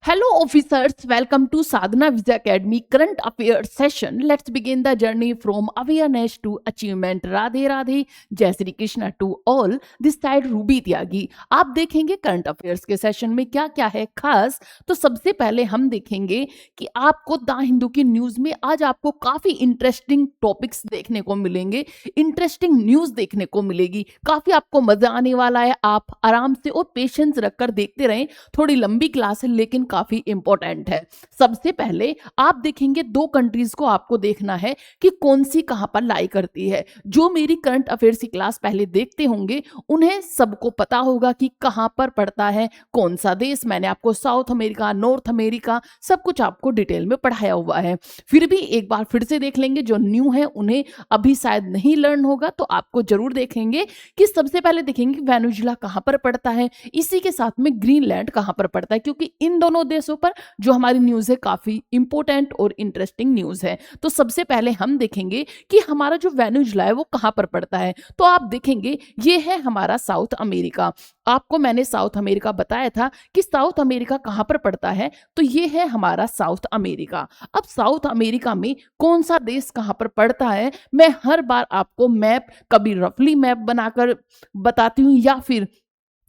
Hello, officers. Welcome to Sadhana Visa Academy current affairs session. Let's begin the journey from awareness to achievement. Radhe Radhe, जय Shri Krishna to all. This side Ruby Tyagi. आप देखेंगे current affairs के session में क्या क्या है खास. तो सबसे पहले हम देखेंगे कि आपको द हिंदू की न्यूज में आज आपको काफी इंटरेस्टिंग टॉपिक्स देखने को मिलेंगे, इंटरेस्टिंग न्यूज देखने को मिलेगी. काफी आपको मजा आने वाला है. आप आराम से और पेशेंस रखकर देखते रहें. थोड़ी लंबी क्लास है लेकिन काफी इंपॉर्टेंट है. सबसे पहले आप देखेंगे दो कंट्रीज को आपको देखना है कि कौन सी कहां पर लाई करती है. जो मेरी करंट अफेयर्स की क्लास पहले देखते होंगे उन्हें सबको पता होगा कि कहां पर पड़ता है कौन सा देश. मैंने आपको साउथ अमेरिका, नॉर्थ अमेरिका सब कुछ आपको डिटेल में पढ़ाया हुआ है. फिर भी एक बार फिर से देख लेंगे. जो न्यू है उन्हें अभी शायद नहीं लर्न होगा तो आपको जरूर देखेंगे कि सबसे पहले देखेंगे वेनेजुएला कहां पर पड़ता है, इसी के साथ में ग्रीनलैंड कहां पर पड़ता है, क्योंकि इन दोनों देशों पर जो हमारी न्यूज है काफी इंपॉर्टेंट और इंटरेस्टिंग न्यूज है. तो सबसे पहले हम देखेंगे कि हमारा जो वेनेजुएला है वो कहां पर पड़ता है. तो आप देखेंगे ये है हमारा साउथ अमेरिका. आपको मैंने साउथ अमेरिका बताया था कि साउथ अमेरिका कहां पर पड़ता है. तो ये है हमारा साउथ अमेरिका. अब साउथ अमेरिका में कौन सा देश कहां पर पड़ता है मैं हर बार आपको मैप, कभी रफली मैप बनाकर बताती हूँ या फिर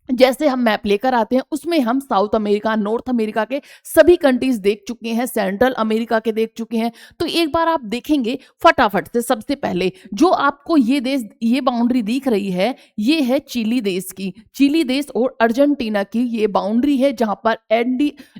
जैसे हम मैप लेकर आते हैं उसमें हम साउथ अमेरिका, नॉर्थ अमेरिका के सभी कंट्रीज देख चुके हैं, सेंट्रल अमेरिका के देख चुके हैं. तो एक बार आप देखेंगे फटाफट से. सबसे पहले जो आपको ये देश, ये बाउंड्री दिख रही है, ये है चिली देश की. चिली देश और अर्जेंटीना की ये बाउंड्री है जहां पर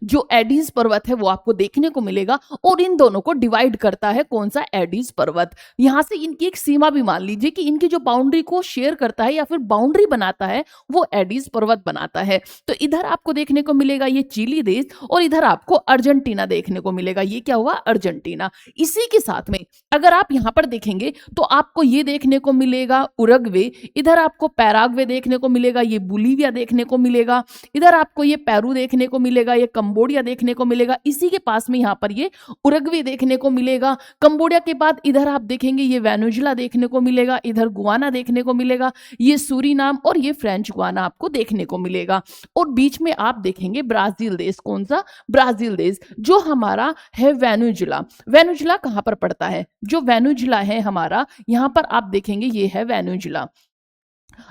जो एडीज पर्वत है वो आपको देखने को मिलेगा और इन दोनों को डिवाइड करता है कौन सा एडीज पर्वत. यहां से इनकी एक सीमा भी मान लीजिए कि इनकी जो बाउंड्री को शेयर करता है या फिर बाउंड्री बनाता है वो एडीज पर्वत बनाता है. तो इधर आपको देखने को मिलेगा ये चिली देश और इधर आपको अर्जेंटीना देखने को मिलेगा. ये क्या हुआ? अर्जेंटीना. इसी के साथ में अगर आप यहां पर देखेंगे तो आपको ये देखने को मिलेगा उरुग्वे, इधर आपको पैराग्वे देखने को मिलेगा, ये बोलिविया देखने को मिलेगा, इधर आपको ये पेरू देखने को मिलेगा, ये कंबोडिया देखने को मिलेगा. इसी के पास में यहां पर ये उरुग्वे देखने को मिलेगा. कंबोडिया के बाद इधर आप देखेंगे ये वेनेजुएला देखने को मिलेगा, इधर गुआना देखने को मिलेगा, ये सूरीनाम और ये फ्रेंच गुआना आपको देखने को मिलेगा. और बीच में आप देखेंगे ब्राजील देश. कौन सा? ब्राजील देश जो हमारा है वेनेजुएला. वेनेजुएला कहां पर पड़ता है? जो वेनेजुएला है हमारा, यहां पर आप देखेंगे ये है वेनेजुएला.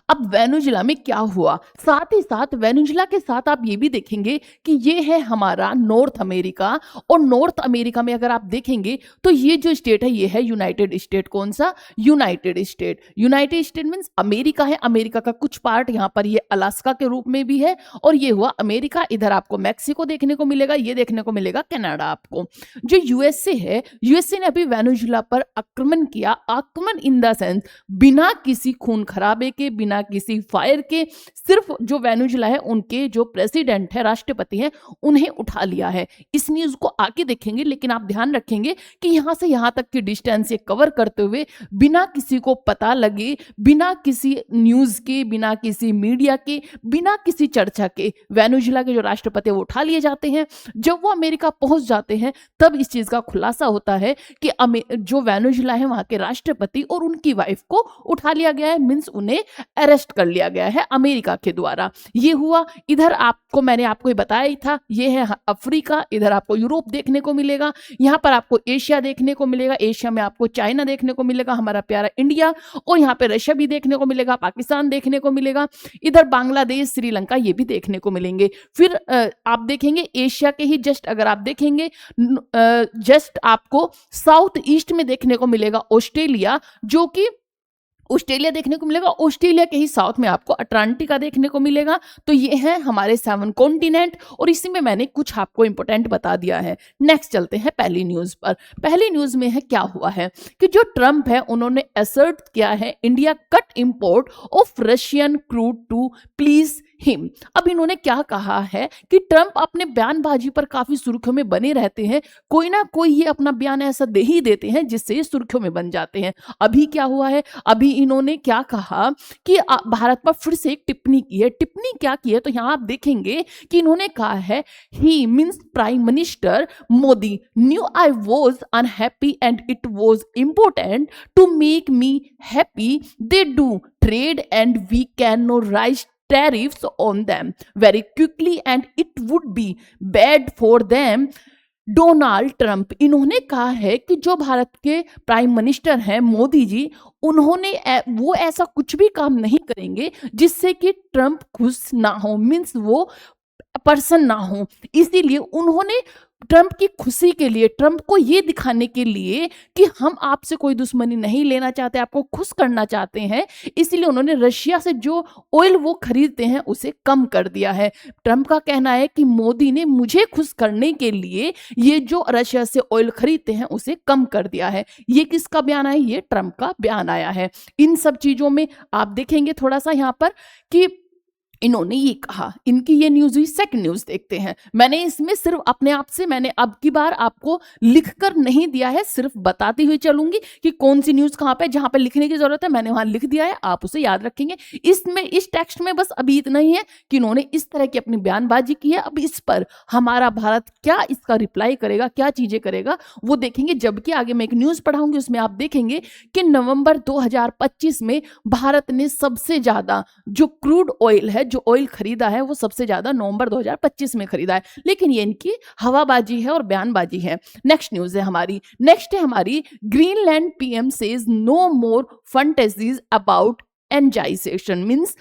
अब वेनेजुएला में क्या हुआ, साथ ही साथ वेनेजुएला के साथ आप ये भी देखेंगे कि ये है हमारा नॉर्थ अमेरिका. और नॉर्थ अमेरिका में अगर आप देखेंगे तो ये जो स्टेट है ये है यूनाइटेड स्टेट. कौन सा? United state. United state means America है. अमेरिका का कुछ पार्ट यहाँ पर ये अलास्का के रूप में भी है और ये हुआ अमेरिका. इधर आपको मैक्सिको देखने को मिलेगा, ये देखने को मिलेगा कनाडा आपको. जो यूएसए है, यूएसए ने अभी वेनेजुएला पर आक्रमण किया. आक्रमण इन द सेंस बिना किसी खून खराबे के, बिना किसी फायर के, सिर्फ जो वेनेजुएला है उनके जो प्रेसिडेंट है, राष्ट्रपति हैं, उन्हें उठा लिया है. इस न्यूज को आगे देखेंगे लेकिन आप ध्यान रखेंगे कि यहां से यहां तक की डिस्टेंस ये कवर करते हुए बिना किसी को पता लगे, बिना किसी न्यूज के, बिना किसी मीडिया के, बिना किसी चर्चा के वेनेजुएला के जो राष्ट्रपति वो उठा लिए जाते हैं. जब वो अमेरिका पहुंच जाते हैं तब इस चीज का खुलासा होता है कि जो वेनेजुएला है वहां के राष्ट्रपति और उनकी वाइफ को उठा लिया गया है. मींस उन्हें अरेस्ट कर लिया गया है अमेरिका के द्वारा. ये हुआ. इधर आपको मैंने आपको ये बताया ही था, ये है अफ्रीका. इधर आपको यूरोप देखने को मिलेगा, यहाँ पर आपको एशिया देखने को मिलेगा. एशिया में आपको चाइना देखने को मिलेगा, हमारा प्यारा इंडिया, और यहाँ पे रशिया भी देखने को मिलेगा, पाकिस्तान देखने को मिलेगा, इधर बांग्लादेश, श्रीलंका ये भी देखने को मिलेंगे. फिर आप देखेंगे एशिया के ही जस्ट अगर आप देखेंगे जस्ट आपको साउथ ईस्ट में देखने को मिलेगा ऑस्ट्रेलिया, जो कि ऑस्ट्रेलिया देखने को मिलेगा. ऑस्ट्रेलिया के ही साउथ में आपको अटलांटिका देखने को मिलेगा. तो ये है हमारे 7 कॉन्टिनेंट और इसी में मैंने कुछ आपको इंपॉर्टेंट बता दिया है. नेक्स्ट चलते हैं पहली न्यूज पर. पहली न्यूज में है क्या हुआ है कि जो ट्रंप है उन्होंने असर्ट किया है India cut import of Russian crude to please him. अब इन्होंने क्या कहा है कि ट्रंप अपने बयानबाजी पर काफी सुर्खियों में बने रहते हैं. कोई ना कोई ये अपना बयान ऐसा दे ही देते हैं जिससे ये सुर्खियों में बन जाते हैं. अभी क्या हुआ है, अभी इन्होंने क्या कहा कि भारत पर फिर से एक टिप्पणी की है. टिप्पणी क्या की है तो यहां आप देखेंगे कि इन्होंने कहा है he means prime minister Modi knew I was unhappy and it was important to make me happy. They do trade and we can no raise tariffs on them very quickly and it would be bad for them. Donald Trump, इन्होंने कहा है कि जो भारत के prime minister हैं मोदी जी, वो ऐसा कुछ भी काम नहीं करेंगे जिससे कि ट्रंप खुश ना हो, मीन्स वो पर्सन ना हो। इसीलिए उन्होंने ट्रंप की खुशी के लिए, ट्रंप को ये दिखाने के लिए कि हम आपसे कोई दुश्मनी नहीं लेना चाहते, आपको खुश करना चाहते हैं, इसीलिए उन्होंने रशिया से जो ऑयल वो खरीदते हैं उसे कम कर दिया है। ट्रंप का कहना है कि मोदी ने मुझे खुश करने के लिए ये जो रशिया से ऑयल खरीदते हैं उसे कम कर दिया है। ये किसका बयान है? ये ट्रंप का बयान आया है। इन सब चीजों में आप देखेंगे थोड़ा सा यहाँ पर कि इन्होंने ये कहा, इनकी ये न्यूज हुई। सेकंड न्यूज देखते हैं। मैंने इसमें सिर्फ अपने आप से, मैंने अब की बार आपको लिखकर नहीं दिया है, सिर्फ बताती हुई चलूंगी कि कौन सी न्यूज कहां पे, जहां पे लिखने की जरूरत है मैंने वहां लिख दिया है, आप उसे याद रखेंगे। इसमें इस टेक्स्ट में बस अभी इतना ही है कि इन्होंने इस तरह की अपनी बयानबाजी की है। अब इस पर हमारा भारत क्या इसका रिप्लाई करेगा, क्या चीजें करेगा, वो देखेंगे। जबकि आगे मैं एक न्यूज पढ़ाऊंगी, उसमें आप देखेंगे कि नवंबर 2025 में भारत ने सबसे ज्यादा जो क्रूड ऑयल है, जो ऑयल खरीदा है, वो सबसे ज्यादा नवंबर 2025 में खरीदा है। लेकिन ये इनकी हवाबाजी है और बयानबाजी है। नेक्स्ट न्यूज है हमारी Greenland PM says no more fantasies about एनजाइजेशन मींस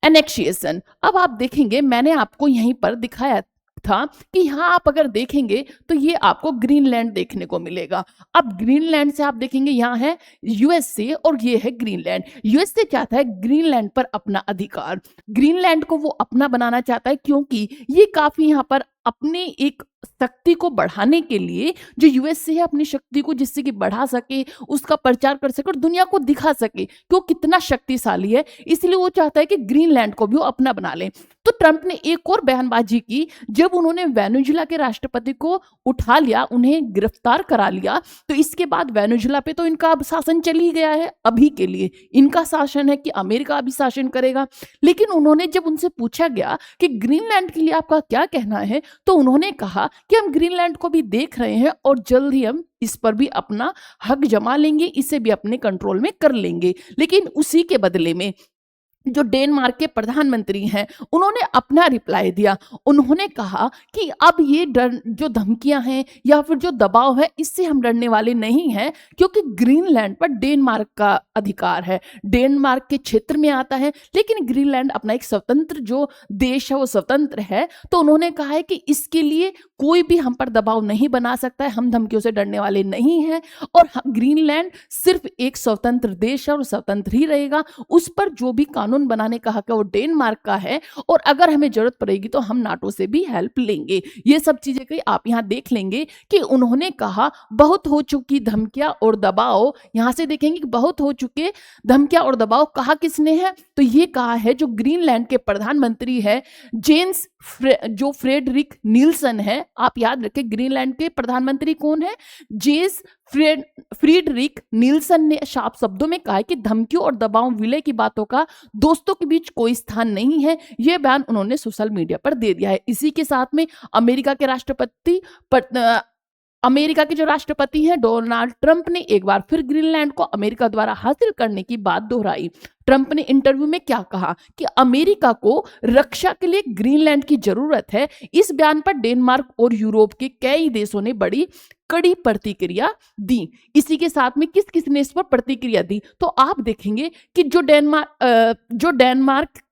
एनेक्सिएशन। अब आप देखेंगे, मैंने आपको यहीं पर दिखाया था कि यहाँ आप अगर देखेंगे तो ये आपको ग्रीनलैंड देखने को मिलेगा। अब ग्रीनलैंड से आप देखेंगे यहाँ है यूएसए और ये है ग्रीनलैंड। यूएसए चाहता है ग्रीनलैंड पर अपना अधिकार, ग्रीनलैंड को वो अपना बनाना चाहता है, क्योंकि ये काफी यहाँ पर अपने एक शक्ति को बढ़ाने के लिए, जो यूएसए है अपनी शक्ति को जिससे कि बढ़ा सके, उसका प्रचार कर सके और दुनिया को दिखा सके कि वो कितना शक्तिशाली है, इसलिए वो चाहता है कि ग्रीनलैंड को भी वो अपना बना ले। तो ट्रंप ने एक और बयानबाजी की जब उन्होंने वेनेजुएला के राष्ट्रपति को उठा लिया, उन्हें गिरफ्तार करा लिया। तो इसके बाद वेनेजुएला पे तो इनका अब शासन चल ही गया है, अभी के लिए इनका शासन है कि अमेरिका अभी शासन करेगा। लेकिन उन्होंने जब उनसे पूछा गया कि ग्रीनलैंड के लिए आपका क्या कहना है, तो उन्होंने कहा कि हम ग्रीनलैंड को भी देख रहे हैं और जल्द ही हम इस पर भी अपना हक जमा लेंगे, इसे भी अपने कंट्रोल में कर लेंगे। लेकिन उसी के बदले में जो डेनमार्क के प्रधानमंत्री हैं, उन्होंने अपना रिप्लाई दिया। उन्होंने कहा कि अब ये डर, जो धमकियां हैं या फिर जो दबाव है, इससे हम डरने वाले नहीं हैं, क्योंकि ग्रीनलैंड पर डेनमार्क का अधिकार है, डेनमार्क के क्षेत्र में आता है। लेकिन ग्रीनलैंड अपना एक स्वतंत्र जो देश है, वो स्वतंत्र है। तो उन्होंने कहा है कि इसके लिए कोई भी हम पर दबाव नहीं बना सकता है, हम धमकियों से डरने वाले नहीं हैं। और ग्रीनलैंड सिर्फ एक स्वतंत्र देश है और स्वतंत्र ही रहेगा। उस पर जो भी कानून बनाने का हक है वो डेनमार्क का है, और अगर हमें जरूरत पड़ेगी तो हम नाटो से भी हेल्प लेंगे। ये सब चीजें कही आप यहां देख लेंगे कि उन्होंने कहा बहुत हो चुकी धमकियां और दबाव। यहां से देखेंगे कि बहुत हो चुके धमकियां और दबाव कहा किसने है, तो ये कहा है जो ग्रीनलैंड के प्रधानमंत्री है जेन्स जो फ्रेडरिक नील्सन है। आप याद रखें ग्रीनलैंड के प्रधानमंत्री कौन है, जेन्स फ्रीडरिक नील्सन ने साफ शब्दों में कहा है कि धमकियों और दबाव विलय की बातों का दोस्तों के बीच कोई स्थान नहीं है। यह बयान उन्होंने सोशल मीडिया पर दे दिया है। इसी के साथ में अमेरिका के जो राष्ट्रपति हैं डोनाल्ड ट्रंप ने एक बार फिर ग्रीनलैंड को अमेरिका द्वारा हासिल करने की बात दोहराई। ट्रंप ने इंटरव्यू में क्या कहा कि अमेरिका को रक्षा के लिए ग्रीनलैंड की जरूरत है। इस बयान पर डेनमार्क और यूरोप के कई देशों ने बड़ी कड़ी प्रतिक्रिया दी। इसी के साथ में किस किस ने इस पर प्रतिक्रिया दी, तो आप देखेंगे कि जो डेनमार्क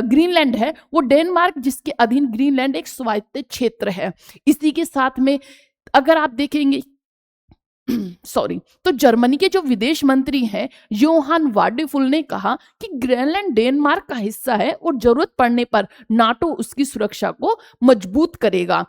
ग्रीनलैंड है, वो डेनमार्क जिसके अधीन ग्रीनलैंड एक स्वायत्त क्षेत्र है। इसी के साथ में अगर आप देखेंगे तो जर्मनी के जो विदेश मंत्री हैं योहान वाडेफुल ने कहा कि ग्रीनलैंड डेनमार्क का हिस्सा है और जरूरत पड़ने पर नाटो उसकी सुरक्षा को मजबूत करेगा।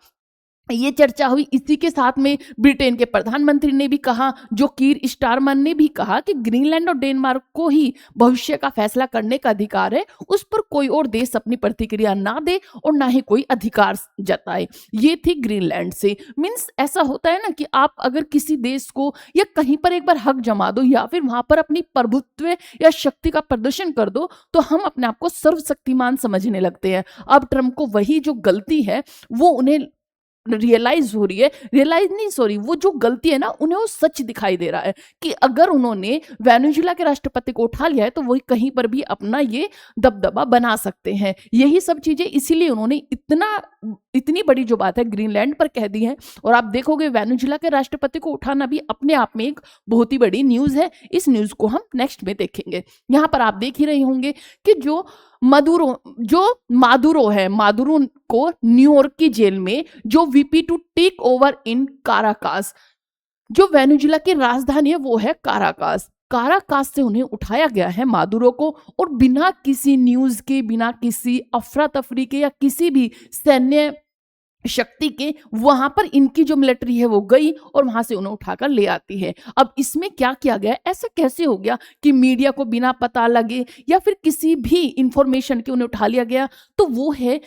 ये चर्चा हुई। इसी के साथ में ब्रिटेन के प्रधानमंत्री ने भी कहा, जो कीर स्टारमर ने भी कहा कि ग्रीनलैंड और डेनमार्क को ही भविष्य का फैसला करने का अधिकार है, उस पर कोई और देश अपनी प्रतिक्रिया ना दे और ना ही कोई अधिकार जताए। ये थी ग्रीनलैंड से। मीन्स ऐसा होता है ना कि आप अगर किसी देश को या कहीं पर एक बार हक जमा दो या फिर वहां पर अपनी प्रभुत्व या शक्ति का प्रदर्शन कर दो, तो हम अपने आप को सर्वशक्तिमान समझने लगते हैं। अब ट्रंप को वही जो गलती है वो उन्हें रियलाइज हो रही है, रियलाइज नहीं सॉरी, वो जो गलती है ना उन्हें वो सच दिखाई दे रहा है कि अगर उन्होंने वेनेजुएला के राष्ट्रपति को उठा लिया है तो वही कहीं पर भी अपना ये दबदबा बना सकते हैं। यही सब चीजें इसीलिए उन्होंने इतनी बड़ी जो बात है ग्रीनलैंड पर कह दी है। और आप देखोगे वेनेजुएला के राष्ट्रपति को उठाना भी अपने आप में एक बहुत ही बड़ी न्यूज है। इस न्यूज को हम नेक्स्ट में देखेंगे। यहाँ पर आप देख ही रहे होंगे कि जो मादुरो है, मादुरो को न्यूयॉर्क की जेल में जो VP to take over in Caracas, जो वेनेजुएला की राजधानी है वो है काराकास। काराकास से उन्हें उठाया गया है मादुरो को, और बिना किसी न्यूज के, बिना किसी अफरा तफरी के या किसी भी सैन्य शक्ति के वहां पर इनकी जो मिलिट्री है वो गई और वहां से उन्हें उठाकर ले आती है। अब इसमें क्या किया गया, ऐसा कैसे हो गया कि मीडिया को बिना पता लगे या फिर किसी भी इंफॉर्मेशन के उन्हें उठा लिया गया? तो वो है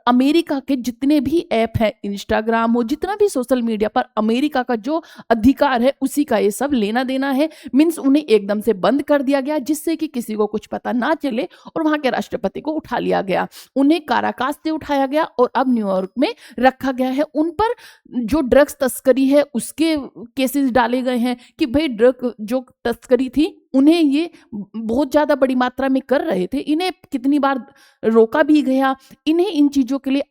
अमेरिका के जितने भी ऐप है, इंस्टाग्राम हो, जितना भी सोशल मीडिया पर अमेरिका का जो अधिकार है उसी का ये सब लेना देना है। मीन्स उन्हें एकदम से बंद कर दिया गया जिससे कि किसी को कुछ पता ना चले, और वहां के राष्ट्रपति को उठा लिया गया। उन्हें काराकास से उठाया गया और अब न्यूयॉर्क में रखा गया है। उन पर जो ड्रग्स तस्करी है उसके केसेस डाले गए हैं कि भाई ड्रग जो तस्करी थी उन्हें ये बहुत ज्यादा बड़ी मात्रा में कर रहे थे, इन्हें कितनी बार रोका भी गया, इन्हें इन चीजों के लिए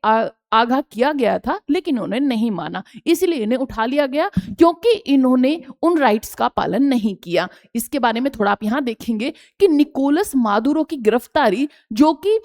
आगाह किया गया था, लेकिन उन्होंने नहीं माना, इसलिए इन्हें उठा लिया गया क्योंकि इन्होंने उन राइट्स का पालन नहीं किया। इसके बारे में थोड़ा आप यहां देखेंगे कि निकोलस मादुरो की गिरफ्तारी, जो कि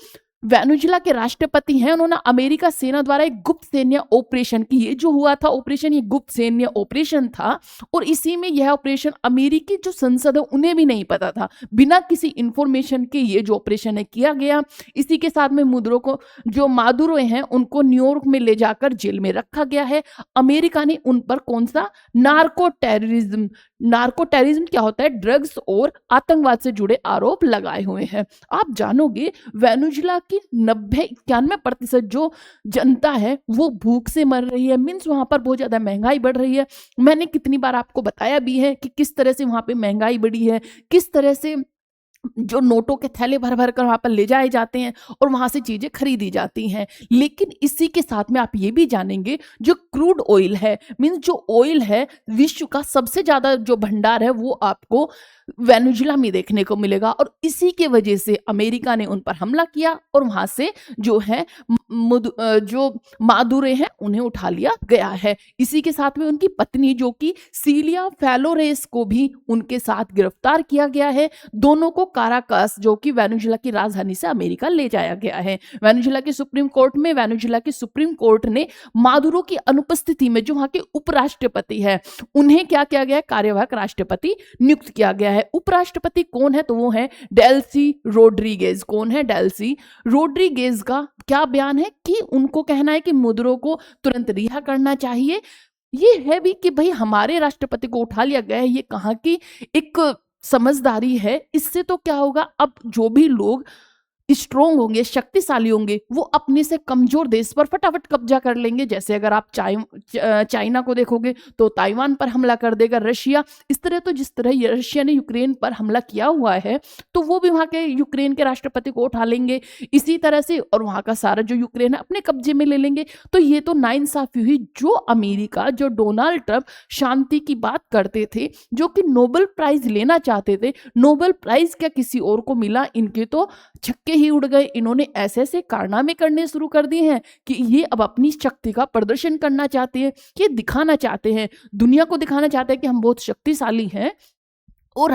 वेनेजुएला के राष्ट्रपति हैं, उन्होंने अमेरिका सेना द्वारा एक गुप्त सैन्य ऑपरेशन की, ये जो हुआ था ऑपरेशन, ये गुप्त सैन्य ऑपरेशन था, और इसी में यह ऑपरेशन अमेरिकी जो संसद है उन्हें भी नहीं पता था। बिना किसी इंफॉर्मेशन के ये जो ऑपरेशन है किया गया। इसी के साथ में मादुरो हैं उनको न्यूयॉर्क में ले जाकर जेल में रखा गया है। अमेरिका ने उन पर कौन सा नार्को टेररिज्म क्या होता है, ड्रग्स और आतंकवाद से जुड़े आरोप लगाए हुए हैं। आप जानोगे वेनेजुएला की 91% जो जनता है वो भूख से मर रही है। मीन्स वहां पर बहुत ज्यादा महंगाई बढ़ रही है। मैंने कितनी बार आपको बताया भी है कि किस तरह से वहां पे महंगाई बढ़ी है, किस तरह से जो नोटों के थैले भर भर कर वहां पर ले जाए जाते हैं और वहां से चीजें खरीदी जाती हैं। लेकिन इसी के साथ में आप ये भी जानेंगे जो क्रूड ऑयल है, मीन्स जो ऑयल है, विश्व का सबसे ज्यादा जो भंडार है वो आपको वेनेजुएला में देखने को मिलेगा, और इसी के वजह से अमेरिका ने उन पर हमला किया और वहां से जो है जो मादुरो हैं उन्हें उठा लिया गया है। इसी के साथ में उनकी पत्नी जो कि सिलिया फ्लोरेस को भी उनके साथ गिरफ्तार किया गया है। दोनों को काराकास, जो कि वेनेजुएला की राजधानी से अमेरिका ले जाया गया है। वेनेजुएला की सुप्रीम कोर्ट ने मादुरो की अनुपस्थिति में जो वहां के उपराष्ट्रपति है उन्हें क्या किया गया है, कार्यवाहक राष्ट्रपति नियुक्त किया गया है। उपराष्ट्रपति कौन है, तो वो है डेल्सी रोड्रिगेज। कौन है, डेल्सी रोड्रिगेज का क्या बयान है कि उनको कहना है कि मादुरो को तुरंत रिहा करना चाहिए। ये है भी कि भाई हमारे राष्ट्रपति को उठा लिया गया है, ये कहाँ की एक समझदारी है। इससे तो क्या होगा, अब जो भी लोग स्ट्रोंग होंगे, शक्तिशाली होंगे, वो अपने से कमजोर देश पर फटाफट कब्जा कर लेंगे। जैसे अगर आप चाइना को देखोगे तो ताइवान पर हमला कर देगा रशिया। इस तरह तो जिस तरह रशिया ने यूक्रेन पर हमला किया हुआ है तो वो भी वहां के यूक्रेन के राष्ट्रपति को उठा लेंगे इसी तरह से, और वहां का सारा जो यूक्रेन है अपने कब्जे में ले लेंगे। तो ये तो नाइंसाफी हुई। जो अमेरिका, जो डोनाल्ड ट्रंप शांति की बात करते थे, जो कि नोबेल प्राइज लेना चाहते थे, नोबेल प्राइज क्या किसी और को मिला, इनके तो छक्के ही उड़ गए। इन्होंने ऐसे ऐसे कारनामे करने शुरू कर दिए हैं कि ये अब अपनी शक्ति का प्रदर्शन करना चाहते हैं, ये दिखाना चाहते हैं, दुनिया को दिखाना चाहते हैं कि हम बहुत शक्तिशाली हैं, और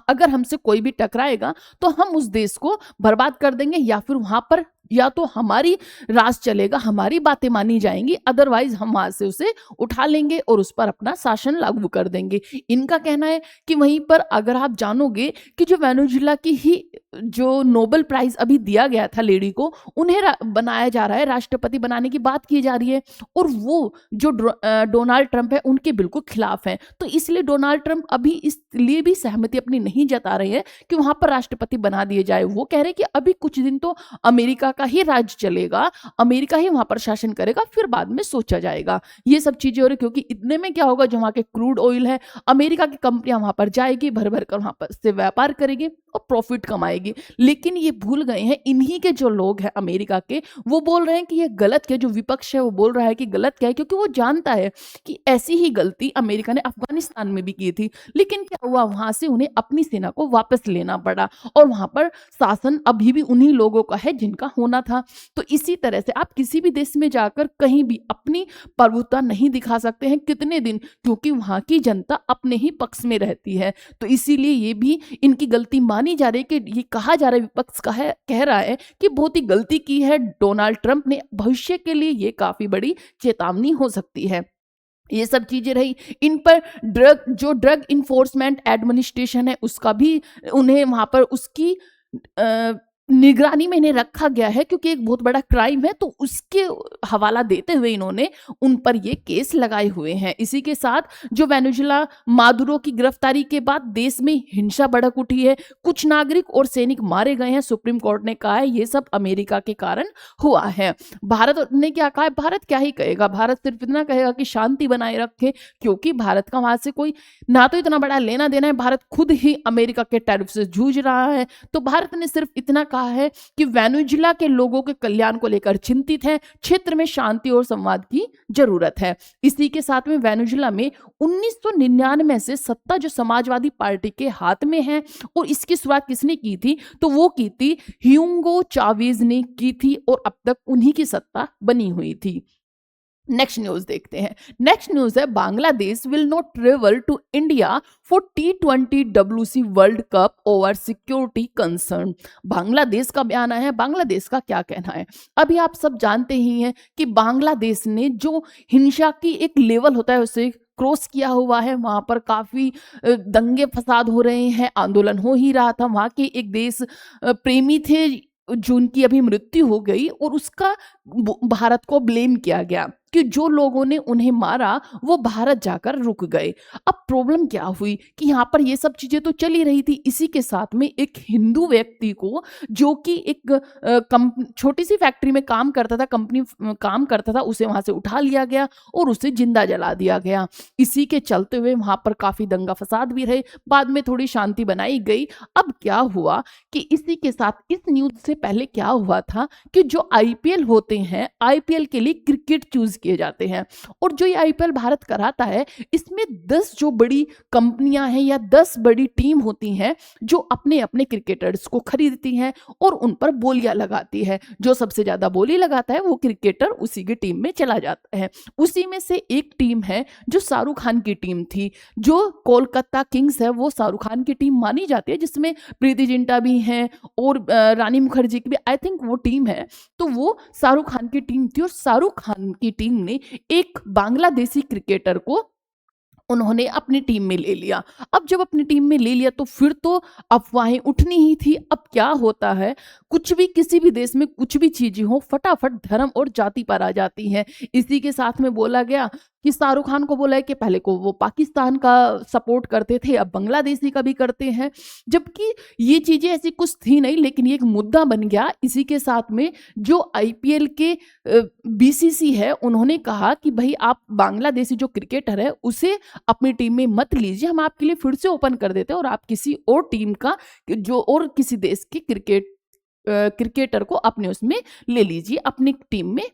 अगर हमसे कोई भी टकराएगा तो हम उस देश को बर्बाद कर देंगे, या फिर वहां पर या तो हमारी राज चलेगा, हमारी बातें मानी जाएंगी, अदरवाइज हम वहां से उसे उठा लेंगे और उस पर अपना शासन लागू कर देंगे। इनका कहना है कि वहीं पर अगर आप जानोगे कि जो वेनेजुएला की ही जो नोबेल प्राइज अभी दिया गया था लेडी को, उन्हें बनाया जा रहा है, राष्ट्रपति बनाने की बात की जा रही है, और वो जो डोनाल्ड ट्रंप है उनके बिल्कुल खिलाफ है। तो इसलिए डोनाल्ड ट्रंप अभी इसलिए भी सहमति अपनी नहीं जता रहे हैं कि वहां पर राष्ट्रपति बना दिए जाए। वो कह रहे कि अभी कुछ दिन तो अमेरिका का ही राज चलेगा, अमेरिका ही वहां पर शासन करेगा, फिर बाद में सोचा जाएगा। ये सब चीजें हो रही, क्योंकि इतने में क्या होगा, जो वहां के क्रूड ऑयल है, अमेरिका की कंपनियां वहां पर जाएगी, भर भर कर वहां पर से व्यापार करेगी, और प्रॉफिट कमाएगी। लेकिन ये भूल गए हैं, इन्हीं के जो लोग हैं अमेरिका के, वो बोल रहे हैं कि ये गलत है। जो विपक्ष है वो बोल रहा है कि गलत क्या है, क्योंकि वो जानता है कि ऐसी ही गलती अमेरिका ने अफगानिस्तान में भी की थी। लेकिन क्या हुआ, वहां से उन्हें अपनी सेना को वापस लेना पड़ा और वहां पर शासन अभी भी उन्हीं लोगों का है जिनका होना था। तो इसी तरह से आप किसी भी देश में जाकर कहीं भी अपनी प्रभुत्व नहीं दिखा सकते हैं कितने दिन, क्योंकि वहां की जनता अपने ही पक्ष में रहती है। तो इसीलिए ये भी इनकी गलती मानी जा रही है कि ये कहा जा रहा है, विपक्ष का है कह रहा है कि बहुत ही गलती की है डोनाल्ड ट्रंप ने। भविष्य के लिए ये काफी बड़ी चेतावनी हो सकती है। ये सब चीजें रही। इन पर ड्रग इन्फोर्समेंट एडमिनिस्ट्रेशन है उसका भी उन्हें वहां पर उसकी अ, निगरानी में इन्हें रखा गया है, क्योंकि एक बहुत बड़ा क्राइम है। तो उसके हवाला देते हुए इन्होंने उन पर ये केस लगाए हुए हैं। इसी के साथ जो वेनेजुएला मादुरो की गिरफ्तारी के बाद देश में हिंसा भड़क उठी है, कुछ नागरिक और सैनिक मारे गए हैं। सुप्रीम कोर्ट ने कहा है ये सब अमेरिका के कारण हुआ है। भारत ने क्या कहा है, भारत क्या ही कहेगा, भारत सिर्फ इतना कहेगा कि शांति बनाए रखे, क्योंकि भारत का वहां से कोई ना तो इतना बड़ा लेना देना है, भारत खुद ही अमेरिका के टैरिफ से जूझ रहा है। तो भारत ने सिर्फ इतना कहा है कि वेनेजुएला के लोगों के कल्याण को लेकर चिंतित है, क्षेत्र में शांति और संवाद की जरूरत है। इसी के साथ में वेनेजुएला में 1999 से सत्ता जो समाजवादी पार्टी के हाथ में है, और इसकी शुरुआत किसने की थी, तो वो की थी ह्यूगो चावेज ने की थी, और अब तक उन्हीं की सत्ता बनी हुई थी। नेक्स्ट न्यूज देखते हैं। नेक्स्ट न्यूज है, Bangladesh will not travel to India for T20 WC world cup over security concern. Bangladesh का बयान आया है। बांग्लादेश का क्या कहना है, अभी आप सब जानते ही हैं कि बांग्लादेश ने जो हिंसा की एक लेवल होता है उसे क्रॉस किया हुआ है। वहां पर काफी दंगे फसाद हो रहे हैं, आंदोलन हो ही रहा था। वहां के एक देश प्रेमी थे जिनकी अभी मृत्यु हो गई, और उसका भारत को ब्लेम किया गया कि जो लोगों ने उन्हें मारा वो भारत जाकर रुक गए। अब प्रॉब्लम क्या हुई कि यहाँ पर ये सब चीजें तो चली रही थी, इसी के साथ में एक हिंदू व्यक्ति को, जो कि एक छोटी सी फैक्ट्री में काम करता था, कंपनी काम करता था, उसे वहां से उठा लिया गया और उसे जिंदा जला दिया गया। इसी के चलते हुए वहां पर काफी दंगा फसाद भी रहे, बाद में थोड़ी शांति बनाई गई। अब क्या हुआ कि इसी के साथ इस न्यूज से पहले क्या हुआ था कि जो आईपीएल होते हैं, आईपीएल के लिए क्रिकेट चूज किए जाते हैं, और जो ये आईपीएल भारत कराता है इसमें 10 जो बड़ी कंपनियां हैं या 10 बड़ी टीम होती हैं जो अपने अपने क्रिकेटर्स को खरीदती हैं और उन पर बोलियां लगाती है। जो सबसे ज्यादा बोली लगाता है वो क्रिकेटर उसी की टीम में चला जाता है। उसी में से एक टीम है जो शाहरुख खान की टीम थी, जो कोलकाता किंग्स है, वो शाहरुख खान की टीम मानी जाती है, जिसमें प्रीति जिंटा भी हैं और रानी मुखर्जी की भी आई थिंक वो टीम है। तो वो शाहरुख खान की टीम थी, और शाहरुख खान की टीम ने एक बांग्लादेशी क्रिकेटर को उन्होंने अपनी टीम में ले लिया। अब जब अपनी टीम में ले लिया तो फिर तो अफवाहें उठनी ही थी। अब क्या होता है, कुछ भी किसी भी देश में कुछ भी चीजें हो फटाफट धर्म और जाति पर आ जाती हैं। इसी के साथ में बोला गया कि शाहरुख खान को बोला है कि पहले को वो पाकिस्तान का सपोर्ट करते थे, अब बांग्लादेशी का भी करते हैं, जबकि ये चीजें ऐसी कुछ थी नहीं, लेकिन ये एक मुद्दा बन गया। इसी के साथ में जो आईपीएल के बीसीसी है उन्होंने कहा कि भाई आप बांग्लादेशी जो क्रिकेटर है उसे अपनी टीम में मत लीजिए, हम आपके लिए फिर से ओपन कर देते हैं, और आप किसी और टीम का जो और किसी देश के क्रिकेटर को अपने उसमें ले लीजिए, अपनी टीम में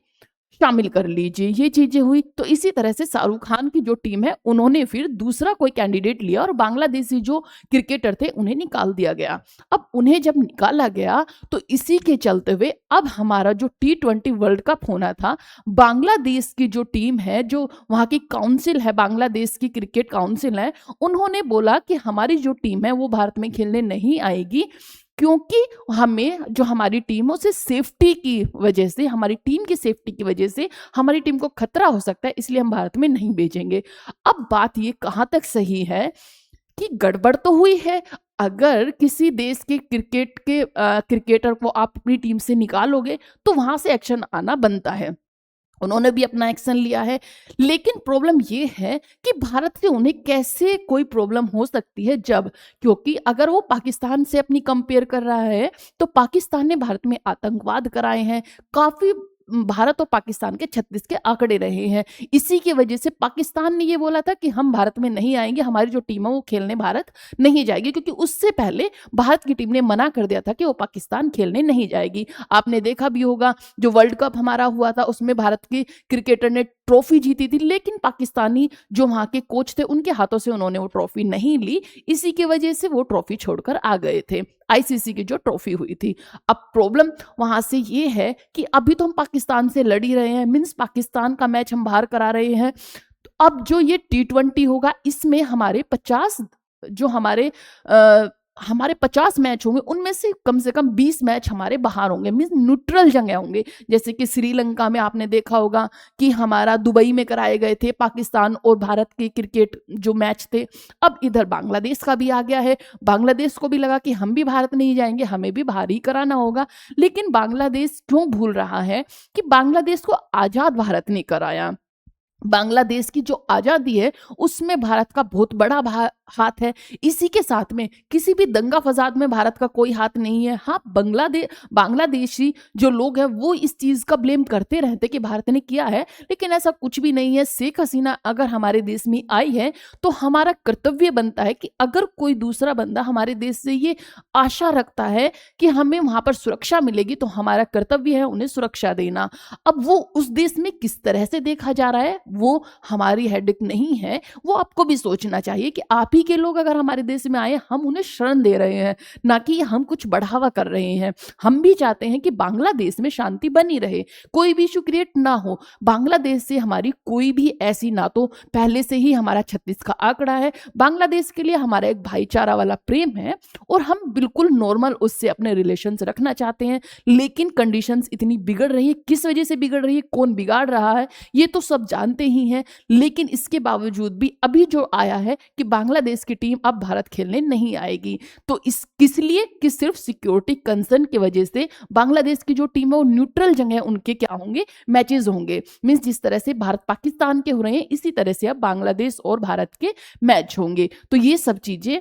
शामिल कर लीजिए। ये चीजें हुई। तो इसी तरह से शाहरुख खान की जो टीम है उन्होंने फिर दूसरा कोई कैंडिडेट लिया, और बांग्लादेशी जो क्रिकेटर थे उन्हें निकाल दिया गया। अब उन्हें जब निकाला गया तो इसी के चलते हुए अब हमारा जो T20 वर्ल्ड कप होना था, बांग्लादेश की जो टीम है, जो वहां की काउंसिल है, बांग्लादेश की क्रिकेट काउंसिल है, उन्होंने बोला कि हमारी जो टीम है वो भारत में खेलने नहीं आएगी, क्योंकि हमें जो हमारी टीम है उसे सेफ्टी की वजह से, हमारी टीम की सेफ्टी की वजह से हमारी टीम को खतरा हो सकता है, इसलिए हम भारत में नहीं भेजेंगे। अब बात ये कहां तक सही है कि गड़बड़ तो हुई है। अगर किसी देश के क्रिकेटर को आप अपनी टीम से निकालोगे तो वहां से एक्शन आना बनता है। उन्होंने भी अपना एक्शन लिया है, लेकिन प्रॉब्लम ये है कि भारत से उन्हें कैसे कोई प्रॉब्लम हो सकती है, जब क्योंकि अगर वो पाकिस्तान से अपनी कंपेयर कर रहा है तो पाकिस्तान ने भारत में आतंकवाद कराए हैं, काफी भारत और पाकिस्तान के 36 के आंकड़े रहे हैं। इसी की वजह से पाकिस्तान ने ये बोला था कि हम भारत में नहीं आएंगे, हमारी जो टीम है वो खेलने भारत नहीं जाएगी, क्योंकि उससे पहले भारत की टीम ने मना कर दिया था कि वो पाकिस्तान खेलने नहीं जाएगी। आपने देखा भी होगा जो वर्ल्ड कप हमारा हुआ था उसमें भारत के क्रिकेटर ने ट्रॉफी जीती थी, लेकिन पाकिस्तानी जो वहां के कोच थे उनके हाथों से उन्होंने वो ट्रॉफी नहीं ली। इसी की वजह से वो ट्रॉफी छोड़कर आ गए थे, आईसीसी की जो ट्रॉफी हुई थी। अब प्रॉब्लम वहां से ये है कि अभी तो हम पाकिस्तान से लड़ ही रहे हैं, मीन्स पाकिस्तान का मैच हम बाहर करा रहे हैं। तो अब जो ये T20 होगा इसमें हमारे 50 जो हमारे 50 मैच होंगे, उनमें से कम 20 मैच हमारे बाहर होंगे, मीन्स न्यूट्रल जगह होंगे। जैसे कि श्रीलंका में आपने देखा होगा कि हमारा दुबई में कराए गए थे पाकिस्तान और भारत के क्रिकेट जो मैच थे। अब इधर बांग्लादेश का भी आ गया है, बांग्लादेश को भी लगा कि हम भी भारत नहीं जाएंगे, हमें भी बाहर ही कराना होगा। लेकिन बांग्लादेश क्यों भूल रहा है कि बांग्लादेश को आजाद भारत ने कराया। बांग्लादेश की जो आजादी है उसमें भारत का बहुत बड़ा हाथ है। इसी के साथ में किसी भी दंगा फसाद में भारत का कोई हाथ नहीं है। हाँ, बांग्लादेशी जो लोग हैं वो इस चीज का ब्लेम करते रहते कि भारत ने किया है, लेकिन ऐसा कुछ भी नहीं है। शेख हसीना अगर हमारे देश में आई है तो हमारा कर्तव्य बनता है कि अगर कोई दूसरा बंदा हमारे देश से ये आशा रखता है कि हमें वहां पर सुरक्षा मिलेगी तो हमारा कर्तव्य है उन्हें सुरक्षा देना। अब वो उस देश में किस तरह से देखा जा रहा है वो हमारी हेडेक नहीं है, वो आपको भी सोचना चाहिए कि आप ही के लोग अगर हमारे देश में आए, हम उन्हें शरण दे रहे हैं, ना कि हम कुछ बढ़ावा कर रहे हैं। हम भी चाहते हैं कि बांग्लादेश में शांति बनी रहे, कोई भी इशू क्रिएट ना हो। बांग्लादेश से हमारी कोई भी ऐसी, ना तो पहले से ही हमारा 36 का आंकड़ा है, बांग्लादेश के लिए हमारा एक भाईचारा वाला प्रेम है और हम बिल्कुल नॉर्मल उससे अपने रिलेशंस रखना चाहते हैं। लेकिन कंडीशंस इतनी बिगड़ रही है, किस वजह से बिगड़ रही है, कौन बिगाड़ रहा है, ये तो सब जानते ही हैं। लेकिन इसके बावजूद भी अभी जो आया है कि बांग्लादेश की टीम अब भारत खेलने नहीं आएगी, तो किस लिए कि सिर्फ सिक्योरिटी कंसर्न की वजह से बांग्लादेश की जो टीम है वो न्यूट्रल जगह उनके क्या होंगे, मैचेस होंगे। मींस जिस तरह से भारत पाकिस्तान के हो रहे हैं इसी तरह से अब बांग्लादेश और भारत के मैच होंगे। तो ये सब चीजें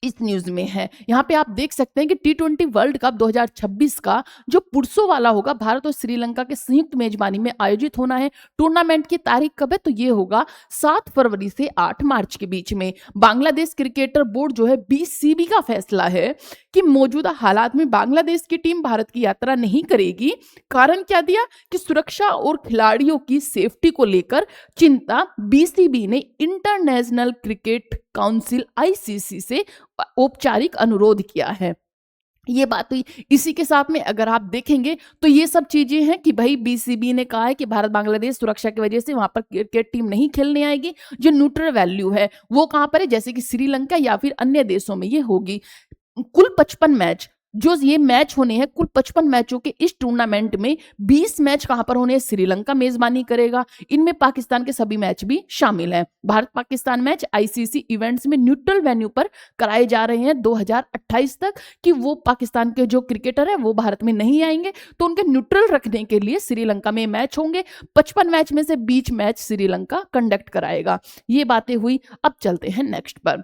इस न्यूज में है। यहाँ पे आप देख सकते हैं कि T20 वर्ल्ड कप 2026 का जो पुरुषों वाला होगा भारत और श्रीलंका के संयुक्त मेजबानी में आयोजित होना है। टूर्नामेंट की तारीख कब है, तो ये होगा 7 फरवरी से 8 मार्च के बीच में। बांग्लादेश क्रिकेटर बोर्ड जो है BCB का फैसला है कि मौजूदा हालात में बांग्लादेश की टीम भारत की यात्रा नहीं करेगी। कारण क्या दिया कि सुरक्षा और खिलाड़ियों की सेफ्टी को लेकर चिंता BCB ने इंटरनेशनल क्रिकेट काउंसिल ICC से औपचारिक अनुरोध किया है। ये बात हुई। इसी के साथ में अगर आप देखेंगे तो ये सब चीजें हैं कि भाई BCB ने कहा है कि भारत बांग्लादेश सुरक्षा की वजह से वहां पर क्रिकेट टीम नहीं खेलने आएगी। जो न्यूट्रल वैल्यू है वो कहां पर है, जैसे कि श्रीलंका या फिर अन्य देशों में ये होगी। कुल 55 मैच जो ये मैच होने हैं, कुल 55 मैचों के इस टूर्नामेंट में 20 मैच कहां पर होने हैं, श्रीलंका मेजबानी करेगा। इनमें पाकिस्तान के सभी मैच भी शामिल हैं। Bharat Pakistan match ICC events में न्यूट्रल वेन्यू पर कराए जा रहे हैं 2028 तक, कि वो पाकिस्तान के जो क्रिकेटर है वो भारत में नहीं आएंगे, तो उनके न्यूट्रल रखने के लिए श्रीलंका में मैच होंगे। 55 मैच में से 20 मैच श्रीलंका कंडक्ट कराएगा। ये बातें हुई। अब चलते हैं नेक्स्ट पर।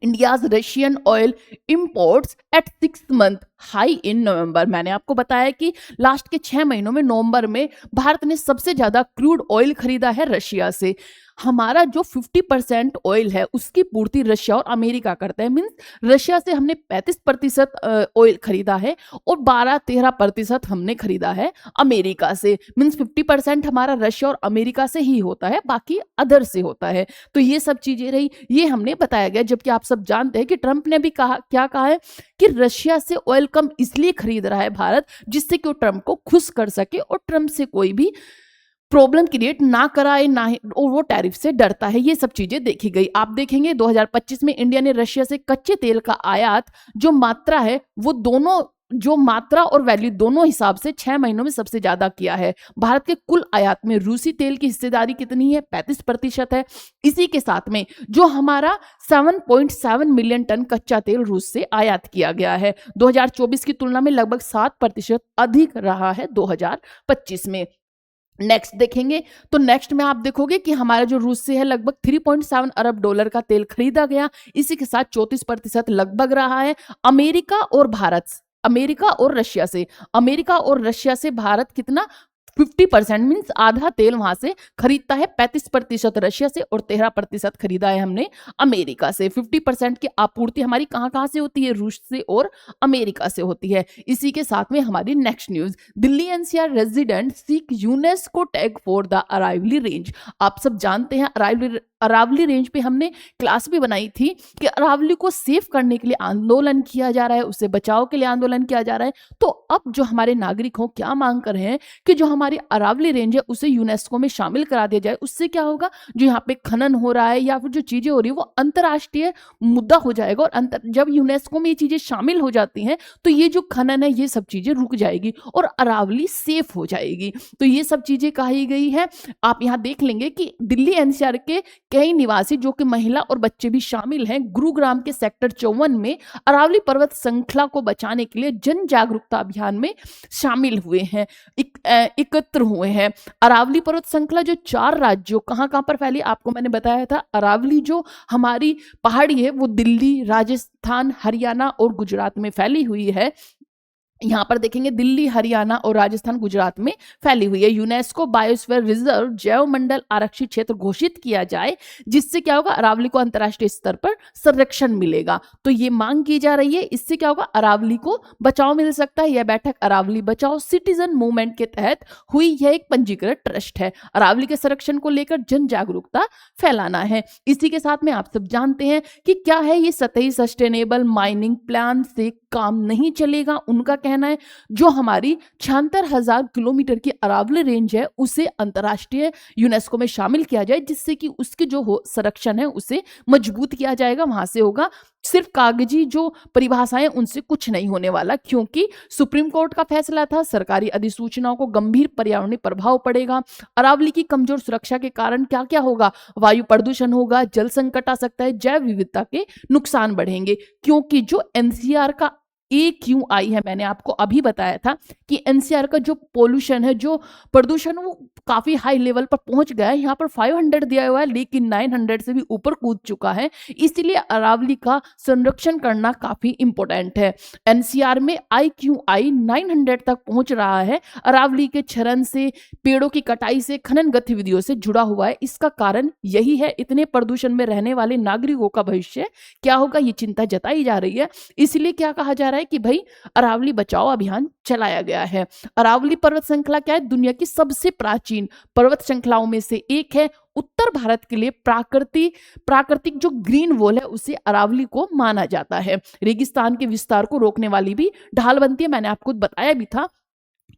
India's Russian oil imports at 6 month high in November. मैंने आपको बताया कि लास्ट के 6 महीनों में नवंबर में भारत ने सबसे ज्यादा क्रूड ऑयल खरीदा है रशिया से। हमारा जो 50% ऑयल है उसकी पूर्ति रशिया और अमेरिका करता है। मीन्स रशिया से हमने 35% ऑयल खरीदा है और 12-13% हमने खरीदा है अमेरिका से। मीन्स 50% हमारा रशिया और अमेरिका से ही होता है, बाकी अदर से होता है। तो ये सब चीजें रही, ये हमने बताया गया। जबकि आप सब जानते हैं कि ट्रंप ने भी क्या कहा है कि रशिया से ऑयल कम इसलिए खरीद रहा है भारत जिससे कि वो ट्रंप को खुश कर सके और ट्रंप से कोई भी प्रॉब्लम क्रिएट ना कराए, ना ही और वो टैरिफ से डरता है। ये सब चीजें देखी गई। आप देखेंगे 2025 में इंडिया ने रशिया से कच्चे तेल का आयात जो मात्रा है वो दोनों, जो मात्रा और वैल्यू दोनों हिसाब से 6 महीनों में सबसे ज्यादा किया है। भारत के कुल आयात में रूसी तेल की हिस्सेदारी कितनी है, 35% है। इसी के साथ में जो हमारा 7.7 मिलियन टन कच्चा तेल रूस से आयात किया गया है, 2024 की तुलना में लगभग 7% अधिक रहा है 2025 में। नेक्स्ट देखेंगे तो नेक्स्ट में आप देखोगे कि हमारा जो रूस से है लगभग 3.7 अरब डॉलर का तेल खरीदा गया। इसी के साथ 34% लगभग रहा है अमेरिका और रशिया से। अमेरिका और रशिया से भारत कितना 50% मीन्स आधा तेल वहां से खरीदता है, 35% रशिया से और 13% खरीदा है हमने अमेरिका से। 50% की आपूर्ति हमारी कहाँ कहाँ से होती है? रूस से और अमेरिका से होती है। इसी के साथ में हमारी next news, Delhi NCR resident seek UNESCO tag for the Aravalli range. आप सब जानते हैं अरावली रेंज पे हमने क्लास भी बनाई थी कि अरावली को सेफ करने के लिए आंदोलन किया जा रहा है, उससे बचाव के लिए आंदोलन किया जा रहा है। तो अब जो हमारे नागरिक हो क्या मांग कर रहे हैं कि जो हमारी अरावली रेंज है उसे यूनेस्को में शामिल करा दिया जाए। उससे क्या होगा, जो यहाँ पे खनन हो रहा है या फिर जो चीजें हो रही है वो अंतर्राष्ट्रीय मुद्दा हो जाएगा, और जब यूनेस्को में ये चीजें शामिल हो जाती हैं तो ये जो खनन है ये सब चीजें रुक जाएगी और अरावली सेफ हो जाएगी। तो ये सब चीजें कही गई है। आप यहाँ देख लेंगे कि दिल्ली एनसीआर के कई निवासी जो कि महिला और बच्चे भी शामिल हैं, गुरुग्राम के सेक्टर 54 में अरावली पर्वत श्रृंखला को बचाने के लिए जन जागरूकता अभियान में शामिल हुए हैं, एकत्र हुए हैं। अरावली पर्वत श्रृंखला जो 4 राज्यों कहाँ कहाँ पर फैली, आपको मैंने बताया था। अरावली जो हमारी पहाड़ी है वो दिल्ली, राजस्थान, हरियाणा और गुजरात में फैली हुई है। यहाँ पर देखेंगे दिल्ली, हरियाणा और राजस्थान, गुजरात में फैली हुई है। यूनेस्को बायोस्फीयर रिजर्व जैव मंडल आरक्षित क्षेत्र घोषित किया जाए, जिससे क्या होगा, अरावली को अंतर्राष्ट्रीय स्तर पर संरक्षण मिलेगा। तो ये मांग की जा रही है, इससे क्या होगा, अरावली को बचाव मिल सकता है। यह बैठक अरावली बचाओ सिटीजन मूवमेंट के तहत हुई। यह एक पंजीकृत ट्रस्ट है। अरावली के संरक्षण को लेकर जन जागरूकता फैलाना है। इसी के साथ में आप सब जानते हैं कि क्या है ये सतही सस्टेनेबल माइनिंग प्लान से काम नहीं चलेगा। उनका कहना है जो हमारी 76,000 किलोमीटर की अरावली रेंज है उसे अंतर्राष्ट्रीय यूनेस्को में शामिल किया जाए, जिससे कि उसके जो संरक्षण है उसे मजबूत किया जाएगा। वहां से होगा सिर्फ कागजी जो परिभाषाएं, उनसे कुछ नहीं होने वाला, क्योंकि सुप्रीम कोर्ट का फैसला था। सरकारी अधिसूचनाओं को गंभीर पर्यावरणीय प्रभाव पड़ेगा। अरावली की कमजोर सुरक्षा के कारण क्या क्या होगा, वायु प्रदूषण होगा, जल संकट आ सकता है, जैव विविधता के नुकसान बढ़ेंगे। क्योंकि जो एनसीआर का AQI है, मैंने आपको अभी बताया था कि एनसीआर का जो पोल्यूशन है, जो प्रदूषण, वो काफी हाई लेवल पर पहुंच गया है। यहाँ पर 500 दिया हुआ है, लेकिन 900 से भी ऊपर कूद चुका है। इसलिए अरावली का संरक्षण करना काफी इंपॉर्टेंट है। एनसीआर में IQI 900 तक पहुंच रहा है। अरावली के क्षरण से, पेड़ों की कटाई से, खनन गतिविधियों से जुड़ा हुआ है। इसका कारण यही है, इतने प्रदूषण में रहने वाले नागरिकों का भविष्य क्या होगा, ये चिंता जताई जा रही है। इसलिए क्या कहा जा रहा है कि भाई अरावली बचाओ अभियान चलाया गया है। अरावली पर्वत श्रृंखला क्या है, दुनिया की सबसे प्राचीन पर्वत श्रृंखलाओं में से एक है। उत्तर भारत के लिए प्राकृतिक जो ग्रीन वॉल है उसे अरावली को माना जाता है। रेगिस्तान के विस्तार को रोकने वाली भी ढाल बनती है। मैंने आपको बताया भी था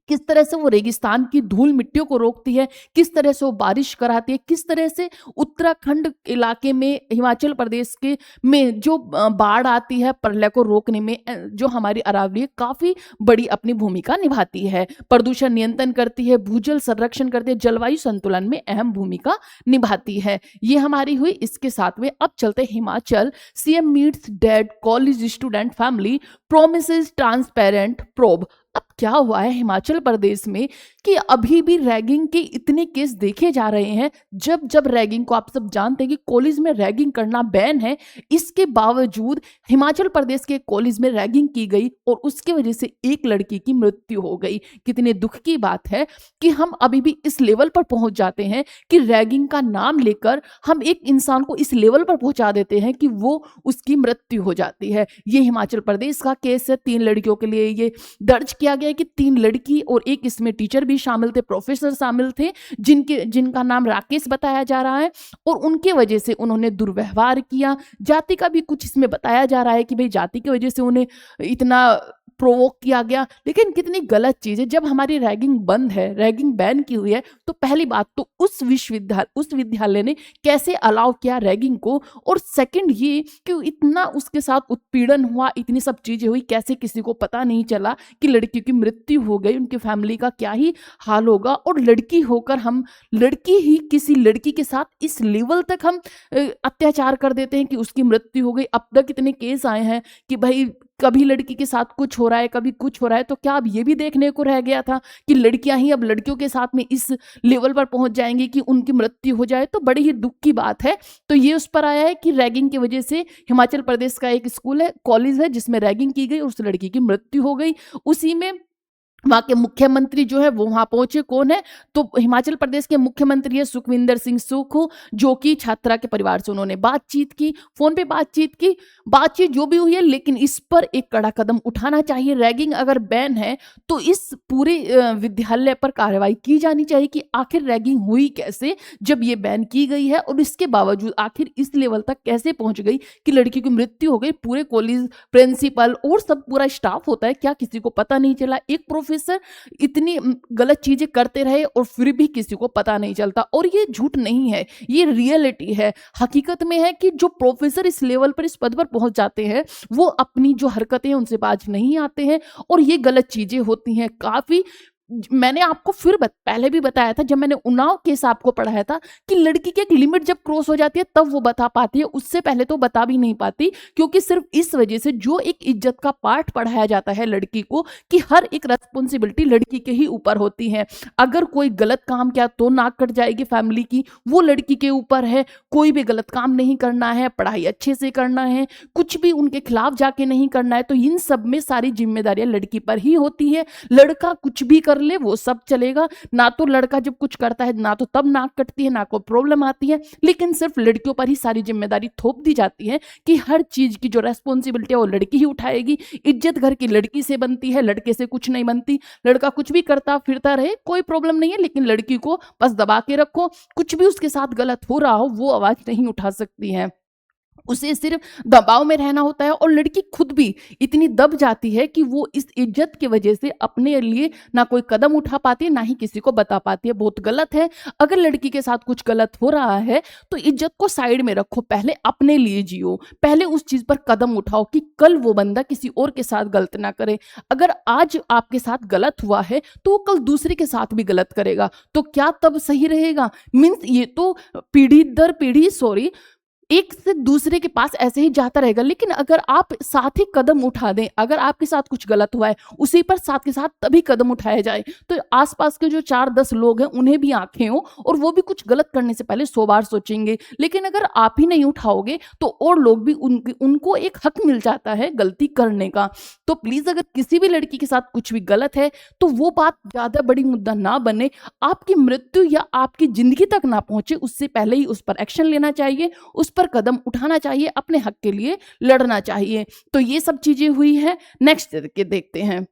किस तरह से वो रेगिस्तान की धूल मिट्टियों को रोकती है, किस तरह से वो बारिश कराती है, किस तरह से उत्तराखंड इलाके में, हिमाचल प्रदेश के में जो बाढ़ आती है, प्रलय को रोकने में जो हमारी अरावली काफी बड़ी अपनी भूमिका निभाती है। प्रदूषण नियंत्रण करती है, भूजल संरक्षण करती है, जलवायु संतुलन में अहम भूमिका निभाती है। ये हमारी हुई। इसके साथ में अब चलते Himachal. CM meets dead college student family, promises transparent probe. अब क्या हुआ है हिमाचल प्रदेश में कि अभी भी रैगिंग के इतने केस देखे जा रहे हैं। जब रैगिंग को, आप सब जानते हैं कि कॉलेज में रैगिंग करना बैन है, इसके बावजूद हिमाचल प्रदेश के कॉलेज में रैगिंग की गई और उसके वजह से एक लड़की की मृत्यु हो गई। कितने दुख की बात है कि हम अभी भी इस लेवल पर पहुंच जाते हैं कि रैगिंग का नाम लेकर हम एक इंसान को इस लेवल पर पहुंचा देते हैं कि वो उसकी मृत्यु हो जाती है। ये हिमाचल प्रदेश का केस है। 3 लड़कियों के लिए ये दर्ज किया गया कि 3 लड़की और एक इसमें टीचर भी शामिल थे, प्रोफेसर शामिल थे, जिनका नाम राकेश बताया जा रहा है, और उनके वजह से उन्होंने दुर्व्यवहार किया। जाति का भी कुछ इसमें बताया जा रहा है कि भाई जाति की वजह से उन्हें इतना प्रोवोक किया गया। लेकिन कितनी गलत चीज है, जब हमारी रैगिंग बंद है, रैगिंग बैन की हुई है, तो पहली बात तो उस विद्यालय ने कैसे अलाउ किया रैगिंग को, और सेकंड ये कि इतना उसके साथ उत्पीड़न हुआ, इतनी सब चीजें हुई, कैसे किसी को पता नहीं चला कि लड़की की मृत्यु हो गई, उनकी फैमिली का क्या ही हाल होगा। और लड़की होकर हम, लड़की ही किसी लड़की के साथ इस लेवल तक हम अत्याचार कर देते हैं कि उसकी मृत्यु हो गई। अब तक इतने केस आए हैं कि भाई कभी लड़की के साथ कुछ हो रहा है, कभी कुछ हो रहा है। तो क्या अब ये भी देखने को रह गया था कि लड़कियां ही अब लड़कियों के साथ में इस लेवल पर पहुंच जाएंगी कि उनकी मृत्यु हो जाए? तो बड़ी ही दुख की बात है। तो ये उस पर आया है कि रैगिंग की वजह से हिमाचल प्रदेश का एक स्कूल है, कॉलेज है, जिसमें रैगिंग की गई और उस लड़की की मृत्यु हो गई। उसी में वहाँ के मुख्यमंत्री जो है वो वहाँ पहुंचे। कौन है? तो हिमाचल प्रदेश के मुख्यमंत्री है सुखविंदर सिंह सुक्खू, जो कि छात्रा के परिवार से उन्होंने बातचीत की, फोन पे बातचीत की। बातचीत जो भी हुई है, लेकिन इस पर एक कड़ा कदम उठाना चाहिए। रैगिंग अगर बैन है तो इस पूरे विद्यालय पर कार्रवाई की जानी चाहिए कि आखिर रैगिंग हुई कैसे जब ये बैन की गई है, और इसके बावजूद आखिर इस लेवल तक कैसे पहुंच गई कि लड़की की मृत्यु हो गई। पूरे कॉलेज प्रिंसिपल और सब पूरा स्टाफ होता है, क्या किसी को पता नहीं चला? एक प्रोफेसर इतनी गलत चीजें करते रहे और फिर भी किसी को पता नहीं चलता। और ये झूठ नहीं है, ये रियलिटी है, हकीकत में है कि जो प्रोफेसर इस लेवल पर, इस पद पर पहुंच जाते हैं, वो अपनी जो हरकतें हैं उनसे बाज नहीं आते हैं, और ये गलत चीजें होती हैं काफी। मैंने आपको फिर पहले भी बताया था, जब मैंने उन्नाव केस आपको पढ़ाया था, कि लड़की की एक लिमिट जब क्रॉस हो जाती है तब वो बता पाती है, उससे पहले तो बता भी नहीं पाती। क्योंकि सिर्फ इस वजह से जो एक इज्जत का पाठ पढ़ाया जाता है लड़की को, कि हर एक रेस्पॉन्सिबिलिटी लड़की के ही ऊपर होती है। अगर कोई गलत काम किया तो नाक कट जाएगी फैमिली की, वो लड़की के ऊपर है। कोई भी गलत काम नहीं करना है, पढ़ाई अच्छे से करना है, कुछ भी उनके खिलाफ जाके नहीं करना है। तो इन सब में सारी जिम्मेदारियां लड़की पर ही होती है। लड़का कुछ भी कर ले वो सब चलेगा, ना तो लड़का जब कुछ करता है ना तो तब नाक कटती है, ना कोई प्रॉब्लम आती है, लेकिन सिर्फ लड़कियों पर ही सारी जिम्मेदारी थोप दी जाती है कि हर चीज की जो रेस्पॉन्सिबिलिटी है वो लड़की ही उठाएगी। इज्जत घर की लड़की से बनती है, लड़के से कुछ नहीं बनती। लड़का कुछ भी करता फिरता रहे, कोई प्रॉब्लम नहीं है, लेकिन लड़की को बस दबा के रखो। कुछ भी उसके साथ गलत हो रहा हो वो आवाज नहीं उठा सकती है, उसे सिर्फ दबाव में रहना होता है। और लड़की खुद भी इतनी दब जाती है कि वो इस इज्जत की वजह से अपने लिए ना कोई कदम उठा पाती है, ना ही किसी को बता पाती है। बहुत गलत है। अगर लड़की के साथ कुछ गलत हो रहा है तो इज्जत को साइड में रखो, पहले अपने लिए जियो, पहले उस चीज पर कदम उठाओ कि कल वो बंदा किसी और के साथ गलत ना करे। अगर आज आपके साथ गलत हुआ है तो वो कल दूसरे के साथ भी गलत करेगा, तो क्या तब सही रहेगा? मीन्स ये तो पीढ़ी दर पीढ़ी, सॉरी, एक से दूसरे के पास ऐसे ही जाता रहेगा। लेकिन अगर आप साथ ही कदम उठा दें, अगर आपके साथ कुछ गलत हुआ है उसी पर साथ के साथ तभी कदम उठाया जाए, तो आसपास के जो 4-10 लोग हैं उन्हें भी आंखें हो और वो भी कुछ गलत करने से पहले 100 बार सोचेंगे। लेकिन अगर आप ही नहीं उठाओगे तो और लोग भी उनको एक हक मिल जाता है गलती करने का। तो प्लीज अगर किसी भी लड़की के साथ कुछ भी गलत है तो वो बात ज्यादा बड़ी मुद्दा ना बने, आपकी मृत्यु या आपकी जिंदगी तक ना पहुंचे, उससे पहले ही उस पर एक्शन लेना चाहिए, उस पर कदम उठाना चाहिए, अपने हक के लिए लड़ना चाहिए। तो ये सब चीजें हुई है। नेक्स्ट के देखते हैं।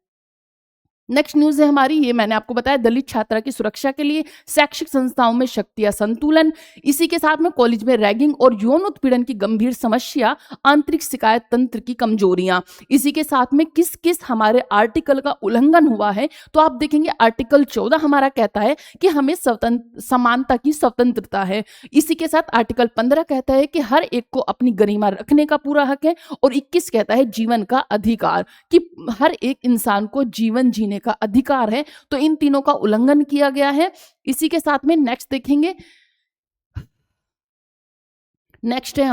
नेक्स्ट न्यूज है हमारी, ये मैंने आपको बताया, दलित छात्रा की सुरक्षा के लिए शैक्षिक संस्थाओं में शक्ति असंतुलन। इसी के साथ में कॉलेज में रैगिंग और यौन उत्पीड़न की गंभीर समस्या, आंतरिक शिकायत तंत्र की कमजोरियां। इसी के साथ में किस किस हमारे आर्टिकल का उल्लंघन हुआ है, तो आप देखेंगे आर्टिकल 14 हमारा कहता है कि हमें समानता की स्वतंत्रता है। इसी के साथ आर्टिकल 15 कहता है कि हर एक को अपनी गरिमा रखने का पूरा हक है, और 21 कहता है जीवन का अधिकार, कि हर एक इंसान को जीवन जीने का अधिकार है। तो इन तीनों का उल्लंघन किया गया है। इसी के साथ में नेक्स्ट देखेंगे, नेक्स्ट है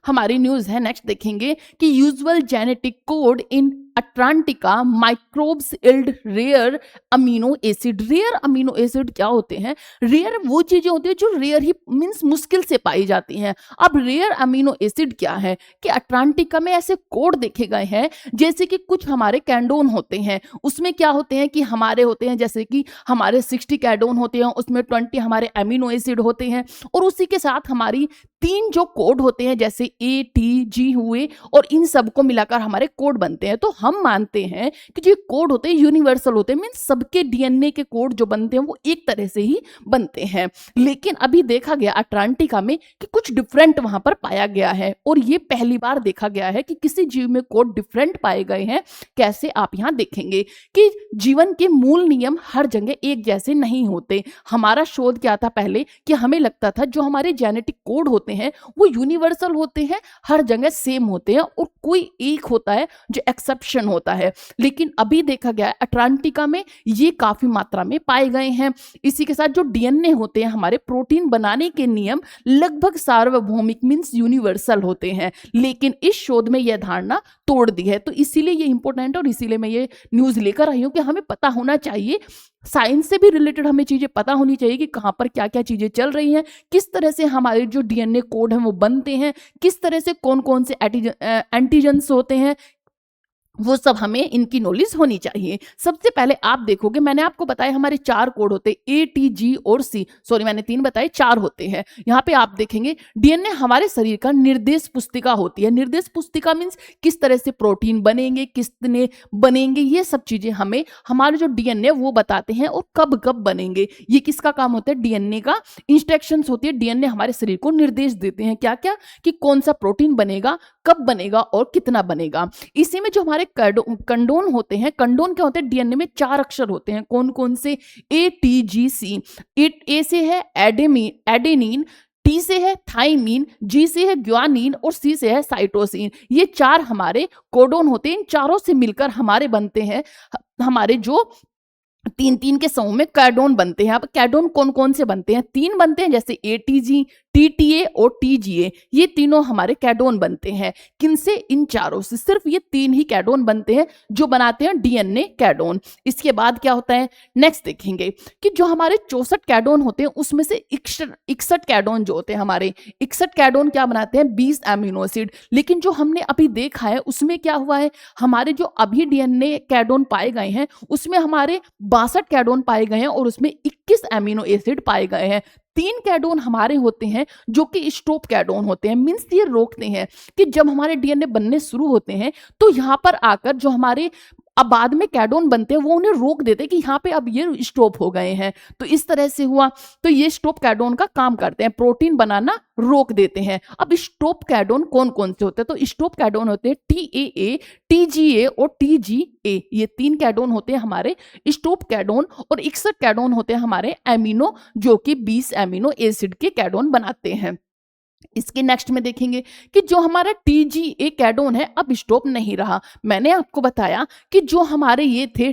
हमारी न्यूज है, नेक्स्ट देखेंगे कि usual genetic code in Antarctica microbes yield rare amino acid. Rare amino acid क्या होते हैं? रेयर वो चीजें होती है जो रेयर ही मींस मुश्किल से पाई जाती हैं। अब रेयर अमीनो एसिड क्या है कि अट्लांटिका में ऐसे कोड देखे गए हैं, जैसे कि कुछ हमारे कैंडोन होते हैं, उसमें क्या होते हैं कि हमारे होते हैं, जैसे कि हमारे 60 कैंडोन होते हैं, उसमें 20 हमारे अमीनो एसिड होते हैं, और उसी के साथ हमारी 3 जो कोड होते हैं जैसे ए टी जी हुए, और इन सबको मिलाकर हमारे कोड बनते हैं। तो हम मानते हैं कि जो कोड होते हैं यूनिवर्सल होते हैं, मींस सबके डीएनए के कोड जो बनते हैं वो एक तरह से ही बनते हैं। लेकिन अभी देखा गया अटलांटिका में कि कुछ डिफरेंट वहां पर पाया गया है, और ये पहली बार देखा गया है कि किसी जीव में कोड डिफरेंट पाए गए हैं। कैसे? आप यहां देखेंगे कि जीवन के मूल नियम हर जगह एक जैसे नहीं होते। हमारा शोध क्या था पहले कि हमें लगता था जो हमारे जेनेटिक कोड होते हैं वो यूनिवर्सल होते हैं, हर जगह सेम होते हैं, और कोई एक होता है जो एक्सेप्शन होता है। लेकिन अभी देखा गया है अटलांटिका में ये काफी मात्रा में पाए गए हैं। इसी के साथ जो डीएनए होते हैं, हमारे प्रोटीन बनाने के नियम लगभग सार्वभौमिक मींस यूनिवर्सल होते हैं, लेकिन इस शोध में यह धारणा तोड़ दी है। तो इसीलिए ये इंपॉर्टेंट, और इसीलिए मैं ये न्यूज लेकर आई हूं कि हमें पता होना चाहिए, साइंस से भी रिलेटेड हमें चीजें पता होनी चाहिए कि कहां पर क्या क्या चीजें चल रही हैं, किस तरह से हमारे जो डीएनए कोड हैं वो बनते हैं, किस तरह से कौन कौन से एंटीजेंस होते हैं, वो सब हमें इनकी नॉलेज होनी चाहिए। सबसे पहले आप देखोगे, मैंने आपको बताया हमारे 4 कोड होते हैं, ए, टी, जी और सी। सॉरी, मैंने 3 बताए, 4 होते हैं। यहाँ पे आप देखेंगे डीएनए हमारे शरीर का निर्देश पुस्तिका होती है। निर्देश पुस्तिका मीन्स किस तरह से प्रोटीन बनेंगे, कितने बनेंगे, ये सब चीजें हमें हमारे जो डीएनए वो बताते हैं, और कब कब बनेंगे। ये किसका काम होता है? डीएनए का इंस्ट्रक्शंस होती है। डीएनए हमारे शरीर को निर्देश देते हैं, क्या क्या, कि कौन सा प्रोटीन बनेगा, कब बनेगा और कितना बनेगा। इसी में जो हमारे कंडोन होते हैं, कंडोन क्या होते हैं? डीएनए में 4 अक्षर होते हैं। कौन कौन से? ए, टी, जी, सी। ए से है एडेनिन, टी से है थाइमीन, जी से है ग्वानिन और सी से है साइटोसिन। ये 4 हमारे कोडोन होते हैं। इन चारों से मिलकर हमारे बनते हैं हमारे जो 3-3 के समूह में कैडोन बनते हैं। अब कैडोन कौन कौन से बनते हैं? 3 बनते हैं, जैसे एटीजी, टीटीए और टीजीए। ये तीनों हमारे कैडोन बनते हैं। किनसे? इन चारों से। सिर्फ ये 3 ही कैडोन बनते हैं जो बनाते हैं डीएनए कैडोन। इसके बाद क्या होता है? नेक्स्ट देखेंगे कि जो हमारे 64 कैडोन होते हैं उसमें से 61 कैडोन जो होते हैं हमारे, 61 कैडोन क्या बनाते हैं? 20 एमिनो एसिड। लेकिन जो हमने अभी देखा है उसमें क्या हुआ है? हमारे जो अभी डीएनए कैडोन पाए गए हैं उसमें हमारे 62 कैडोन पाए गए हैं और उसमें 21 एमिनो एसिड पाए गए हैं। 3 कैडोन हमारे होते हैं जो कि स्टॉप कैडोन होते हैं। मीन्स ये रोकते हैं कि जब हमारे डीएनए बनने शुरू होते हैं तो यहाँ पर आकर जो हमारे अब बाद में कैडोन बनते हैं वो उन्हें रोक देते हैं कि यहाँ पे अब ये स्टॉप हो गए हैं। तो इस तरह से हुआ। तो ये स्टॉप कैडोन का काम करते हैं, प्रोटीन बनाना रोक देते हैं। अब स्टॉप कैडोन कौन कौन से होते हैं? तो स्टॉप कैडोन होते हैं टीएए, टीजीए और टीजीए। ये 3 कैडोन होते हैं हमारे स्टॉप कैडोन, और 61 कैडोन होते हैं हमारे एमिनो, जो कि 20 एमिनो एसिड के कैडोन बनाते हैं। इसके नेक्स्ट में देखेंगे कि जो हमारा टीजीए कैडोन है अब स्टॉप नहीं रहा। मैंने आपको बताया कि जो हमारे ये थे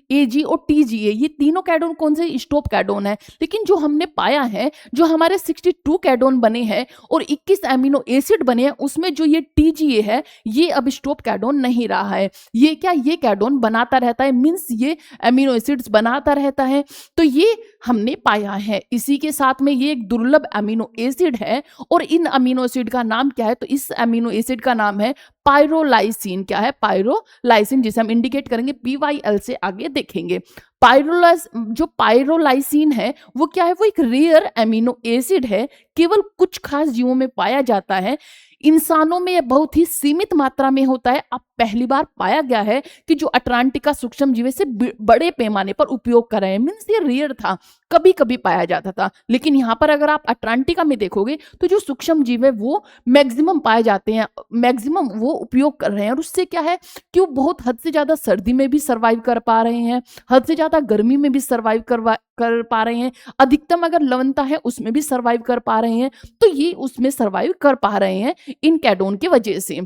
टीएजी और टीजीए, ये तीनों कैडोन कौन से? स्टॉप कैडोन है। लेकिन जो हमने पाया है जो हमारे 62 कैडोन बने हैं और 21 एमिनो एसिड बने हैं, उसमें जो ये टीजीए है ये अब स्टॉप कैडोन नहीं रहा है। ये क्या? ये कैडोन बनाता रहता है, मीन्स ये एमिनो एसिड्स बनाता रहता है। तो ये हमने पाया है। इसी के साथ में ये एक दुर्लभ एमिनो एसिड है, और इन अमीनो एसिड का नाम क्या है? तो इस अमीनो एसिड का नाम है पायरोलाइसिन। क्या है? पायरोलाइसिन, जिसे हम इंडिकेट करेंगे PYL से आगे देखेंगे। जो पायरोलाइसिन है वो क्या है? वो एक रेयर एमिनो एसिड है, केवल कुछ खास जीवों में पाया जाता है। इंसानों में यह बहुत ही सीमित मात्रा में होता है। अब पहली बार पाया गया है कि जो अटलांटिका सूक्ष्म जीव से बड़े पैमाने पर उपयोग कर रहे हैं। मीन्स ये रेयर था, कभी कभी पाया जाता था। लेकिन यहाँ पर अगर आप अटलांटिका में देखोगे तो जो सूक्ष्म जीव है वो मैक्सिमम पाए जाते हैं, मैक्सिमम वो उपयोग कर रहे हैं। और उससे क्या है कि वो बहुत हद से ज्यादा सर्दी में भी सर्वाइव कर पा रहे हैं, हद से ज्यादा गर्मी में भी सर्वाइव कर पा रहे हैं, अधिकतम अगर लवणता है उसमें भी सर्वाइव कर पा रहे हैं। तो ये उसमें सर्वाइव कर पा रहे हैं इन कैडोन की वजह से।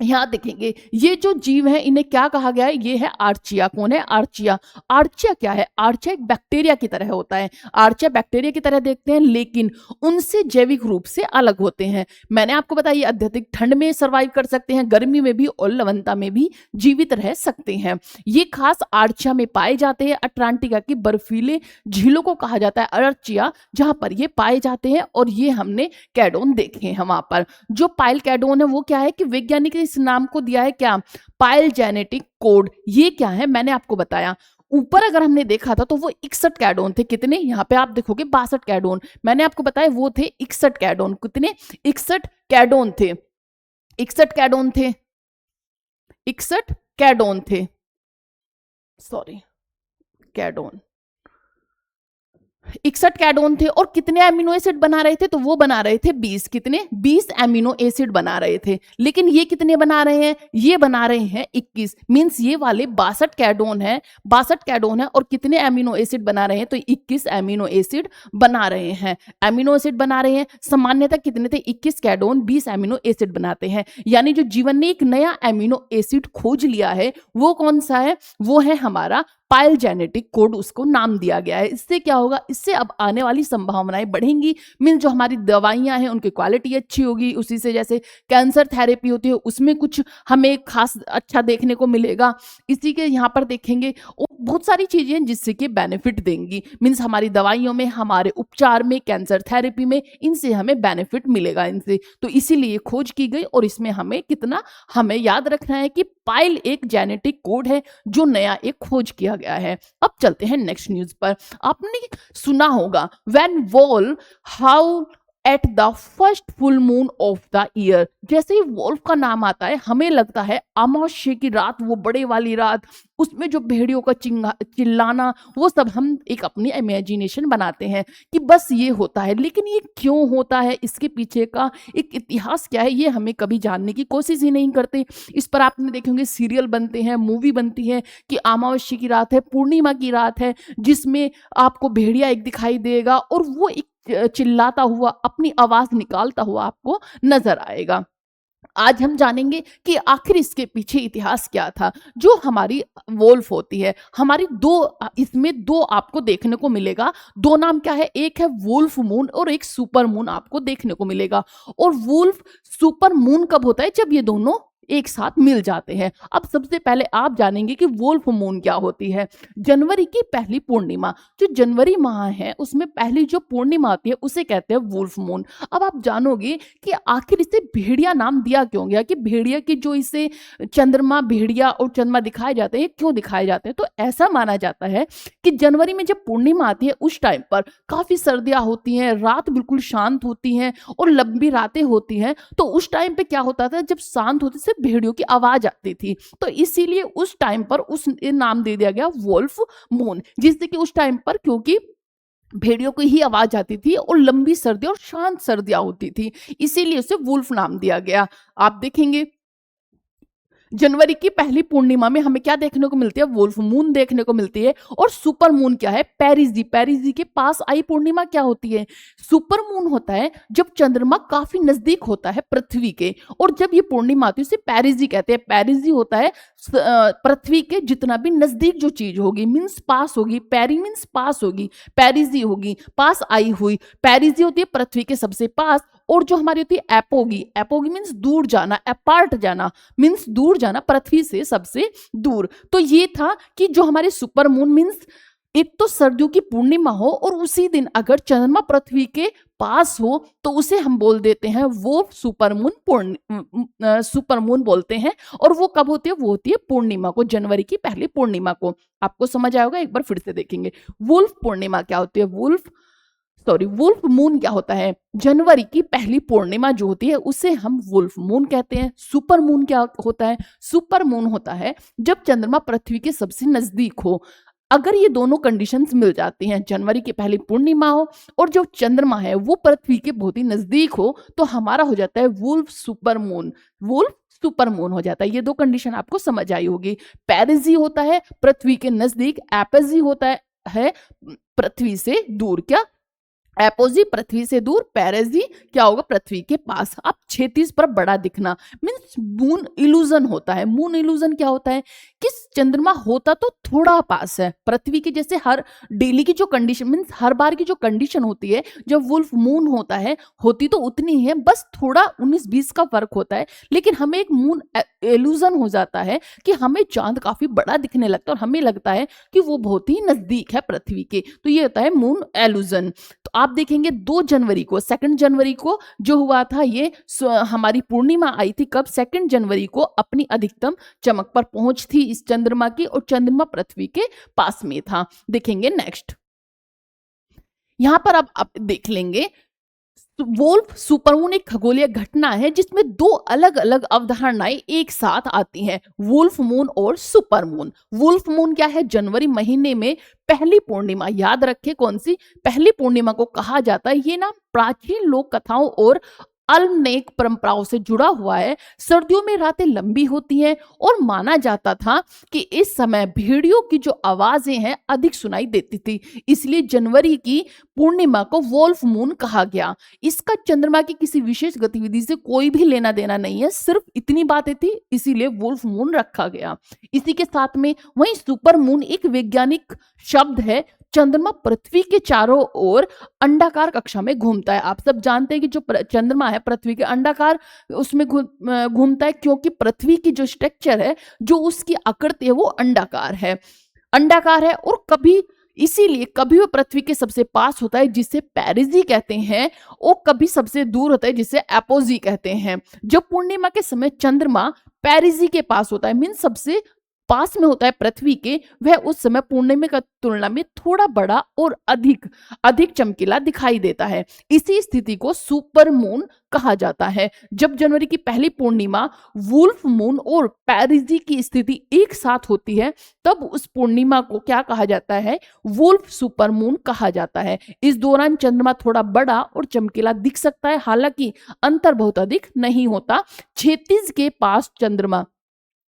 यहाँ देखेंगे ये जो जीव है इन्हें क्या कहा गया है? ये है आर्चिया। कौन है? आर्चिया। आर्चिया क्या है? आर्चिया एक बैक्टीरिया की तरह होता है। आर्चिया बैक्टीरिया की तरह देखते हैं, लेकिन उनसे जैविक रूप से अलग होते हैं। मैंने आपको बताया ये अत्यधिक ठंड में सर्वाइव कर सकते हैं, गर्मी में भी और लवणता में भी जीवित रह सकते हैं। ये खास आर्चिया में पाए जाते हैं। अटलांटिका की बर्फीले झीलों को कहा जाता है आर्चिया, जहां पर ये पाए जाते हैं। और ये हमने कैडोन देखे हैं वहां पर। जो पाइल कैडोन है वो क्या है कि वैज्ञानिक इस नाम को दिया है क्या? Pile genetic code. ये क्या है? मैंने आपको बताया। ऊपर अगर हमने देखा था तो वो 61 कैडोन थे। कितने? यहाँ पे आप देखोगे 62 कैडोन। मैंने आपको बताया वो थे 61 कैडोन। कितने? 61 कैडोन थे। 61 कैडोन थे। 61 कैडोन थे। सॉरी, कैडोन 61 कैडोन थे। और कितने एमिनो एसिड बना रहे थे? तो वो बना रहे थे 20। कितने? 20 एमिनो एसिड बना रहे थे। लेकिन ये कितने बना रहे हैं? ये बना रहे हैं 21। मींस ये वाले 62 कैडोन है, 62 कैडोन है, और कितने एमिनो एसिड बना रहे हैं? तो 21 एमिनो एसिड बना रहे हैं। एमिनो एसिड बना रहे हैं। सामान्यतः कितने थे? 21 कैडोन 20 एमिनो एसिड बनाते हैं। यानी जो जीवन ने एक नया एमिनो एसिड खोज लिया है वो कौन सा है? वो है हमारा पायल जेनेटिक कोड उसको नाम दिया गया है। इससे क्या होगा, इससे अब आने वाली संभावनाएं बढ़ेंगी। मीन जो हमारी दवाइयां हैं उनकी क्वालिटी अच्छी होगी, उसी से जैसे कैंसर थेरेपी होती है उसमें कुछ हमें खास अच्छा देखने को मिलेगा। इसी के यहाँ पर देखेंगे और बहुत सारी चीजें हैं जिससे कि बेनिफिट देंगी। मीन्स हमारी दवाइयों में, हमारे उपचार में, कैंसर थेरेपी में, इनसे हमें बेनिफिट मिलेगा इनसे। तो इसीलिए खोज की गई और इसमें हमें याद रखना है कि पाइल एक जेनेटिक कोड है जो नया एक खोज किया गया है। अब चलते हैं नेक्स्ट न्यूज पर। आपने सुना होगा when wall how at the first full moon of the year. जैसे ही वोल्फ का नाम आता है हमें लगता है अमावस्या की रात, वो बड़े वाली रात, उसमें जो भेड़ियों का चिल्लाना, वो सब हम एक अपनी इमेजिनेशन बनाते हैं कि बस ये होता है। लेकिन ये क्यों होता है, इसके पीछे का एक इतिहास क्या है, ये हमें कभी जानने की कोशिश ही नहीं करते। इस पर आपने देखेंगे सीरियल बनते हैं, मूवी बनती है कि अमावस्या की रात है, पूर्णिमा की रात है, जिसमें आपको भेड़िया एक दिखाई देगा और वो एक चिल्लाता हुआ, अपनी आवाज निकालता हुआ आपको नजर आएगा। आज हम जानेंगे कि आखिर इसके पीछे इतिहास क्या था। जो हमारी वोल्फ होती है, हमारी इसमें दो आपको देखने को मिलेगा। दो नाम क्या है, एक है वुल्फ मून और एक सुपर मून आपको देखने को मिलेगा। और वुल्फ सुपर मून कब होता है, जब ये दोनों एक साथ मिल जाते हैं। अब सबसे पहले आप जानेंगे कि वुल्फ मून क्या होती है। जनवरी की पहली पूर्णिमा, जो जनवरी माह है उसमें पहली जो पूर्णिमा आती है उसे कहते हैं वुल्फ मून। अब आप जानोगे कि आखिर इसे भेड़िया नाम दिया क्यों गया, कि भेड़िया की जो इसे चंद्रमा, भेड़िया और चंद्रमा दिखाए जाते हैं, क्यों दिखाए जाते हैं। तो ऐसा माना जाता है कि जनवरी में जब पूर्णिमा आती है उस टाइम पर काफी सर्दियां होती हैं, रात बिल्कुल शांत होती हैं और लंबी रातें होती हैं। तो उस टाइम पे क्या होता था, जब शांत होती से भेड़ियों की आवाज आती थी, तो इसीलिए उस टाइम पर उस नाम दे दिया गया वुल्फ मून। जिससे कि उस टाइम पर, क्योंकि भेड़ियों की ही आवाज आती थी और लंबी सर्दी और शांत सर्दियां होती थी, इसीलिए उसे वुल्फ नाम दिया गया। आप देखेंगे जनवरी की पहली पूर्णिमा में हमें क्या देखने को मिलती है, वुल्फ मून देखने को मिलती है। और सुपर मून क्या है, पेरिजी। पेरिजी के पास आई पूर्णिमा क्या होती है, सुपर मून होता है जब चंद्रमा काफी नजदीक होता है पृथ्वी के, और जब ये पूर्णिमा आती है उसे पेरिजी कहते हैं। पेरिजी होता है पृथ्वी के जितना भी नजदीक जो चीज होगी, मीन्स पास होगी, पेरी मीन्स पास होगी, पेरिजी होगी पास आई हुई। पेरिजी होती है पृथ्वी के सबसे पास। और जो हमारी होती है एपोगी, एपोगी मीन्स दूर जाना, अपार्ट जाना मीन्स दूर जाना, पृथ्वी से सबसे दूर। तो ये था कि जो हमारे सुपर मून मीन्स एक तो सर्दियों की पूर्णिमा हो और उसी दिन अगर चंद्रमा पृथ्वी के पास हो तो उसे हम बोल देते हैं वो सुपर मून बोलते हैं। और वो कब होती है, वो होती है पूर्णिमा को, जनवरी की पहली पूर्णिमा को। आपको समझ आएगा, एक बार फिर से देखेंगे। वुल्फ पूर्णिमा क्या होती है, वुल्फ मून क्या होता है, जनवरी की पहली पूर्णिमा जो होती है उसे हम वुल्फ मून कहते हैं। सुपर मून क्या होता है, सुपर मून होता है जब चंद्रमा पृथ्वी के सबसे नजदीक हो। अगर ये दोनों कंडीशंस मिल जाती हैं, जनवरी की पहली पूर्णिमा हो और जो चंद्रमा है वो पृथ्वी के बहुत ही नजदीक हो, तो हमारा हो जाता है wolf super moon. Wolf super moon हो जाता है। ये दो कंडीशन आपको समझ आई होगी। पेरिजी होता है पृथ्वी के नजदीक, एपेजी होता है पृथ्वी से दूर। क्या, एपोजी पृथ्वी से दूर, पेरेजी क्या होगा, पृथ्वी के पास। अब 36 पर बड़ा दिखना मीन्स मून इल्यूजन होता है। मून इल्यूजन क्या होता है कि चंद्रमा होता तो थोड़ा पास है पृथ्वी के, जैसे हर डेली की जो कंडीशन मीन्स हर बार की जो कंडीशन होती है जब वुल्फ मून होता है, होती तो उतनी ही है, बस थोड़ा 19-20 का फर्क होता है। लेकिन हमें एक मून इल्यूजन हो जाता है कि हमें चांद काफी बड़ा दिखने लगता है और हमें लगता है कि वो बहुत ही नजदीक है पृथ्वी के। तो ये होता है मून इल्यूजन। तो आप देखेंगे 2 जनवरी को, 2 जनवरी को जो हुआ था, ये हमारी पूर्णिमा आई थी कब, 2 जनवरी को अपनी अधिकतम चमक पर पहुंच थी इस चंद्रमा की, और चंद्रमा पृथ्वी के पास में था। देखेंगे नेक्स्ट, यहां पर अब आप देख लेंगे वुल्फ सुपरमून एक खगोलीय घटना है जिसमें 2 अलग अलग अवधारणाएं एक साथ आती हैं, वुल्फ मून और सुपरमून। वुल्फ मून क्या है, जनवरी महीने में पहली पूर्णिमा। याद रखें कौन सी, पहली पूर्णिमा को कहा जाता है। ये नाम प्राचीन लोक कथाओं और अनेक परंपराओं से जुड़ा हुआ है। सर्दियों में रातें लंबी होती हैं और माना जाता था कि इस समय भेड़ियों की जो आवाजें हैं अधिक सुनाई देती थी, इसलिए जनवरी की पूर्णिमा को वोल्फ मून कहा गया। इसका चंद्रमा की किसी विशेष गतिविधि से कोई भी लेना देना नहीं है, सिर्फ इतनी बातें थी, इसीलिए वोल्फ मून रखा गया। इसी के साथ में वहीं सुपर मून एक वैज्ञानिक शब्द है। चंद्रमा पृथ्वी के चारों ओर अंडाकार कक्षा में घूमता है। आप सब जानते हैं कि जो चंद्रमा है पृथ्वी के अंडाकार उसमें घूमता है, क्योंकि पृथ्वी की जो स्ट्रक्चर है, जो उसकी आकृति है, वो अंडाकार है और कभी इसीलिए कभी वो पृथ्वी के सबसे पास होता है जिसे पेरिजी कहते हैं, और कभी सबसे दूर होता है जिसे एपोजी कहते हैं। जब पूर्णिमा के समय चंद्रमा पेरिजी के पास होता है, मीन सबसे पास में होता है पृथ्वी के, वह उस समय पूर्णिमा की तुलना में थोड़ा बड़ा और अधिक चमकीला दिखाई देता है। इसी स्थिति को सुपर मून कहा जाता है। जब जनवरी की पहली पूर्णिमा वुल्फ मून और पेरिजी की स्थिति एक साथ होती है, तब उस पूर्णिमा को क्या कहा जाता है? वुल्फ सुपर मून कहा जाता है। इस दौरान चंद्रमा थोड़ा बड़ा और चमकीला दिख सकता है, हालांकि अंतर बहुत अधिक नहीं होता। क्षितिज के पास चंद्रमा,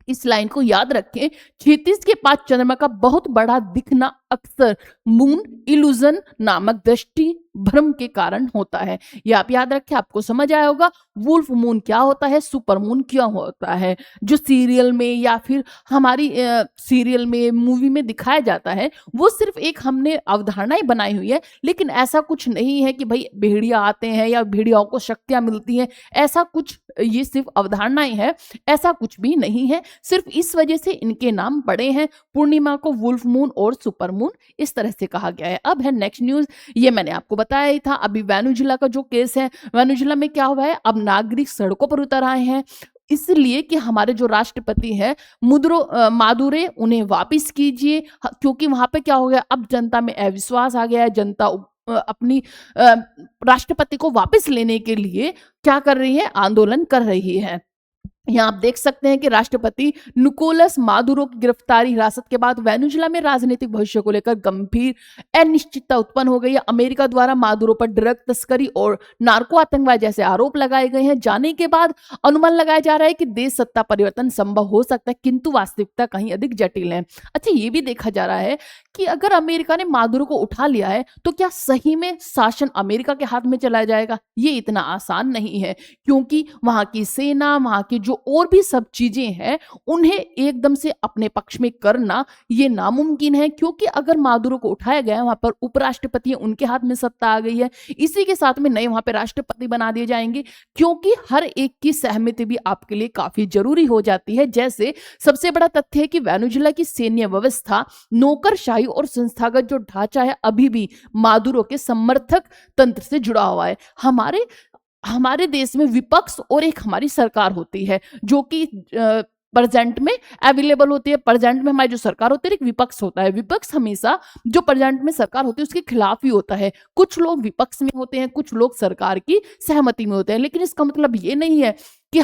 इस लाइन को याद रखें, क्षितिज के पास चंद्रमा का बहुत बड़ा दिखना अक्सर मून इल्यूजन नामक दृष्टि भ्रम के कारण होता है। ये आप याद रखें, आपको समझ आया होगा वुल्फ मून क्या होता है, सुपर मून क्या होता है। जो सीरियल में या फिर हमारी सीरियल में, मूवी में दिखाया जाता है, वो सिर्फ एक हमने अवधारणाएं बनाई हुई है, लेकिन ऐसा कुछ नहीं है कि भाई भेड़िया आते हैं या भेड़ियाओं को शक्तियां मिलती हैं, ऐसा कुछ, ये सिर्फ अवधारणाएं है, ऐसा कुछ भी नहीं है। सिर्फ इस वजह से इनके नाम पड़े हैं। पूर्णिमा को वुल्फ मून और सुपर मून इस तरह से कहा गया है। अब है नेक्स्ट न्यूज, ये मैंने आपको बताया ही था। अभी वेनेजुएला का जो केस है, वेनेजुएला में क्या हुआ है, अब नागरिक सड़कों पर उतर आए हैं, इसलिए कि हमारे जो राष्ट्रपति है मादुरो, उन्हें वापस कीजिए, क्योंकि वहां पे क्या हो गया, अब जनता में अविश्वास आ गया है। जनता अपनी राष्ट्रपति को वापस लेने के लिए क्या कर रही है, आंदोलन कर रही है। यहाँ आप देख सकते हैं कि राष्ट्रपति निकोलस मादुरो की गिरफ्तारी हिरासत के बाद वेनेजुएला में राजनीतिक भविष्य को लेकर गंभीर अनिश्चितता उत्पन्न हो गई है। अमेरिका द्वारा मादुरो पर ड्रग तस्करी और नार्को आतंकवाद जैसे आरोप लगाए गए हैं। जाने के बाद अनुमान लगाया जा रहा है कि देश सत्ता परिवर्तन संभव हो सकता है, किंतु वास्तविकता कहीं अधिक जटिल है। अच्छा, ये भी देखा जा रहा है कि अगर अमेरिका ने मादुरो को उठा लिया है, तो क्या सही में शासन अमेरिका के हाथ में चला जाएगा? ये इतना आसान नहीं है, क्योंकि वहां की सेना, वहां की जो और भी सब चीजें हैं, उन्हें एकदम से अपने पक्ष में करना ये नामुमकिन है। क्योंकि अगर मादुरो को उठाया गया, वहां पर उपराष्ट्रपति है, उनके हाथ में सत्ता आ गई है, इसी के साथ में नए वहां पे राष्ट्रपति बना दिए जाएंगे, क्योंकि हर एक की सहमति भी आपके लिए काफी जरूरी हो जाती है। जैसे सबसे बड़ा तथ्य है कि वेनेजुएला की सैन्य व्यवस्था, नौकरशाही और संस्थागत जो ढांचा है, अभी भी मादुरो के समर्थक तंत्र से जुड़ा हुआ है। हमारे देश में विपक्ष और एक हमारी सरकार होती है, जो कि प्रेजेंट में अवेलेबल होती है। प्रेजेंट में हमारी जो सरकार होती है, एक विपक्ष होता है। विपक्ष हमेशा जो प्रेजेंट में सरकार होती है उसके खिलाफ ही होता है। कुछ लोग विपक्ष में होते हैं, कुछ लोग सरकार की सहमति में होते हैं, लेकिन इसका मतलब ये नहीं है कि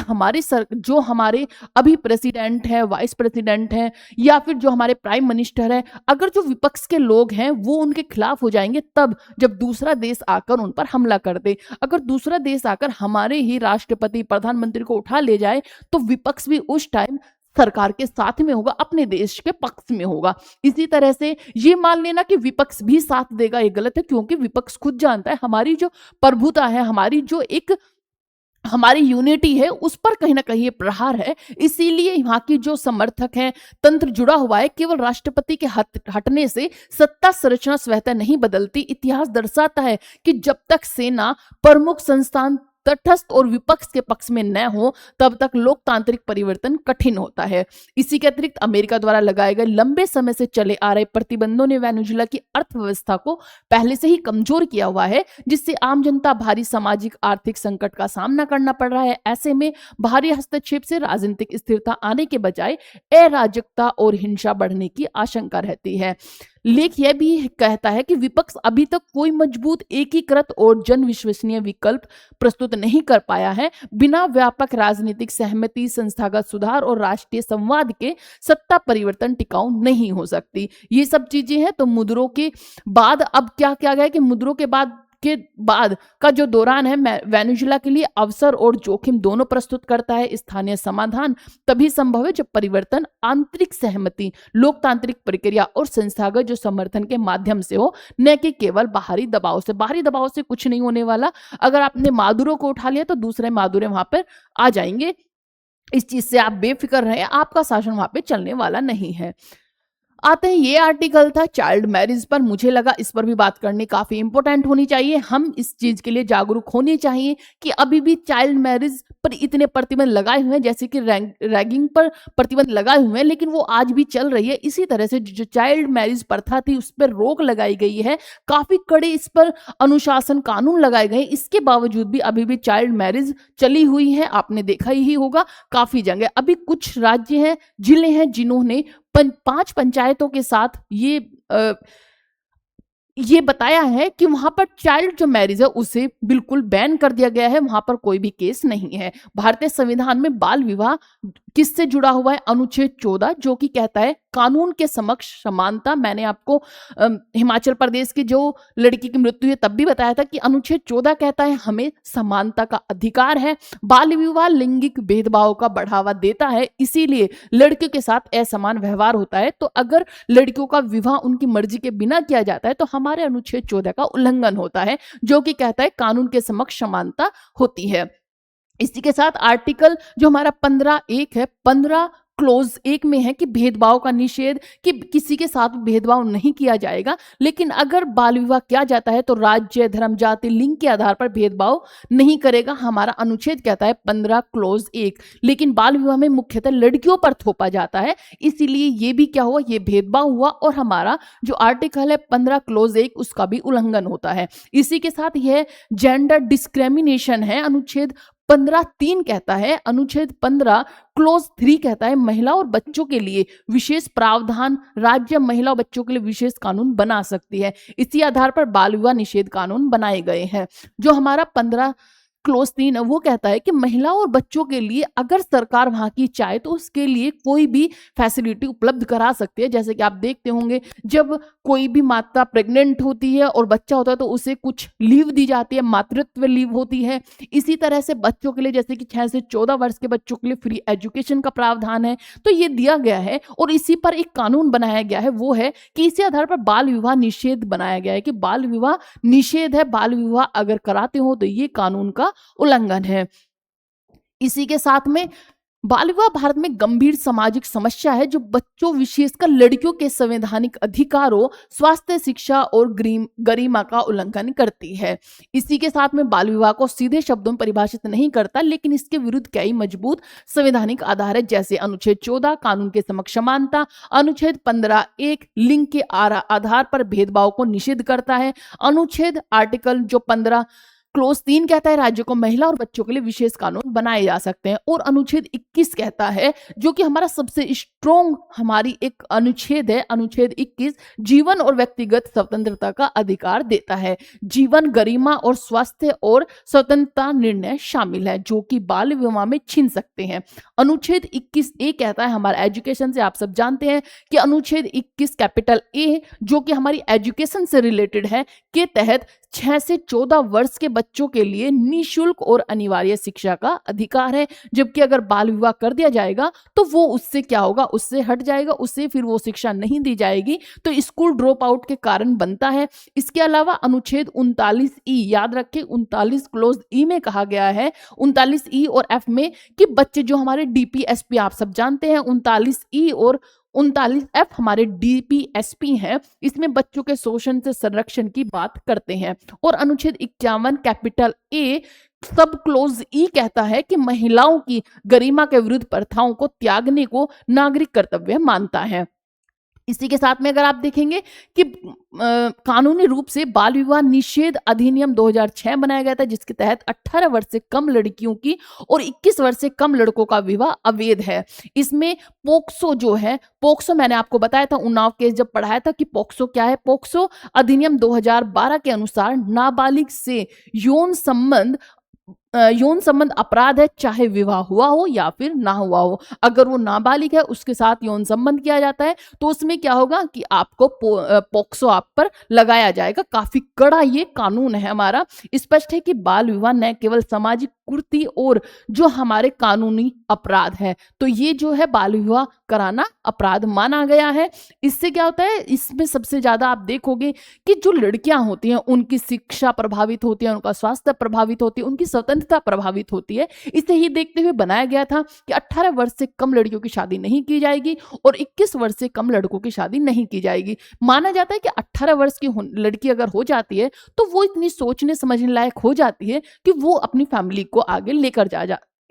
जो हमारे अभी प्रेसिडेंट है, वाइस प्रेसिडेंट है, या फिर जो हमारे प्राइम मिनिस्टर है, अगर जो विपक्ष के लोग हैं वो उनके खिलाफ हो जाएंगे, तब जब दूसरा देश आकर उन पर हमला कर दे। अगर दूसरा देश आकर हमारे ही राष्ट्रपति, प्रधानमंत्री को उठा ले जाए, तो विपक्ष भी उस टाइम सरकार के साथ में होगा, अपने देश के पक्ष में होगा। इसी तरह से ये मान लेना कि विपक्ष भी साथ देगा, ये गलत है, क्योंकि विपक्ष खुद जानता है हमारी जो प्रभुता है, हमारी यूनिटी है, उस पर कहीं ना कहीं ये प्रहार है। इसीलिए यहाँ की जो समर्थक हैं, तंत्र जुड़ा हुआ है। केवल राष्ट्रपति के हटने से सत्ता संरचना स्वतः नहीं बदलती। इतिहास दर्शाता है कि जब तक सेना, प्रमुख संस्थान तटस्थ और विपक्ष के पक्ष में न हो, तब तक लोकतांत्रिक परिवर्तन कठिन होता है। इसी के अतिरिक्त अमेरिका द्वारा लगाए गए लंबे समय से चले आ रहे प्रतिबंधों ने वेनेजुएला की अर्थव्यवस्था को पहले से ही कमजोर किया हुआ है, जिससे आम जनता भारी सामाजिक आर्थिक संकट का सामना करना पड़ रहा है। ऐसे में बाहरी हस्तक्षेप से राजनीतिक स्थिरता आने के बजाय अराजकता और हिंसा बढ़ने की आशंका रहती है। लेख यह भी कहता है कि विपक्ष अभी तक कोई मजबूत, एकीकृत और जन विश्वसनीय विकल्प प्रस्तुत नहीं कर पाया है। बिना व्यापक राजनीतिक सहमति, संस्थागत सुधार और राष्ट्रीय संवाद के सत्ता परिवर्तन टिकाऊ नहीं हो सकती। ये सब चीजें हैं। तो मुद्रो के बाद अब क्या किया गया कि मुद्रो के बाद के बाद का जो दौरान है वेनेजुएला के लिए अवसर और जोखिम दोनों प्रस्तुत करता है। स्थानीय समाधान तभी संभव है जब परिवर्तन आंतरिक सहमति, लोकतांत्रिक प्रक्रिया और संस्थागत जो समर्थन के माध्यम से हो, न कि केवल बाहरी दबाव से। बाहरी दबाव से कुछ नहीं होने वाला। अगर आपने मादुरो को उठा लिया तो दूसरे मादुरे वहां पर आ जाएंगे। इस चीज से आप बेफिक्र रहे, आपका शासन वहां पे चलने वाला नहीं है। आते हैं, ये आर्टिकल था चाइल्ड मैरिज पर। मुझे लगा इस पर भी बात करनी काफी इंपॉर्टेंट होनी चाहिए। हम इस चीज के लिए जागरूक होने चाहिए कि अभी भी चाइल्ड मैरिज पर इतने प्रतिबंध लगाए हुए हैं, जैसे कि रैगिंग पर प्रतिबंध लगाए हुए हैं, लेकिन वो आज भी चल रही है। इसी तरह से जो चाइल्ड मैरिज प्रथा थी उस पर रोक लगाई गई है, काफी कड़े इस पर अनुशासन कानून लगाए गए। इसके बावजूद भी अभी भी चाइल्ड मैरिज चली हुई है। आपने देखा ही होगा काफी जगह। अभी कुछ राज्य हैं, जिले हैं जिन्होंने 5 पंचायतों के साथ ये बताया है कि वहां पर चाइल्ड जो मैरिज है उसे बिल्कुल बैन कर दिया गया है, वहां पर कोई भी केस नहीं है। भारतीय संविधान में बाल विवाह किससे जुड़ा हुआ है? अनुच्छेद 14, जो कि कहता है कानून के समक्ष समानता। मैंने आपको हिमाचल प्रदेश की जो लड़की की मृत्यु है तब भी बताया था कि अनुच्छेद 14 कहता है हमें समानता का अधिकार है। बाल विवाह लैंगिक भेदभाव का बढ़ावा देता है, इसीलिए लड़कियों के साथ असमान व्यवहार होता है। तो अगर लड़कियों का विवाह उनकी मर्जी के बिना किया जाता है तो हमारे अनुच्छेद 14 का उल्लंघन होता है, जो कि कहता है कानून के समक्ष समानता होती है। इसी के साथ आर्टिकल जो हमारा 15(1) है, 15 क्लोज 1 में है कि भेदभाव का निषेध, कि किसी के साथ भेदभाव नहीं किया जाएगा। लेकिन अगर बाल विवाह किया जाता है तो राज्य, धर्म, जाति, लिंग के आधार पर भेदभाव नहीं करेगा, हमारा अनुच्छेद कहता है 15 क्लोज 1। लेकिन बाल विवाह में मुख्यतः लड़कियों पर थोपा जाता है, इसीलिए ये भी क्या हुआ, ये भेदभाव हुआ और हमारा जो आर्टिकल है 15 क्लोज 1 उसका भी उल्लंघन होता है। इसी के साथ यह जेंडर डिस्क्रिमिनेशन है, अनुच्छेद 15(3) कहता है। अनुच्छेद 15 क्लोज 3 कहता है महिला और बच्चों के लिए विशेष प्रावधान, राज्य महिला और बच्चों के लिए विशेष कानून बना सकती है। इसी आधार पर बाल विवाह निषेध कानून बनाए गए हैं। जो हमारा 15 क्लोज 3 है वो कहता है कि महिला और बच्चों के लिए अगर सरकार वहां की चाहे तो उसके लिए कोई भी फैसिलिटी उपलब्ध करा सकती है। जैसे कि आप देखते होंगे जब कोई भी माता प्रेग्नेंट होती है और बच्चा होता है तो उसे कुछ लीव दी जाती है, मातृत्व लीव होती है। इसी तरह से बच्चों के लिए, जैसे कि 6 से 14 वर्ष के बच्चों के लिए फ्री एजुकेशन का प्रावधान है, तो ये दिया गया है। और इसी पर एक कानून बनाया गया है, वो है कि इसी आधार पर बाल विवाह निषेध बनाया गया है कि बाल विवाह निषेध है, बाल विवाह अगर कराते हो तो ये कानून का उल्लंघन है। इसी के साथ में बाल विवाह भारत में गंभीर सामाजिक समस्या है जो बच्चों, विशेषकर लड़कियों के संवैधानिक अधिकारों, स्वास्थ्य, शिक्षा और गरिमा का उल्लंघन करती है। इसी के साथ में बाल विवाह को सीधे शब्दों में परिभाषित नहीं करता, लेकिन इसके विरुद्ध कई मजबूत संवैधानिक आधार है, जैसे अनुच्छेद 14 कानून के समक्ष समानता, अनुच्छेद 15(1) लिंग के आधार पर भेदभाव को निषेध करता है, अनुच्छेद आर्टिकल जो 15 क्लोज 3 कहता है राज्यों को महिला और बच्चों के लिए विशेष कानून बनाए जा सकते हैं, और अनुच्छेद 21 कहता है, जो कि हमारा सबसे स्ट्रॉन्ग हमारी एक अनुच्छेद है, अनुच्छेद 21 जीवन और व्यक्तिगत स्वतंत्रता का अधिकार देता है। जीवन, गरिमा और स्वास्थ्य और स्वतंत्रता निर्णय शामिल है जो कि बाल विवाह में छीन सकते हैं। अनुच्छेद 21(a) कहता है हमारा एजुकेशन से, आप सब जानते हैं कि अनुच्छेद 21 कैपिटल ए जो कि हमारी एजुकेशन से रिलेटेड है, के तहत 6 से 14 वर्ष के बच्चों के लिए निःशुल्क और अनिवार्य शिक्षा का अधिकार है। जबकि अगर बाल विवाह कर दिया जाएगा तो वो उससे क्या होगा, उससे हट जाएगा, उससे फिर वो शिक्षा नहीं दी जाएगी, तो स्कूल ड्रॉप आउट के कारण बनता है। इसके अलावा अनुच्छेद 39(e), याद रखें 39 क्लोज ई में कहा गया है, 39(e) और F में कि बच्चे जो हमारे DPSP आप सब जानते हैं, 39(e) और 39(f) हमारे DPSP हैं, इसमें बच्चों के शोषण से संरक्षण की बात करते हैं। और अनुच्छेद 51 कैपिटल ए सब क्लोज ई कहता है कि महिलाओं की गरिमा के विरुद्ध प्रथाओं को त्यागने को नागरिक कर्तव्य मानता है। इसी के साथ में अगर आप देखेंगे कि कानूनी रूप से बाल विवाह निषेध अधिनियम 2006 बनाया गया था, जिसके तहत 18 वर्ष से कम लड़कियों की और 21 वर्ष से कम लड़कों का विवाह अवैध है। इसमें पोक्सो जो है, पोक्सो मैंने आपको बताया था, उन्नाव केस जब पढ़ाया था कि पोक्सो क्या है। पोक्सो अधिनियम 2012 के अनुसार नाबालिग से यौन संबंध यौन संबंध अपराध है, चाहे विवाह हुआ हो या फिर ना हुआ हो। अगर वो नाबालिग है उसके साथ यौन संबंध किया जाता है तो उसमें क्या होगा कि आपको पोक्सो आप पर लगाया जाएगा। काफी कड़ा ये कानून है हमारा। स्पष्ट है कि बाल विवाह न केवल सामाजिक कुर्ती और जो हमारे कानूनी अपराध है, तो ये जो है बाल विवाह कराना अपराध माना गया है। इससे क्या होता है, इसमें सबसे ज्यादा आप देखोगे कि जो लड़कियां होती हैं उनकी शिक्षा प्रभावित होती है, उनका स्वास्थ्य प्रभावित होती है, उनकी स्वतंत्रता प्रभावित होती है। इसे ही देखते हुए बनाया गया था कि 18 वर्ष से कम लड़कियों की शादी नहीं की जाएगी और 21 वर्ष से कम लड़कों की शादी नहीं की जाएगी। माना जाता है कि 18 वर्ष की लड़की अगर हो जाती है तो वो इतनी सोचने समझने लायक हो जाती है कि वो अपनी फैमिली को आगे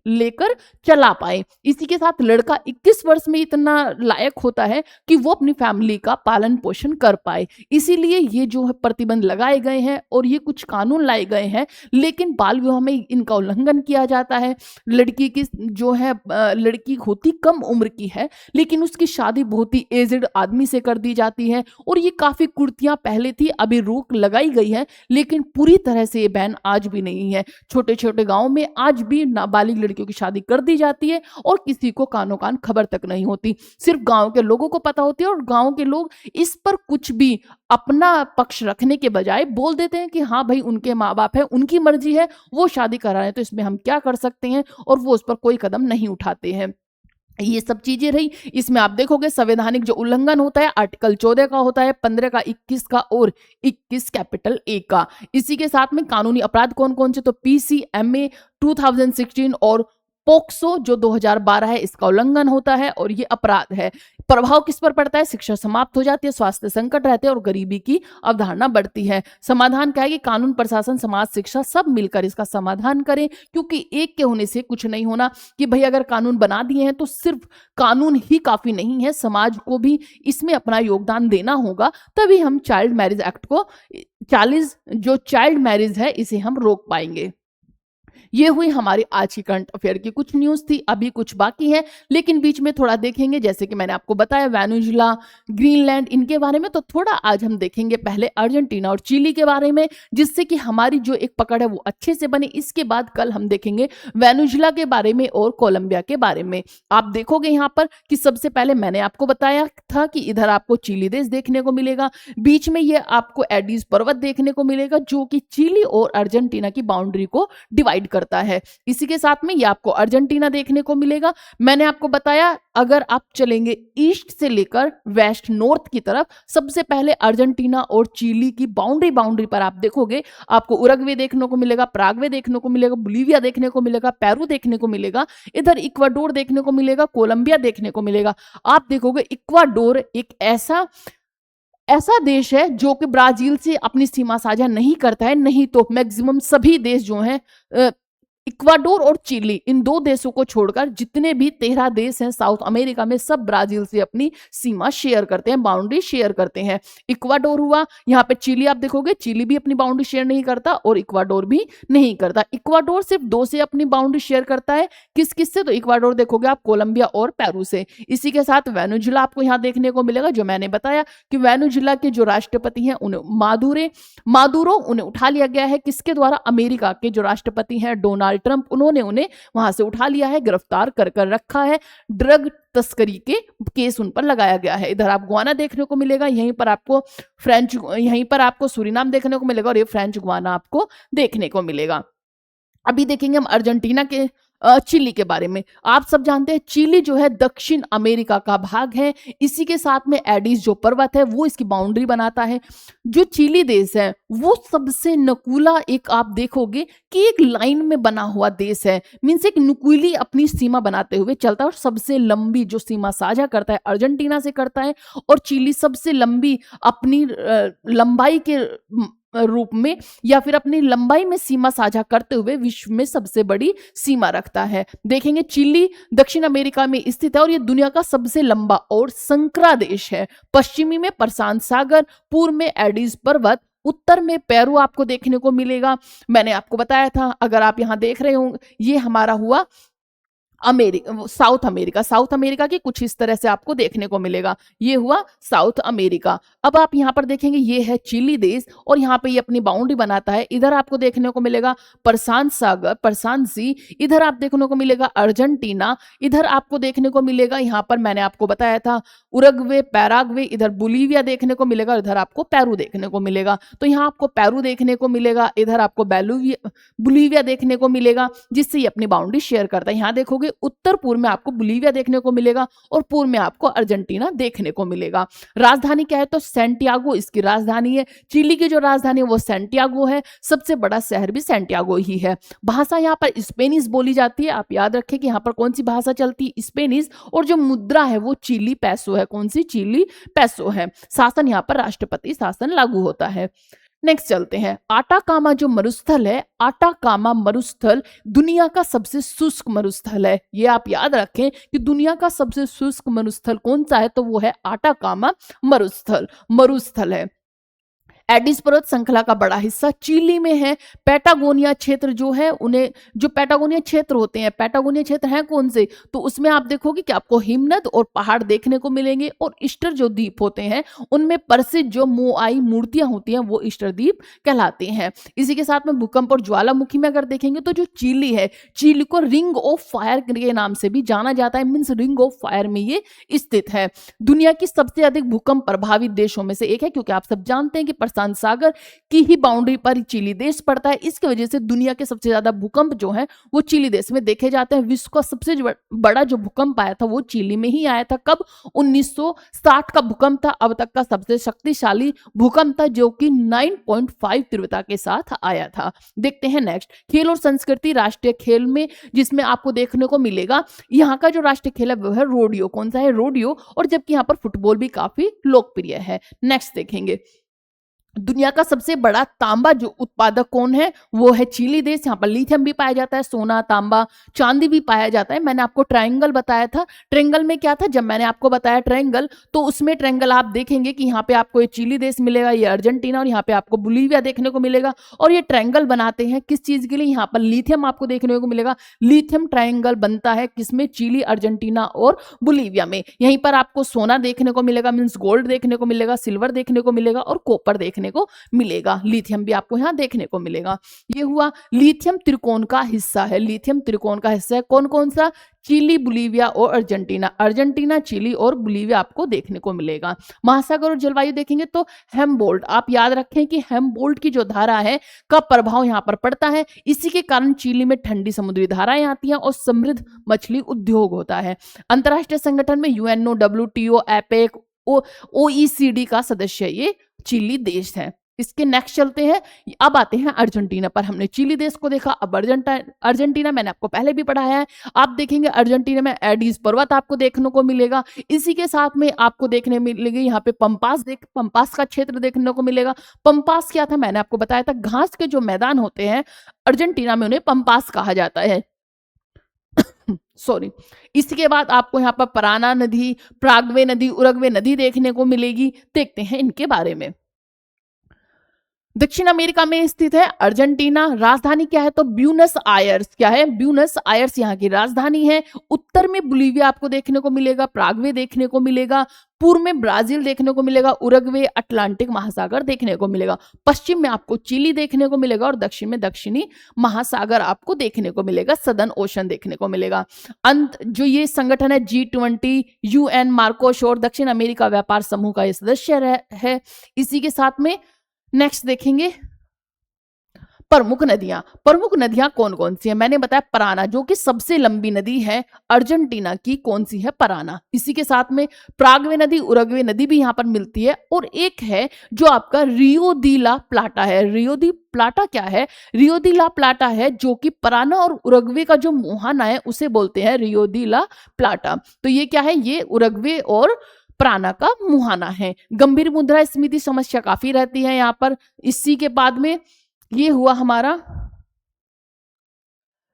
लेकर चला पाए। इसी के साथ लड़का 21 वर्ष में इतना लायक होता है कि वो अपनी फैमिली का पालन पोषण कर पाए। इसीलिए ये जो है प्रतिबंध लगाए गए हैं और ये कुछ कानून लाए गए हैं, लेकिन बाल विवाह में इनका उल्लंघन किया जाता है। लड़की की जो है लड़की होती कम उम्र की है लेकिन उसकी शादी बहुत ही एजड आदमी से कर दी जाती है और ये काफी कुर्तियां पहले थी, अभी रोक लगाई गई है लेकिन पूरी तरह से ये बैन आज भी नहीं है। छोटे छोटे गांवों में आज भी नाबालिग लड़कियों की शादी कर दी जाती है और किसी को कानो कान खबर तक नहीं होती। सिर्फ गांव के लोगों को पता होती है और गांव के लोग इस पर कुछ भी अपना पक्ष रखने के बजाय बोल देते हैं कि हाँ भाई उनके माँ बाप है, उनकी मर्जी है, वो शादी करा रहे हैं तो इसमें हम क्या कर सकते हैं, और वो उस पर कोई कदम नहीं उठाते हैं। ये सब चीजें रही। इसमें आप देखोगे संवैधानिक जो उल्लंघन होता है आर्टिकल 14 का होता है, 15 का, 21 का और 21 कैपिटल ए का। इसी के साथ में कानूनी अपराध कौन कौन से, तो पीसीएमए 2016 और पोक्सो जो 2012 है इसका उल्लंघन होता है और ये अपराध है। प्रभाव किस पर पड़ता है, शिक्षा समाप्त हो जाती है, स्वास्थ्य संकट रहते हैं और गरीबी की अवधारणा बढ़ती है। समाधान क्या है कि कानून, प्रशासन, समाज, शिक्षा सब मिलकर इसका समाधान करें, क्योंकि एक के होने से कुछ नहीं होना कि भाई अगर कानून बना दिए हैं तो सिर्फ कानून ही काफी नहीं है, समाज को भी इसमें अपना योगदान देना होगा, तभी हम चाइल्ड मैरिज एक्ट को 40 जो चाइल्ड मैरिज है इसे हम रोक पाएंगे। ये हुई हमारी आज की करंट अफेयर की कुछ न्यूज थी, अभी कुछ बाकी है लेकिन बीच में थोड़ा देखेंगे। जैसे कि मैंने आपको बताया वेनेजुला, ग्रीनलैंड, इनके बारे में तो थोड़ा आज हम देखेंगे। पहले अर्जेंटीना और चिली के बारे में, जिससे कि हमारी जो एक पकड़ है वो अच्छे से बने। इसके बाद कल हम देखेंगे वेनेजुला के बारे में और कोलंबिया के बारे में। आप देखोगे यहाँ पर कि सबसे पहले मैंने आपको बताया था कि इधर आपको चिली देश देखने को मिलेगा, बीच में ये आपको एडीज पर्वत देखने को मिलेगा जो कि चिली और अर्जेंटीना की बाउंड्री को डिवाइड करता है। इसी के साथ में ये आपको अर्जेंटीना देखने को मिलेगा। मैंने आपको बताया अगर आप चलेंगे ईस्ट से लेकर वेस्ट नॉर्थ की तरफ, सबसे पहले अर्जेंटीना और चिली की बाउंड्री पर आप देखोगे आपको उरुग्वे देखने को मिलेगा, पराग्वे देखने को मिलेगा, बोलिविया देखने को मिलेगा, पेरू देखने को मिलेगा, इधर इक्वाडोर देखने को मिलेगा, कोलंबिया देखने को मिलेगा। आप देखोगे इक्वाडोर एक ऐसा देश है जो कि ब्राजील से अपनी सीमा साझा नहीं करता है, नहीं तो मैक्सिमम सभी देश जो हैं इक्वाडोर और चिली, इन दो देशों को छोड़कर जितने भी 13 देश हैं साउथ अमेरिका में, सब ब्राजील से अपनी सीमा शेयर करते हैं, बाउंड्री शेयर करते हैं। इक्वाडोर हुआ, यहाँ पे चिली आप देखोगे, चिली भी अपनी बाउंड्री शेयर नहीं करता और इक्वाडोर भी नहीं करता। इक्वाडोर सिर्फ 2 से अपनी बाउंड्री शेयर करता है, किस किस से, तो इक्वाडोर देखोगे आप कोलंबिया और पेरू से। इसी के साथ वेनेजुला आपको यहाँ देखने को मिलेगा, जो मैंने बताया कि वेनेजुला के जो राष्ट्रपति हैं उन्हें मादुरो उन्हें उठा लिया गया है, किसके द्वारा, अमेरिका के जो राष्ट्रपति हैं डोनाल्ड ट्रंप, उन्होंने उन्हें वहां से उठा लिया है, गिरफ्तार कर रखा है, ड्रग तस्करी के केस उन पर लगाया गया है। इधर आप गुआना देखने को मिलेगा, यहीं पर आपको सूरीनाम देखने को मिलेगा और ये फ्रेंच गुआना आपको देखने को मिलेगा। अभी देखेंगे हम अर्जेंटीना के चिली के बारे में। आप सब जानते हैं चिली जो है दक्षिण अमेरिका का भाग है, इसी के साथ में एडीज जो पर्वत है वो इसकी बाउंड्री बनाता है। जो चिली देश है वो सबसे नकुला, एक आप देखोगे कि एक लाइन में बना हुआ देश है, मीन्स एक नुकीली अपनी सीमा बनाते हुए चलता है, और सबसे लंबी जो सीमा साझा करता है अर्जेंटीना से करता है, और चिली सबसे लंबी अपनी लंबाई के रूप में या फिर अपनी लंबाई में सीमा साझा करते हुए विश्व में सबसे बड़ी सीमा रखता है। देखेंगे चिली दक्षिण अमेरिका में स्थित है और ये दुनिया का सबसे लंबा और संकरा देश है। पश्चिमी में प्रशांत सागर, पूर्व में एडीज पर्वत, उत्तर में पेरू आपको देखने को मिलेगा। मैंने आपको बताया था, अगर आप यहाँ देख रहे हो, ये हमारा हुआ साउथ अमेरिका की कुछ इस तरह से आपको देखने को मिलेगा। ये हुआ साउथ अमेरिका। अब आप यहाँ पर देखेंगे ये है चिली देश और यहाँ पे ये अपनी बाउंड्री बनाता है। इधर आपको देखने को मिलेगा प्रशांत सागर, प्रशांत सी। इधर आप देखने को मिलेगा अर्जेंटीना। इधर आपको देखने को मिलेगा, यहाँ पर मैंने आपको बताया था उरुग्वे, पैराग्वे। इधर बोलिविया देखने को मिलेगा, इधर आपको पेरू देखने को मिलेगा। तो यहाँ आपको पेरू देखने को मिलेगा, इधर आपको बोलिविया देखने को मिलेगा, जिससे ये अपनी बाउंड्री शेयर करता है। यहाँ देखोगे उत्तर पूर्व में आपको बोलिविया देखने को मिलेगा और पूर्व में आपको अर्जेंटीना देखने को मिलेगा। राजधानी क्या है तो सैंटियागो इसकी राजधानी है। चिली की जो राजधानी है वो सैंटियागो है। सबसे बड़ा शहर भी सैंटियागो ही है। भाषा यहाँ पर स्पेनिश बोली जाती है। आप याद रखें कि यहाँ पर कौन सी भाषा चलती है, स्पेनिश। और जो मुद्रा है वो चिली पैसो है। कौन सी? चिली पैसो है। शासन यहाँ पर राष्ट्रपति शासन लागू होता है। नेक्स्ट चलते हैं। आटाकामा जो मरुस्थल है, आटाकामा मरुस्थल दुनिया का सबसे शुष्क मरुस्थल है। ये आप याद रखें कि दुनिया का सबसे शुष्क मरुस्थल कौन सा है तो वो है आटाकामा मरुस्थल है। एडिस पर्वत श्रृंखला का बड़ा हिस्सा चिली में है। पैटागोनिया क्षेत्र जो है, उन्हें जो पैटागोनिया क्षेत्र होते हैं, पैटागोनिया क्षेत्र हैं कौन से तो उसमें आप देखोगे कि आपको हिमनद और पहाड़ देखने को मिलेंगे। और ईस्टर जो द्वीप होते हैं उनमें प्रसिद्ध जो मोआई मूर्तियां होती हैं वो ईस्टर द्वीप कहलाते हैं। इसी के साथ में भूकंप और ज्वालामुखी में अगर देखेंगे तो जो चिली है, चिली को रिंग ऑफ फायर के नाम से भी जाना जाता है। मीन्स रिंग ऑफ फायर में ये स्थित है। दुनिया की सबसे अधिक भूकंप प्रभावित देशों में से एक है, क्योंकि आप सब जानते हैं कि प्रशांत सागर की ही बाउंड्री पर चिली देश पड़ता है। इसकी वजह से दुनिया के सबसे ज्यादा भूकंप जो है वो चिली देश में देखे जाते हैं। विश्व का सबसे बड़ा जो भूकंप आया था वो चिली में ही आया था। कब? 1960 का भूकंप था, अब तक का सबसे शक्तिशाली भूकंप था, जो कि 9.5 तीव्रता के साथ आया था। देखते हैं नेक्स्ट, खेल और संस्कृति। राष्ट्रीय खेल में जिसमें आपको देखने को मिलेगा, यहाँ का जो राष्ट्रीय खेल है वो है रोडियो। कौन सा है? रोडियो। और जबकि यहाँ पर फुटबॉल भी काफी लोकप्रिय है। नेक्स्ट देखेंगे, दुनिया का सबसे बड़ा तांबा जो उत्पादक कौन है वो है चिली देश। यहाँ पर लिथियम भी पाया जाता है, सोना, तांबा, चांदी भी पाया जाता है। मैंने आपको ट्रायंगल बताया था। ट्रायंगल में क्या था, जब मैंने आपको बताया ट्रायंगल, तो उसमें ट्रायंगल आप देखेंगे कि यहाँ पे आपको ये चिली देश मिलेगा, ये अर्जेंटीना, और यहाँ पे आपको बोलिविया देखने को मिलेगा। और ये ट्रायंगल बनाते हैं किस चीज के लिए? यहाँ पर लिथियम आपको देखने को मिलेगा। लिथियम ट्रायंगल बनता है किसमें? चिली, अर्जेंटीना और बोलिविया में। यहीं पर आपको सोना देखने को मिलेगा, मीन्स गोल्ड देखने को मिलेगा, सिल्वर देखने को मिलेगा और कॉपर देखने को मिलेगा। लिथियम भी आपको यहां देखने को मिलेगा। ये हुआ लिथियम त्रिकोण का हिस्सा है। लिथियम त्रिकोण का हिस्सा है कौन कौन सा? चिली, बोलिविया और अर्जेंटीना। अर्जेंटीना, चिली और बोलिविया आपको देखने को मिलेगा। महासागर और जलवायु देखेंगे तो हेम्बोल्ट, आप याद रखें कि हेम्बोल्ट की जो धारा है का प्रभाव यहां पर पड़ता है। इसी के कारण चिली में ठंडी समुद्री धाराएं आती हैं और समृद्ध मछली उद्योग होता है। अंतरराष्ट्रीय संगठन में यूएनओ, WTO, एपेक, OECD का सदस्य ये चिली देश है। इसके नेक्स्ट चलते हैं। अब आते हैं अर्जेंटीना पर। हमने चिली देश को देखा, अब अर्जेंटीना मैंने आपको पहले भी पढ़ाया है। आप देखेंगे अर्जेंटीना में एडीज पर्वत आपको देखने को मिलेगा। इसी के साथ में आपको देखने मिलेगी यहाँ पे पंपास का क्षेत्र देखने को मिलेगा। पंपास क्या था? मैंने आपको बताया था, घास के जो मैदान होते हैं अर्जेंटीना में उन्हें पंपास कहा जाता है। सॉरी। इसके बाद आपको यहाँ पर पराना नदी, प्रागवे नदी, उरुग्वे नदी देखने को मिलेगी। देखते हैं इनके बारे में। दक्षिण अमेरिका में स्थित है अर्जेंटीना। राजधानी क्या है तो ब्यूनस आयर्स। क्या है? ब्यूनस आयर्स यहाँ की राजधानी है। उत्तर में बोलिविया आपको देखने को मिलेगा, प्रागवे देखने को मिलेगा, पूर्व में ब्राजील देखने को मिलेगा, उरुग्वे, अटलांटिक महासागर देखने को मिलेगा, पश्चिम में आपको चिली देखने को मिलेगा और दक्षिण में दक्षिणी महासागर आपको देखने को मिलेगा, सदर्न ओशन देखने को मिलेगा। अंत जो ये संगठन है G20, UN, मार्कोशोर, दक्षिण अमेरिका व्यापार समूह का ये सदस्य है। इसी के साथ में नेक्स्ट देखेंगे प्रमुख नदियां। प्रमुख नदियां कौन कौन सी है? मैंने बताया पराना, जो कि सबसे लंबी नदी है अर्जेंटीना की। कौन सी है? पराना। इसी के साथ में प्रागवे नदी, उरुग्वे नदी भी यहां पर मिलती है। और एक है जो आपका रियो दी ला प्लाटा है। रियो दी प्लाटा क्या है? रियो दी ला प्लाटा है जो कि पराना और उरुग्वे का जो मुहाना है उसे बोलते हैं रियो दी ला प्लाटा। तो ये क्या है? ये उरुग्वे और प्राना का मुहाना है। गंभीर मुद्रास्फीति समस्या काफी रहती है यहाँ पर। इसी के बाद में ये हुआ हमारा।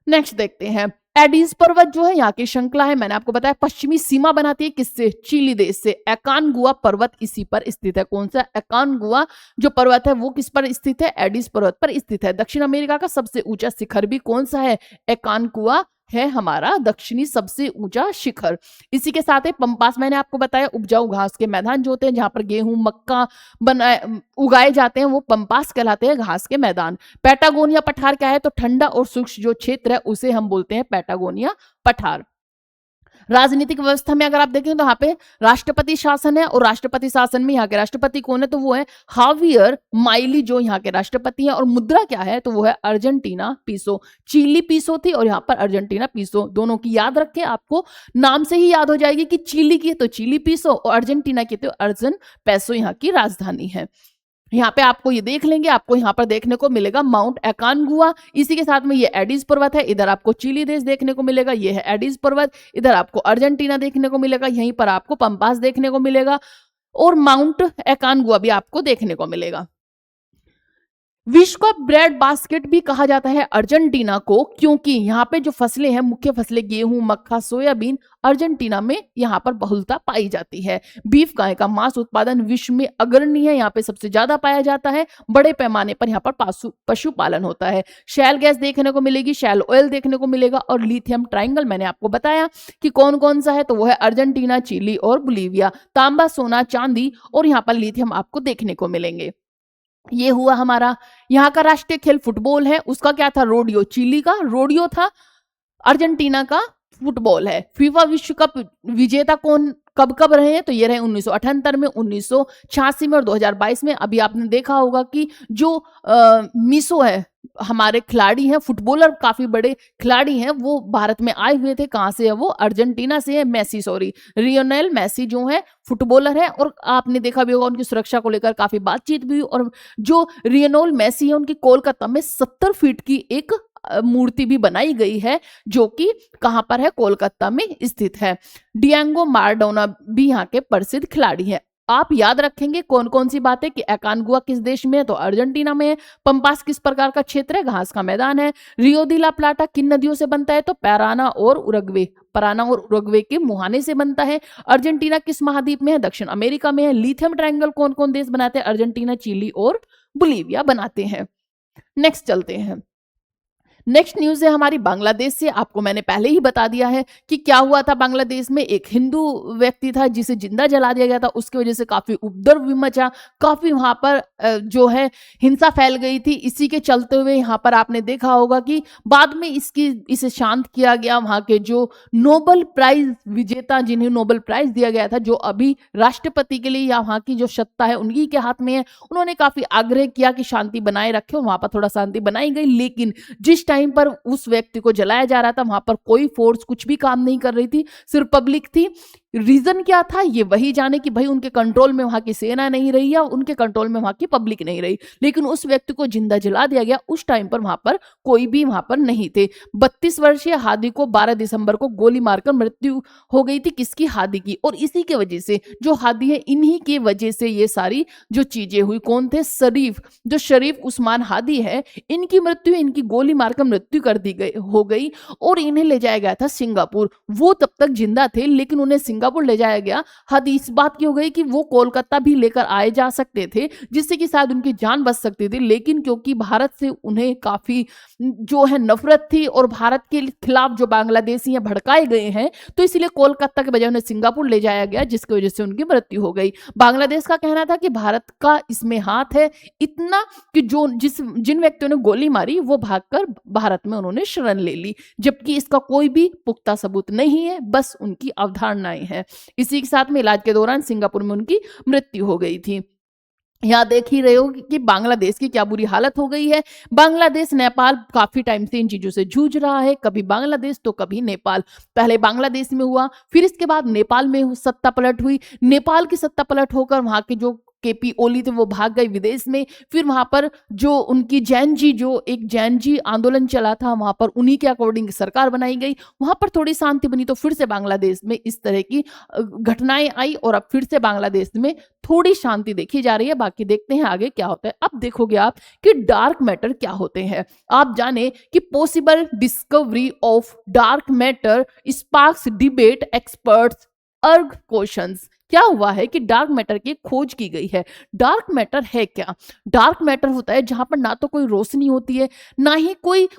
नेक्स्ट देखते हैं, एडीज पर्वत जो है यहाँ की श्रृंखला है। मैंने आपको बताया पश्चिमी सीमा बनाती है किससे? चिली देश से। एकानगुआ पर्वत इसी पर स्थित है। कौन सा? एकानगुआ जो पर्वत है वो किस पर स्थित है? एडीज पर्वत पर स्थित है। दक्षिण अमेरिका का सबसे ऊंचा शिखर भी कौन सा है? एकानगुआ है हमारा दक्षिणी सबसे ऊंचा शिखर। इसी के साथ ही पंपास मैंने आपको बताया उपजाऊ घास के मैदान जो होते हैं, जहां पर गेहूं मक्का उगाए जाते हैं, वो पंपास कहलाते हैं, घास के मैदान। पैटागोनिया पठार क्या है? तो ठंडा और शुष्क जो क्षेत्र है उसे हम बोलते हैं पैटागोनिया पठार। राजनीतिक व्यवस्था में अगर आप देखें तो यहाँ पे राष्ट्रपति शासन है, और राष्ट्रपति शासन में यहाँ के राष्ट्रपति कौन है? तो वो है हावियर माइली, जो यहाँ के राष्ट्रपति हैं। और मुद्रा क्या है? तो वो है अर्जेंटीना पीसो। चिली पीसो थी और यहाँ पर अर्जेंटीना पीसो, दोनों की याद रखें, आपको नाम से ही याद हो जाएगी कि चिली की तो चिली पीसो और अर्जेंटीना की तो अर्जन पैसो यहाँ की राजधानी है। यहाँ पे आपको ये देख लेंगे, आपको यहाँ पर देखने को मिलेगा माउंट एकानगुआ, इसी के साथ में ये एडिस पर्वत है, इधर आपको चिली देश देखने को मिलेगा, ये है एडिस पर्वत, इधर आपको अर्जेंटीना देखने को मिलेगा, यहीं पर आपको पंपास देखने को मिलेगा और माउंट एकानगुआ भी आपको देखने को मिलेगा। विश्व का ब्रेड बास्केट भी कहा जाता है अर्जेंटीना को, क्योंकि यहाँ पे जो फसलें हैं, मुख्य फसलें गेहूं मक्का सोयाबीन, अर्जेंटीना में यहाँ पर बहुलता पाई जाती है। बीफ गाय का मांस उत्पादन विश्व में अग्रणी है, यहाँ पे सबसे ज्यादा पाया जाता है। बड़े पैमाने पर यहाँ पर पशुपालन होता है। शैल गैस देखने को मिलेगी, शैल ऑयल देखने को मिलेगा और लिथियम ट्राइंगल मैंने आपको बताया कि कौन कौन सा है, तो वो है अर्जेंटीना, चिली और बोलिविया। तांबा सोना चांदी और यहाँ पर लिथियम आपको देखने को मिलेंगे। ये हुआ हमारा। यहाँ का राष्ट्रीय खेल फुटबॉल है, उसका क्या था? रोडियो। चिली का रोडियो था, अर्जेंटीना का फुटबॉल है। फीफा विश्व कप विजेता कौन कब कब रहे हैं? तो ये रहे 1978 में, 1986 में और 2022 में। अभी आपने देखा होगा कि जो मिसो है, हमारे खिलाड़ी हैं, फुटबॉलर काफी बड़े खिलाड़ी हैं, वो भारत में आए हुए थे। कहां से है वो? अर्जेंटीना से है। मेसी, सॉरी, लियोनेल मेसी जो है फुटबॉलर है, और आपने देखा भी होगा उनकी सुरक्षा को लेकर काफी बातचीत भी हुई। और जो लियोनेल मेसी है, उनकी कोलकाता में 70 फीट की एक मूर्ति भी बनाई गई है, जो कि कहां पर है? कोलकाता में स्थित है। डिएगो माराडोना भी यहाँ के प्रसिद्ध खिलाड़ी हैं। आप याद रखेंगे कौन कौन सी बातें कि एकानगुआ किस देश में है? तो अर्जेंटीना में है। पंपास किस प्रकार का क्षेत्र है? घास का मैदान है। रियो दी ला प्लाटा किन नदियों से बनता है? तो पैराना और उरुग्वे के मुहाने से बनता है। अर्जेंटीना किस महाद्वीप में है? दक्षिण अमेरिका में है। लिथियम ट्रायंगल कौन कौन देश बनाते हैं? अर्जेंटीना, चिली और बोलिविया बनाते हैं। नेक्स्ट चलते हैं। नेक्स्ट न्यूज है हमारी बांग्लादेश से। आपको मैंने पहले ही बता दिया है कि क्या हुआ था बांग्लादेश में। एक हिंदू व्यक्ति था जिसे जिंदा जला दिया गया था, उसकी वजह से काफी उपद्रव भी मचा, काफी वहां पर जो है हिंसा फैल गई थी। इसी के चलते हुए यहाँ पर आपने देखा होगा कि बाद में इसे शांत किया गया। वहां के जो नोबेल प्राइज विजेता, जिन्हें नोबेल प्राइज दिया गया था, जो अभी राष्ट्रपति के लिए या वहां की जो सत्ता है उन्हीं के हाथ में है, उन्होंने काफी आग्रह किया कि शांति बनाए रखे। वहां पर थोड़ा शांति बनाई गई, लेकिन जिस टाइम पर उस व्यक्ति को जलाया जा रहा था, वहां पर कोई फोर्स कुछ भी काम नहीं कर रही थी, सिर्फ पब्लिक थी। रीजन क्या था ये वही जाने कि भाई उनके कंट्रोल में वहां की सेना नहीं रही या उनके कंट्रोल में वहां की पब्लिक नहीं रही, लेकिन उस व्यक्ति को जिंदा जला दिया गया। उस टाइम पर वहां पर कोई भी वहां पर नहीं थे। 32 वर्षीय हादी को 12 दिसंबर को गोली मारकर मृत्यु हो गई थी। किसकी? हादी की। और इसी के वजह से जो हादी है, इन्हीं के वजह से ये सारी जो चीजें हुई। कौन थे? शरीफ, जो शरीफ उस्मान हादी है, इनकी मृत्यु, इनकी गोली मारकर मृत्यु कर दी हो गई और इन्हें ले जाया गया था सिंगापुर। वो तब तक जिंदा थे, लेकिन उन्हें सिंगापुर ले जाया गया। हद इस बात की हो गई कि वो कोलकाता भी लेकर आए जा सकते थे, जिससे कि शायद उनकी जान बच सकती थी, लेकिन क्योंकि भारत से उन्हें काफी जो है नफरत थी और भारत के खिलाफ जो बांग्लादेशी हैं भड़काए गए हैं, तो इसलिए कोलकाता के बजाय उन्हें सिंगापुर ले जाया गया, जिसकी वजह से उनकी मृत्यु हो गई। बांग्लादेश का कहना था कि भारत का इसमें हाथ है, इतना कि जिन व्यक्तियों ने गोली मारी वो भागकर भारत में उन्होंने शरण ले ली, जबकि इसका कोई भी पुख्ता सबूत नहीं है, बस उनकी अवधारणाएं हैं। इसी के साथ में इलाज के दौरान सिंगापुर में उनकी मृत्यु हो गई थी। यहाँ देख ही रहे हो कि बांग्लादेश की क्या बुरी हालत हो गई है। बांग्लादेश नेपाल काफी टाइम से इन चीजों से जूझ रहा है, कभी बांग्लादेश तो कभी नेपाल। पहले बांग्लादेश में हुआ, फिर इसके बाद नेपाल में सत्ता पलट हुई। नेपाल की सत्ता पलट होकर वहां के जो केपी ओली थे वो भाग गए विदेश में। फिर वहां पर जो उनकी एक जैन जी आंदोलन चला था, वहां पर उन्हीं के अकॉर्डिंग सरकार बनाई गई। वहां पर थोड़ी शांति बनी, तो फिर से बांग्लादेश में इस तरह की घटनाएं आई और अब फिर से बांग्लादेश में थोड़ी शांति देखी जा रही है। बाकी देखते हैं आगे क्या होता है। अब देखोगे आप कि डार्क मैटर क्या होते हैं। आप जाने कि possible discovery of dark matter sparks debate, experts अर्ग क्वेश्चंस। क्या हुआ है कि डार्क मैटर की खोज की गई है। डार्क मैटर है क्या? डार्क मैटर होता है जहां पर ना तो कोई रोशनी होती है, ना ही कोई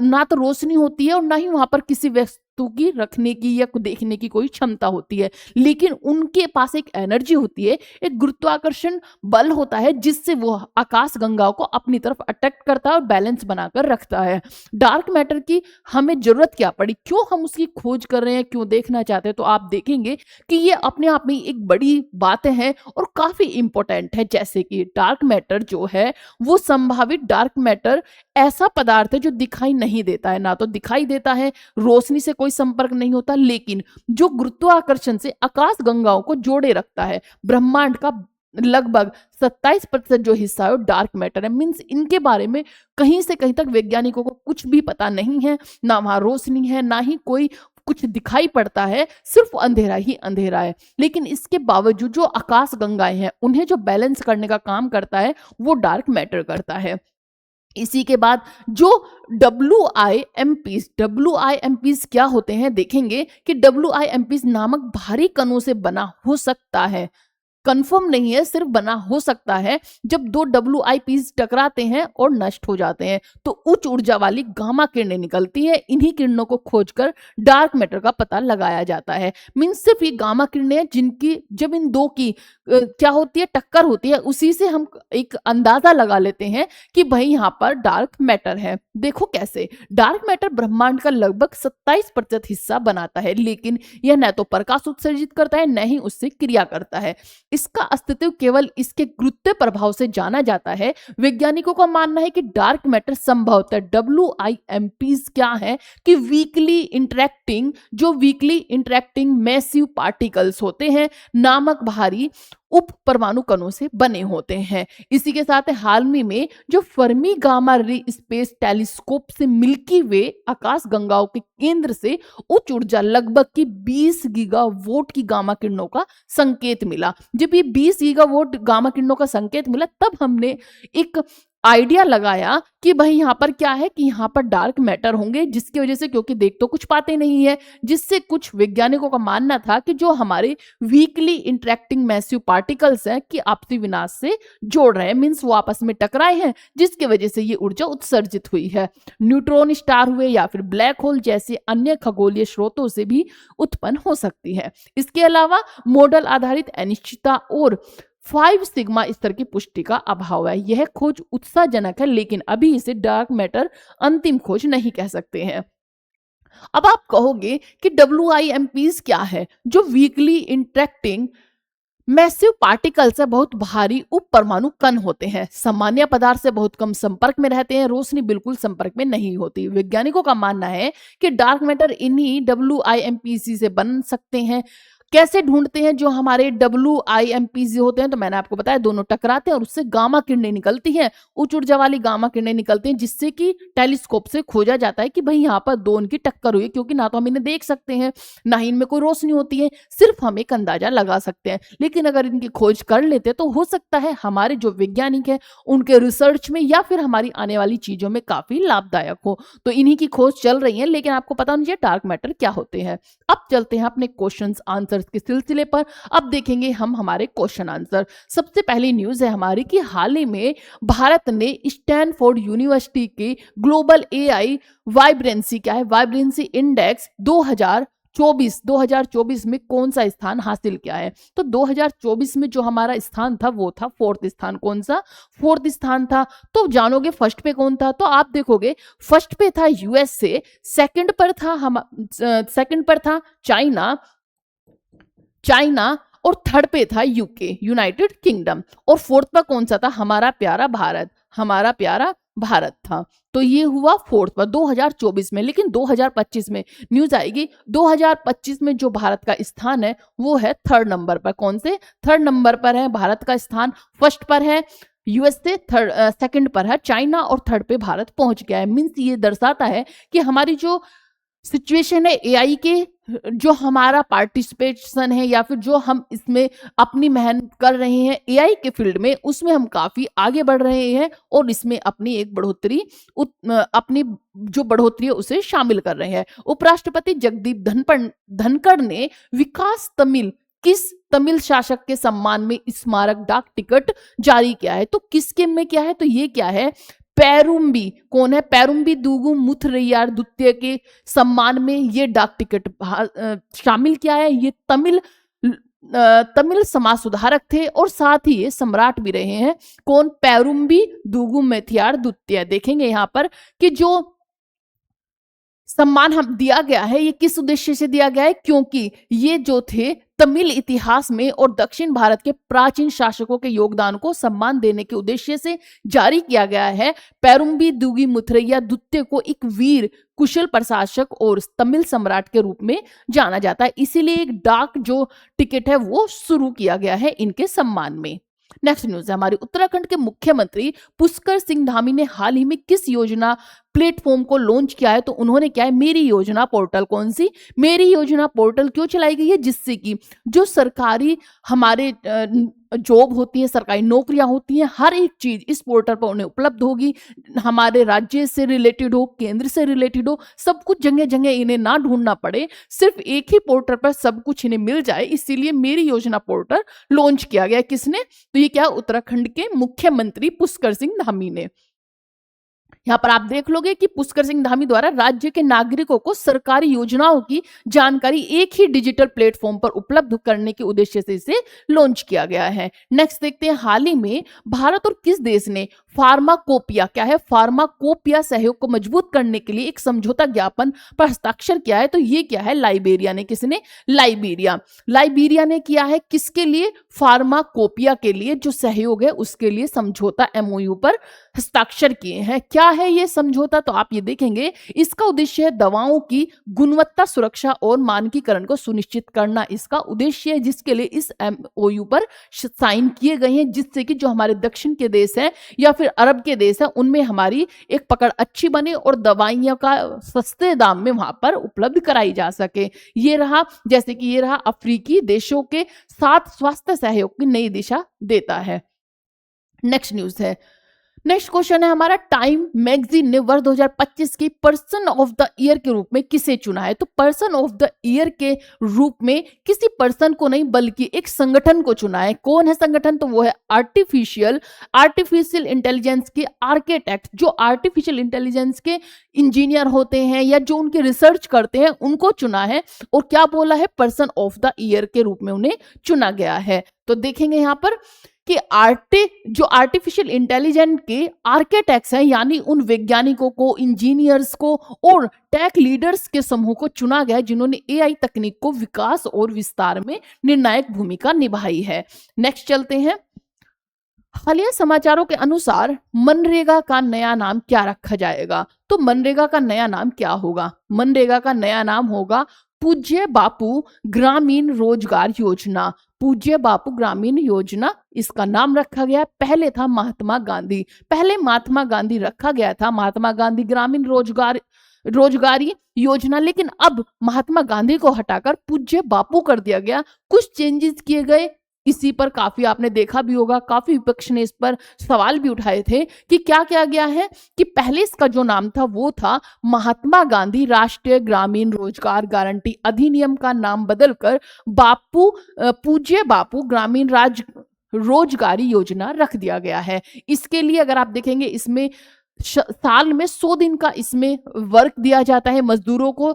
ना तो रोशनी होती है और ना ही वहां पर किसी वस्तु की रखने की या देखने की कोई क्षमता होती है, लेकिन उनके पास एक एनर्जी होती है, एक गुरुत्वाकर्षण बल होता है जिससे वो आकाश गंगाओं को अपनी तरफ अट्रैक्ट करता है और बैलेंस बनाकर रखता है। डार्क मैटर की हमें जरूरत क्या पड़ी, क्यों हम उसकी खोज कर रहे हैं, क्यों देखना चाहते हैं, तो आप देखेंगे कि ये अपने आप में एक बड़ी बातें हैं और काफी इंपॉर्टेंट है। जैसे कि डार्क मैटर जो है वो संभावित डार्क मैटर ऐसा पदार्थ है जो दिखाई नहीं देता है, ना तो दिखाई देता है, रोशनी से कोई संपर्क नहीं होता, लेकिन जो गुरुत्वाकर्षण से आकाश गंगाओं को जोड़े रखता है। ब्रह्मांड का लगभग 27% जो हिस्सा है वो डार्क मैटर है। मीन्स इनके बारे में कहीं से कहीं तक वैज्ञानिकों को कुछ भी पता नहीं है, ना वहां रोशनी है, ना ही कोई कुछ दिखाई पड़ता है, सिर्फ अंधेरा ही अंधेरा है। लेकिन इसके बावजूद जो आकाश गंगाएं हैं उन्हें जो बैलेंस करने का काम करता है वो डार्क मैटर करता है। इसी के बाद जो WIMPs क्या होते हैं देखेंगे कि WIMPs नामक भारी कणों से बना हो सकता है, कंफर्म नहीं है, सिर्फ बना हो सकता है। जब दो WIPs टकराते हैं और नष्ट हो जाते हैं तो उच्च ऊर्जा वाली गामा किरणें निकलती है। इन्हीं किरणों को खोजकर डार्क मैटर का पता लगाया जाता है। मीन्स सिर्फ ये गामा किरणें हैं जिनकी जब इन दो की क्या होती है, टक्कर होती है, उसी से हम एक अंदाजा लगा लेते हैं कि भाई यहाँ पर डार्क मैटर है। देखो कैसे, डार्क मैटर ब्रह्मांड का लगभग 27% हिस्सा बनाता है, लेकिन यह न तो प्रकाश उत्सर्जित करता है, न ही उससे क्रिया करता है। इसका अस्तित्व केवल इसके गुरुत्व प्रभाव से जाना जाता है। वैज्ञानिकों का मानना है कि डार्क मैटर संभवतः WIMPs क्या है कि वीकली इंटरेक्टिंग मैसिव पार्टिकल्स होते हैं, नामक भारी उप परमाणु कणों से बने होते हैं। इसी के साथ हाल में जो Fermi gamma ray space telescope से मिल्की वे आकाश गंगाओं के केंद्र से उच्च ऊर्जा लगभग की 20 गीगावाट की गामा किरणों का संकेत मिला। जब ये 20 गीगावाट गामा किरणों का संकेत मिला तब हमने एक आइडिया लगाया कि भाई यहाँ पर क्या है कि यहाँ पर डार्क मैटर होंगे, जिसकी वजह से, क्योंकि देख तो कुछ पाते नहीं है, जिससे कुछ वैज्ञानिकों का मानना था कि जो हमारे वीकली इंटरेक्टिंग मैसिव पार्टिकल्स हैं कि आपसी विनाश से जोड़ रहे हैं, मीन्स वो आपस में टकराए हैं, जिसकी वजह से ये ऊर्जा उत्सर्जित हुई है। न्यूट्रॉन स्टार हुए या फिर ब्लैक होल जैसे अन्य खगोलीय स्रोतों से भी उत्पन्न हो सकती है। इसके अलावा मॉडल आधारित अनिश्चितता और 5 सिग्मा स्तर की पुष्टि का अभाव है। यह खोज उत्साहजनक है, लेकिन अभी इसे डार्क मैटर अंतिम खोज नहीं कह सकते हैं। अब आप कहोगे कि WIMPs क्या है? जो वीकली इंटरेक्टिंग मैसिव पार्टिकल्स से बहुत भारी उप परमाणु कण होते हैं, सामान्य पदार्थ से बहुत कम संपर्क में रहते हैं, रोशनी बिल्कुल संपर्क में नहीं होती। वैज्ञानिकों का मानना है कि डार्क मैटर इन्हीं WIMPs से बन सकते हैं। कैसे ढूंढते हैं जो हमारे WIMPs होते हैं? तो मैंने आपको बताया दोनों टकराते हैं और उससे गामा किरणें निकलती हैं, उच्च ऊर्जा वाली गामा किरणें निकलती हैं, जिससे कि टेलीस्कोप से खोजा जाता है कि भाई यहाँ पर दो इनकी टक्कर हुई, क्योंकि ना तो हम इन्हें देख सकते हैं, ना ही इनमें कोई रोशनी होती है, सिर्फ हम एक अंदाजा लगा सकते हैं। लेकिन अगर इनकी खोज कर लेते तो हो सकता है हमारे जो वैज्ञानिक हैं उनके रिसर्च में या फिर हमारी आने वाली चीजों में काफी लाभदायक हो। तो इन्हीं की खोज चल रही है, लेकिन आपको पता नहीं है डार्क मैटर क्या होते हैं। अब चलते हैं अपने क्वेश्चंस आंसर्स के सिलसिले पर। अब देखेंगे हम हमारे क्वेश्चन आंसर। सबसे पहली न्यूज है हमारी कि हाल ही में भारत ने स्टैनफोर्ड यूनिवर्सिटी के ग्लोबल AI वाइब्रेंसी क्या है, वाइब्रेंसी इंडेक्स 2024 में कौन सा स्थान हासिल किया है? तो 2024 में जो हमारा स्थान था वो था 4th स्थान। कौन सा 4th स्थान था? तो जानोगे फर्स्ट पे कौन था? तो आप देखोगे फर्स्ट पे था USA, सेकंड पर था चाइना और थर्ड पे था UK, यूनाइटेड किंगडम, और फोर्थ पर कौन सा था? हमारा प्यारा भारत था। तो ये हुआ फोर्थ पर 2024 में। लेकिन 2025 में न्यूज आएगी, 2025 में जो भारत का स्थान है वो है 3rd नंबर पर। कौन से 3rd नंबर पर है भारत का स्थान? फर्स्ट पर है USA, सेकंड पर है चाइना और थर्ड पे भारत पहुंच गया है। मीन्स ये दर्शाता है कि हमारी जो सिचुएशन है AI के, जो हमारा पार्टिसिपेशन है या फिर जो हम इसमें अपनी मेहनत कर रहे हैं AI के फील्ड में, उसमें हम काफी आगे बढ़ रहे हैं और इसमें अपनी एक अपनी जो बढ़ोतरी है उसे शामिल कर रहे हैं। उपराष्ट्रपति जगदीप धनखड़ ने विकास तमिल किस तमिल शासक के सम्मान में स्मारक डाक टिकट जारी किया है? तो किसके में क्या है? तो ये क्या है, पेरुम्बी। कौन है? पेरुम्बी दूगु मुथरैयार द्वितीय के सम्मान में ये डाक टिकट शामिल किया है। ये तमिल समाज सुधारक थे और साथ ही ये सम्राट भी रहे हैं। कौन? पेरुम्बी दूगु मुथरैयार द्वितीय। देखेंगे यहाँ पर कि जो सम्मान हम दिया गया है ये किस उद्देश्य से दिया गया है, क्योंकि ये जो थे तमिल इतिहास में और दक्षिण भारत के प्राचीन शासकों के योगदान को सम्मान देने के उद्देश्य से जारी किया गया है। पेरुम्बी दूगी मुथरैया द्वितीय को एक वीर कुशल प्रशासक और तमिल सम्राट के रूप में जाना जाता है, इसीलिए एक डाक जो टिकट है वो शुरू किया गया है इनके सम्मान में। नेक्स्ट न्यूज है हमारी, उत्तराखंड के मुख्यमंत्री पुष्कर सिंह धामी ने हाल ही में किस योजना प्लेटफॉर्म को लॉन्च किया है? तो उन्होंने क्या है, मेरी योजना पोर्टल। कौन सी? मेरी योजना पोर्टल क्यों चलाई गई है? जिससे कि जो सरकारी हमारे जॉब होती है, सरकारी नौकरियां होती हैं, हर एक चीज इस पोर्टल पर उन्हें उपलब्ध होगी। हमारे राज्य से रिलेटेड हो, केंद्र से रिलेटेड हो, सब कुछ जगह जगह इन्हें ना ढूंढना पड़े, सिर्फ एक ही पोर्टल पर सब कुछ इन्हें मिल जाए। इसीलिए मेरी योजना पोर्टल लॉन्च किया गया। किसने? तो ये क्या, उत्तराखंड के मुख्यमंत्री पुष्कर सिंह धामी ने। यहाँ पर आप देख लोगे कि पुष्कर सिंह धामी द्वारा राज्य के नागरिकों को सरकारी योजनाओं की जानकारी एक ही डिजिटल प्लेटफॉर्म पर उपलब्ध करने के उद्देश्य से इसे लॉन्च किया गया है। नेक्स्ट देखते हैं, हाल ही में भारत और किस देश ने फार्माकोपिया, क्या है, फार्माकोपिया सहयोग को मजबूत करने के लिए एक समझौता ज्ञापन पर हस्ताक्षर किया है? तो ये क्या है, लाइबेरिया ने। किसने? लाइबेरिया। लाइबेरिया ने किया है किसके लिए? फार्माकोपिया के लिए जो सहयोग है उसके लिए समझौता एमओयू पर हस्ताक्षर किए हैं। क्या है ये समझौता? तो आप ये देखेंगे, इसका उद्देश्य है दवाओं की गुणवत्ता, सुरक्षा और मानकीकरण को सुनिश्चित करना इसका उद्देश्य है, जिसके लिए इस एमओयू पर साइन किए गए हैं, जिससे कि जो हमारे दक्षिण के देश हैं या फिर अरब के देश हैं उनमें हमारी एक पकड़ अच्छी बने और दवाइयों का सस्ते दाम में वहां पर उपलब्ध कराई जा सके। ये रहा, जैसे कि ये रहा अफ्रीकी देशों के साथ स्वास्थ्य सहयोग की नई दिशा देता है। नेक्स्ट न्यूज है, नेक्स्ट क्वेश्चन है हमारा, टाइम मैगजीन ने वर्ष 2025 की पर्सन ऑफ द ईयर के रूप में किसे चुना है? तो पर्सन ऑफ द ईयर के रूप में किसी पर्सन को नहीं बल्कि एक संगठन को चुना है। कौन है संगठन? तो वो है आर्टिफिशियल इंटेलिजेंस के आर्किटेक्ट। जो आर्टिफिशियल इंटेलिजेंस के इंजीनियर होते हैं या जो उनके रिसर्च करते हैं उनको चुना है। और क्या बोला है? पर्सन ऑफ द ईयर के रूप में उन्हें चुना गया है। तो देखेंगे यहां पर कि जो आर्टिफिशियल इंटेलिजेंस के आर्किटेक्ट्स हैं, यानी उन वैज्ञानिकों को, इंजीनियर्स को और टेक लीडर्स के समूह को चुना गया जिन्होंने एआई तकनीक को विकास और विस्तार में निर्णायक भूमिका निभाई है। नेक्स्ट चलते हैं, हालिया समाचारों के अनुसार मनरेगा का नया नाम क्या रखा जाएगा? तो मनरेगा का नया नाम क्या होगा? मनरेगा का नया नाम होगा पूज्य बापू ग्रामीण रोजगार योजना। पूज्य बापू ग्रामीण योजना इसका नाम रखा गया। पहले था महात्मा गांधी, पहले महात्मा गांधी रखा गया था, महात्मा गांधी ग्रामीण रोजगारी योजना, लेकिन अब महात्मा गांधी को हटाकर पूज्य बापू कर दिया गया। कुछ चेंजेस किए गए, इसी पर काफी आपने देखा भी होगा, काफी विपक्ष ने इस पर सवाल भी उठाए थे कि क्या किया गया है कि पहले इसका जो नाम था वो था महात्मा गांधी राष्ट्रीय ग्रामीण रोजगार गारंटी अधिनियम का नाम बदलकर पूज्य बापू ग्रामीण रोजगारी योजना रख दिया गया है। इसके लिए अगर आप देखेंगे इसमें साल में 100 दिन का इसमें वर्क दिया जाता है, मजदूरों को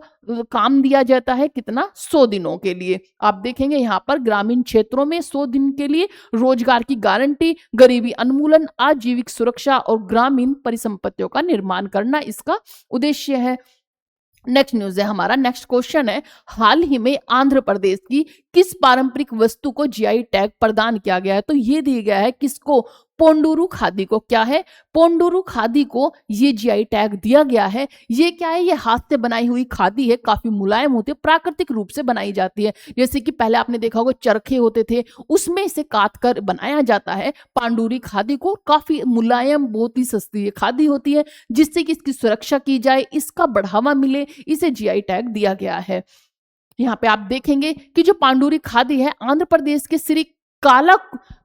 काम दिया जाता है। कितना? 100 दिनों के लिए। आप देखेंगे यहाँ पर ग्रामीण क्षेत्रों में 100 दिन के लिए रोजगार की गारंटी, गरीबी उन्मूलन, आजीविक सुरक्षा और ग्रामीण परिसंपत्तियों का निर्माण करना इसका उद्देश्य है। नेक्स्ट न्यूज है हमारा, नेक्स्ट क्वेश्चन है, हाल ही में आंध्र प्रदेश की किस पारंपरिक वस्तु को जीआई टैग प्रदान किया गया है? तो ये दिया गया है किसको? पोंडुरु खादी को। क्या है? पोंडुरु खादी को ये जीआई टैग दिया गया है। ये क्या है? ये हाथ से बनाई हुई खादी है, काफी मुलायम होती है, प्राकृतिक रूप से बनाई जाती है। जैसे कि पहले आपने देखा होगा चरखे होते थे, उसमें इसे काट कर बनाया जाता है। पांडुरी खादी को काफी मुलायम, बहुत ही सस्ती खादी होती है, जिससे कि इसकी सुरक्षा की जाए, इसका बढ़ावा मिले, इसे जीआई टैग दिया गया है। यहाँ पे आप देखेंगे कि जो पांडुरी खादी है आंध्र प्रदेश के श्री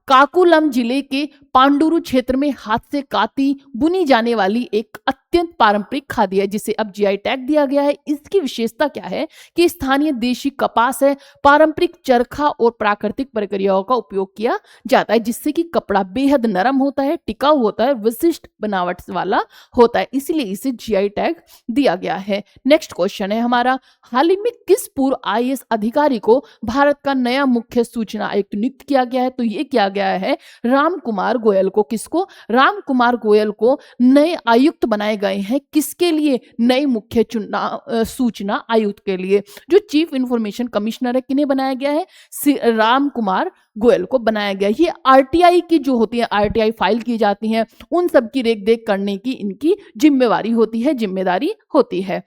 काकुलम जिले के पांडुरु क्षेत्र में हाथ से काती बुनी जाने वाली एक अत्यंत पारंपरिक खादी है जिसे अब जीआई टैग दिया गया है। इसकी विशेषता क्या है कि स्थानीय देशी कपास है, पारंपरिक चरखा और प्राकृतिक प्रक्रियाओं का उपयोग किया जाता है जिससे कि कपड़ा बेहद नरम होता है, टिकाऊ होता है, विशिष्ट बनावट वाला होता है, इसलिए इसे जीआई टैग दिया गया है। नेक्स्ट क्वेश्चन है हमारा, हाल ही में किस पूर्व आईएएस अधिकारी को भारत का नया मुख्य सूचना आयुक्त नियुक्त किया गया है? तो ये किया गया है राम कुमार गोयल को। किसको? राम कुमार गोयल को नए आयुक्त बनाए गए हैं। किसके लिए? नए मुख्य सूचना आयुक्त के लिए। जो चीफ इंफॉर्मेशन कमिश्नर है किन्हें बनाया गया है? राम कुमार गोयल को बनाया गया। ये आरटीआई की जो होती है, आरटीआई फाइल की जाती हैं, उन सब की रेख देख करने की इनकी जिम्मेवारी होती है, जिम्मेदारी होती है।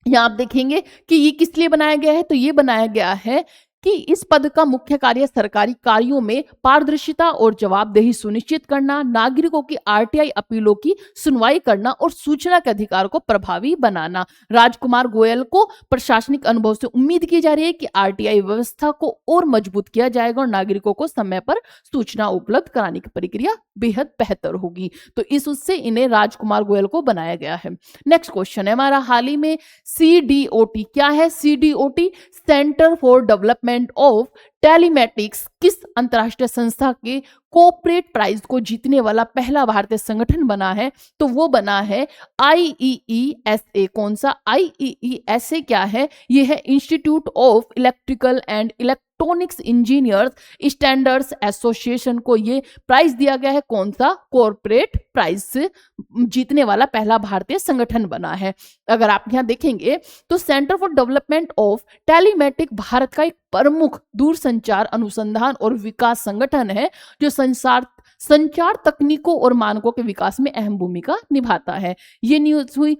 यहाँ आप देखेंगे कि ये किस लिए बनाया गया है? तो ये बनाया गया है कि इस पद का मुख्य कार्य सरकारी कार्यों में पारदर्शिता और जवाबदेही सुनिश्चित करना, नागरिकों की आरटीआई अपीलों की सुनवाई करना और सूचना के अधिकार को प्रभावी बनाना। राजकुमार गोयल को प्रशासनिक अनुभव से उम्मीद की जा रही है कि आरटीआई व्यवस्था को और मजबूत किया जाएगा और नागरिकों को समय पर सूचना उपलब्ध कराने की प्रक्रिया बेहद बेहतर होगी। तो इस उससे इन्हें राजकुमार गोयल को बनाया गया है। नेक्स्ट क्वेश्चन है हमारा, हाल ही में सीडीओटी, क्या है CDOT? Centre for development of telematics किस अंतरराष्ट्रीय संस्था के कॉर्पोरेट प्राइज को जीतने वाला पहला भारतीय संगठन बना है? तो वो बना है आईईईएसए। कौन सा? आईईईएसए क्या है? ये है institute of electrical and electronics engineers standards association को ये प्राइज दिया गया है। कौन सा? कॉर्पोरेट प्राइज से जीतने वाला पहला भारतीय संगठन बना है। अगर आप यहाँ देखेंगे तो centre for development of telematic Bharat का एक प्रमुख दूरसंचार अनुसंधान और विकास संगठन है जो संचार तकनीकों और मानकों के विकास में अहम भूमिका निभाता है। ये न्यूज हुई।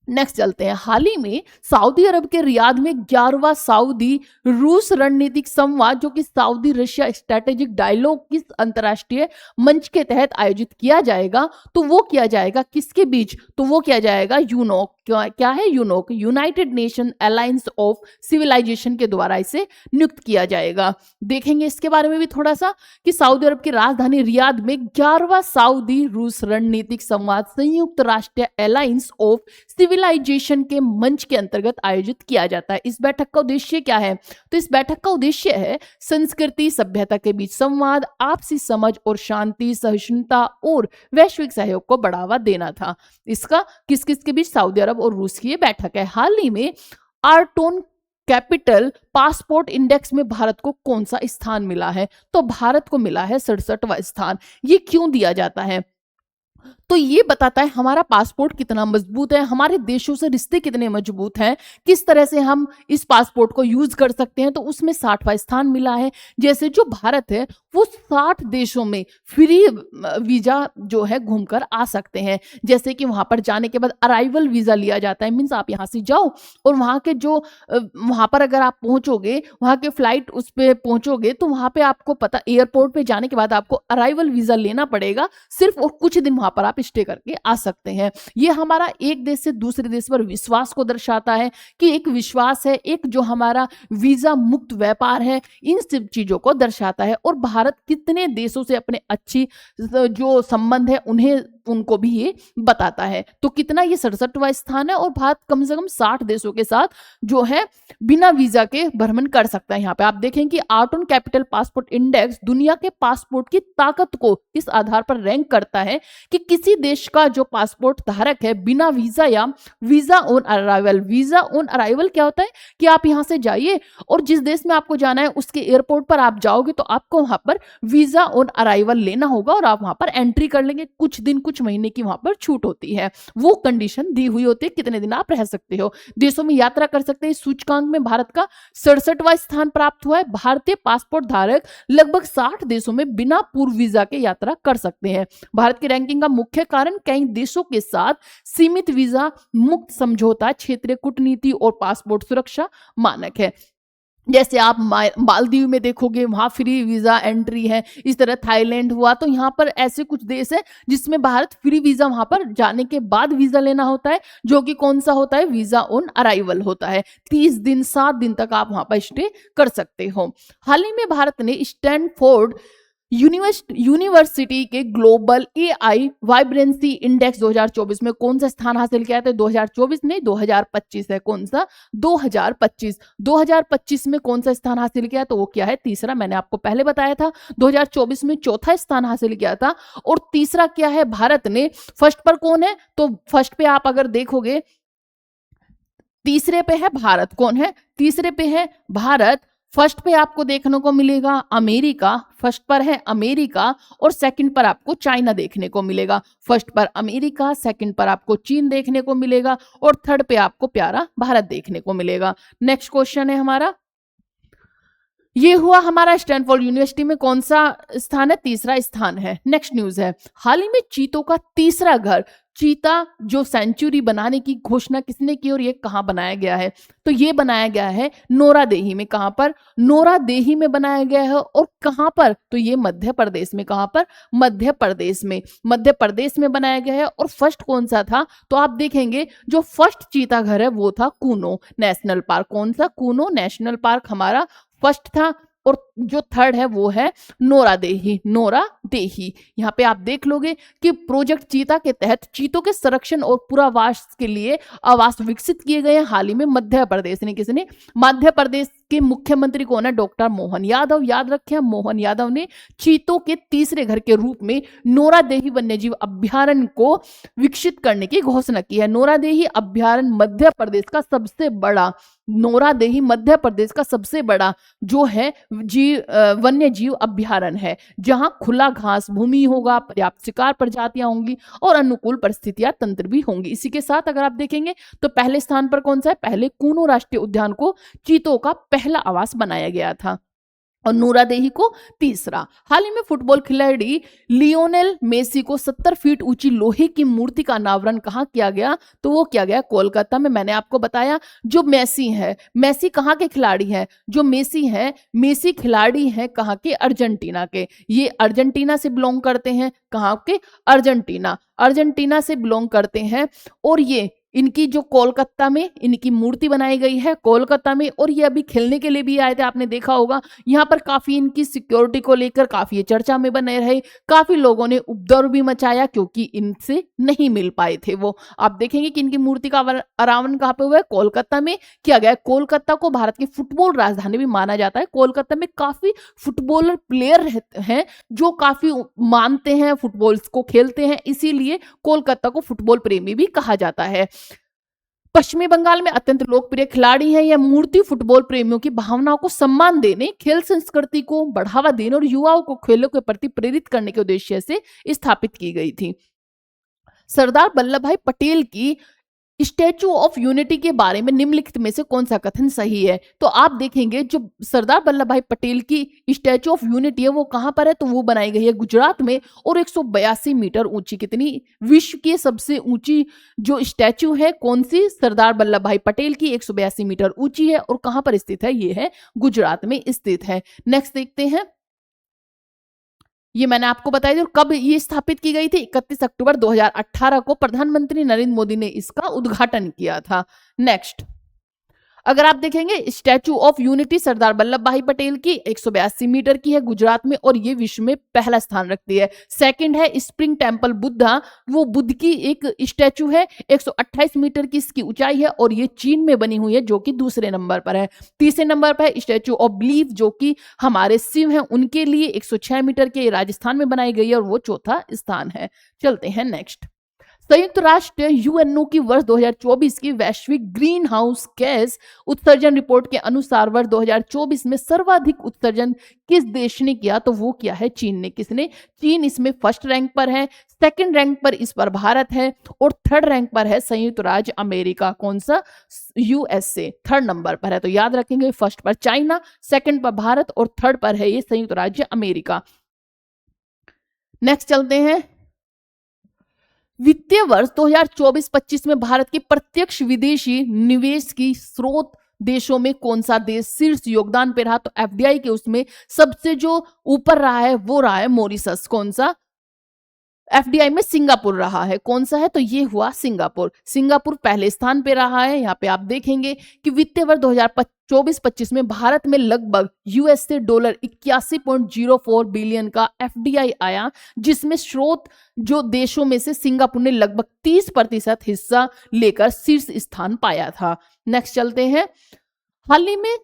नेक्स्ट चलते हैं, हाल ही में सऊदी अरब के रियाद में 11वां सऊदी रूस रणनीतिक संवाद जो कि सऊदी रशिया स्ट्रेटेजिक डायलॉग किस अंतरराष्ट्रीय मंच के तहत आयोजित किया जाएगा? तो वो किया जाएगा किसके बीच? तो वो किया जाएगा यूनोक। क्या है UNAOC? United Nation Alliance of Civilization के द्वारा इसे नियुक्त किया जाएगा। देखेंगे इसके बारे में भी थोड़ा सा कि सऊदी अरब की राजधानी रियाद में 11वां सऊदी रूस रणनीतिक संवाद संयुक्त राष्ट्र अलायंस ऑफ सिविलाइजेशन के मंच के अंतर्गत आयोजित किया जाता है। इस बैठक का उद्देश्य क्या है? तो इस बैठक का उद्देश्य है संस्कृति सभ्यता के बीच संवाद, आपसी समझ और शांति, सहिष्णुता और वैश्विक सहयोग को बढ़ावा देना था। इसका किस किस के बीच? सऊदी अरब और रूस की ये बैठक है। हाल ही में आर्टोन कैपिटल पासपोर्ट इंडेक्स में भारत को कौन सा स्थान मिला है? तो भारत को मिला है 67वां स्थान। ये क्यों दिया जाता है? तो ये बताता है हमारा पासपोर्ट कितना मजबूत है, हमारे देशों से रिश्ते कितने मजबूत हैं, किस तरह से हम इस पासपोर्ट को यूज कर सकते हैं। तो उसमें 60वां स्थान मिला है। जैसे जो भारत है वो 60 देशों में फ्री वीजा जो है घूमकर आ सकते हैं। जैसे कि वहां पर जाने के बाद अराइवल वीजा लिया जाता है, मीन्स आप यहाँ से जाओ और वहां के जो वहां पर अगर आप पहुंचोगे, वहां के फ्लाइट उस पर पहुंचोगे तो वहां पे आपको पता, एयरपोर्ट पे जाने के बाद आपको अराइवल वीजा लेना पड़ेगा सिर्फ, और कुछ दिन वहां पर आप स्टे करके आ सकते हैं। ये हमारा एक देश से दूसरे देश पर विश्वास को दर्शाता है कि एक विश्वास है, एक जो हमारा वीजा मुक्त व्यापार है, इन सब चीजों को दर्शाता है। और भारत कितने देशों से अपने अच्छी जो संबंध है उनको भी ये बताता है। तो कितना? ये 67वां स्थान है और भारत कम से कम 60 देशों के साथ जो है बिना वीजा के भ्रमण कर सकता है। यहाँ पे आप देखें कि आर्टोन कैपिटल पासपोर्ट इंडेक्स दुनिया के पासपोर्ट की ताकत को इस आधार पर रैंक करता है कि किसी देश का जो पासपोर्ट धारक है बिना वीजा या visa on arrival. Visa on arrival क्या होता है कि आप यहाँ से जाइए और जिस देश में आपको जाना है उसके एयरपोर्ट पर आप जाओगे तो आपको वहां पर वीजा ऑन अराइवल लेना होगा और आप वहां पर एंट्री कर लेंगे। कुछ दिन कुछ महीने की वहां पर छूट होती है, वो कंडीशन दी हुई होती है कितने दिन आप रह सकते हो, देशों में यात्रा कर सकते हैं। सूचकांक में भारत का 67वां स्थान प्राप्त हुआ है। भारतीय पासपोर्ट धारक लगभग 60 देशों में बिना पूर्व वीजा के यात्रा कर सकते हैं। भारत की रैंकिंग का मुख्य कारण कई देशों के साथ सीमित वीजा मुक्त समझौता, क्षेत्रीय कूटनीति और पासपोर्ट सुरक्षा मानक है। जैसे आप मालदीव में देखोगे वहां फ्री वीजा एंट्री है। इस तरह थाईलैंड हुआ, तो यहाँ पर ऐसे कुछ देश है जिसमें भारत फ्री वीजा वहां पर जाने के बाद वीजा लेना होता है, जो कि कौन सा होता है? वीजा ऑन अराइवल होता है। 30 दिन 7 दिन तक आप वहां पर स्टे कर सकते हो। हाल ही में भारत ने स्टैनफोर्ड यूनिवर्सिटी के ग्लोबल एआई वाइब्रेंसी इंडेक्स 2024 में कौन सा स्थान हासिल किया था? 2024 नहीं, 2025 है। कौन सा? 2025। 2025 में कौन सा स्थान हासिल किया? तो वो क्या है? तीसरा। मैंने आपको पहले बताया था 2024 में चौथा स्थान हासिल किया था। और तीसरा क्या है? भारत ने। फर्स्ट पर कौन है? तो फर्स्ट पे आप अगर देखोगे, तीसरे पे है भारत। कौन है? तीसरे पे है भारत। फर्स्ट पे आपको देखने को मिलेगा अमेरिका। फर्स्ट पर है अमेरिका और सेकंड पर आपको चाइना देखने को मिलेगा। फर्स्ट पर अमेरिका, सेकंड पर आपको चीन देखने को मिलेगा और थर्ड पे आपको प्यारा भारत देखने को मिलेगा। नेक्स्ट क्वेश्चन है हमारा, ये हुआ हमारा स्टैनफोर्ड यूनिवर्सिटी में कौन सा स्थान है? तीसरा स्थान है। नेक्स्ट न्यूज है, हाल ही में चीतों का तीसरा घर, चीता जो सेंचुरी बनाने की घोषणा किसने की और ये कहां बनाया गया है? तो ये बनाया गया है नोरादेही में। कहां पर? नोरादेही में बनाया गया है। और कहां पर? तो ये मध्य प्रदेश में। कहां पर? मध्य प्रदेश में। मध्य प्रदेश में बनाया गया है। और फर्स्ट कौन सा था? तो आप देखेंगे जो फर्स्ट चीता घर है वो था कूनो नेशनल पार्क। कौन सा? कूनो नेशनल पार्क हमारा फर्स्ट था। और जो थर्ड है वो है नोरादेही। नोरादेही। यहाँ पे आप देख लोगे कि प्रोजेक्ट चीता के तहत चीतों के संरक्षण और पुनर्वास के लिए आवास विकसित किए गए हैं हाल ही में मध्य प्रदेश ने। किसने? मध्य प्रदेश के मुख्यमंत्री कौन है? डॉक्टर मोहन यादव। याद रखें, मोहन यादव ने चीतों के तीसरे घर के रूप में नोरादेही वन्यजीव अभ्यारण्य को विकसित करने की घोषणा की है। नोरादेही अभ्यारण्य मध्य प्रदेश का सबसे बड़ा, नोरादेही मध्य प्रदेश का सबसे बड़ा जो है वन्य जीव अभ्यारण्य है, जहां खुला घास भूमि होगा, पर्याप्त शिकार प्रजातियां होंगी और अनुकूल परिस्थितियां तंत्र भी होंगी। इसी के साथ अगर आप देखेंगे तो पहले स्थान पर कौन सा है? पहले कूनो राष्ट्रीय उद्यान को चीतों का पहला आवास बनाया गया था और नूरादेही को तीसरा। हाल ही में फुटबॉल खिलाड़ी लियोनेल मेसी को 70 फीट ऊंची लोहे की मूर्ति का अनावरण कहां किया गया? तो वो किया गया कोलकाता में। मैंने आपको बताया जो मेसी है, मेसी कहां के खिलाड़ी हैं? जो मेसी है, मेसी खिलाड़ी हैं कहां के? अर्जेंटीना के। ये अर्जेंटीना से बिलोंग करते हैं। कहां के? अर्जेंटीना। अर्जेंटीना से बिलोंग करते हैं। और ये इनकी जो कोलकाता में इनकी मूर्ति बनाई गई है कोलकाता में। और ये अभी खेलने के लिए भी आए थे, आपने देखा होगा। यहाँ पर काफी इनकी सिक्योरिटी को लेकर काफी ये चर्चा में बने रहे। काफी लोगों ने उपद्रव भी मचाया क्योंकि इनसे नहीं मिल पाए थे वो। आप देखेंगे कि इनकी मूर्ति का अनावरण कहाँ पे हुआ है? कोलकाता में किया गया। कोलकाता को भारत की फुटबॉल राजधानी भी माना जाता है। कोलकाता में काफी फुटबॉलर प्लेयर हैं जो काफी मानते हैं, फुटबॉल को खेलते हैं, इसीलिए कोलकाता को फुटबॉल प्रेमी भी कहा जाता है। पश्चिमी बंगाल में अत्यंत लोकप्रिय खिलाड़ी है। यह मूर्ति फुटबॉल प्रेमियों की भावनाओं को सम्मान देने, खेल संस्कृति को बढ़ावा देने और युवाओं को खेलों के प्रति प्रेरित करने के उद्देश्य से स्थापित की गई थी। सरदार वल्लभ भाई पटेल की स्टैचू ऑफ यूनिटी के बारे में निम्नलिखित में से कौन सा कथन सही है? तो आप देखेंगे जो सरदार वल्लभ भाई पटेल की स्टैचू ऑफ यूनिटी है वो कहां पर है? तो वो बनाई गई है गुजरात में और 182 मीटर ऊंची। कितनी? विश्व की सबसे ऊंची जो स्टैचू है कौन सी? सरदार वल्लभ भाई पटेल की 182 मीटर ऊंची है। और कहां पर स्थित है? ये है गुजरात में स्थित है। नेक्स्ट देखते हैं, ये मैंने आपको बताया थी। कब ये स्थापित की गई थी? 31 अक्टूबर 2018 को प्रधानमंत्री नरेंद्र मोदी ने इसका उद्घाटन किया था। नेक्स्ट, अगर आप देखेंगे statue of unity Sardar Vallabh भाई पटेल की 182 मीटर की है गुजरात में और ये विश्व में पहला स्थान रखती है। सेकंड है स्प्रिंग टेम्पल बुद्धा, वो बुद्ध की एक स्टैचू है, 128 मीटर की इसकी ऊंचाई है और ये चीन में बनी हुई है जो कि दूसरे नंबर पर है। तीसरे नंबर पर है स्टैचू ऑफ बिलीफ जो कि हमारे शिव हैं उनके लिए 106 मीटर के, राजस्थान में बनाई गई है और वो चौथा स्थान है। चलते हैं नेक्स्ट, संयुक्त राष्ट्र यूएनओ की वर्ष 2024 की वैश्विक ग्रीन हाउस गैस उत्सर्जन रिपोर्ट के अनुसार वर्ष 2024 में सर्वाधिक उत्सर्जन किस देश ने किया? तो वो किया है चीन ने। किसने? चीन इसमें फर्स्ट रैंक पर है। सेकंड रैंक पर इस पर भारत है और थर्ड रैंक पर है संयुक्त राज्य अमेरिका। कौन सा? यूएसए थर्ड नंबर पर है। तो याद रखेंगे फर्स्ट पर चाइना, सेकंड पर भारत और थर्ड पर है ये संयुक्त राज्य अमेरिका। नेक्स्ट चलते हैं, वित्तीय वर्ष 2024-25 में भारत के प्रत्यक्ष विदेशी निवेश की स्रोत देशों में कौन सा देश शीर्ष योगदान पे रहा? तो एफडीआई के उसमें सबसे जो ऊपर रहा है वो रहा है मॉरिशस। कौन सा? एफडीआई में सिंगापुर रहा है। कौन सा है? तो ये हुआ सिंगापुर। सिंगापुर पहले स्थान पे रहा है। यहाँ पे आप देखेंगे कि वित्तीय वर्ष 2024-25 में भारत में लगभग यूएस से डॉलर 81.04 बिलियन का एफडीआई आया, जिसमें स्रोत जो देशों में से सिंगापुर ने लगभग 30% हिस्सा लेकर शीर्ष स्थान पाया था। नेक्स्ट चलते हैं। हाल ही में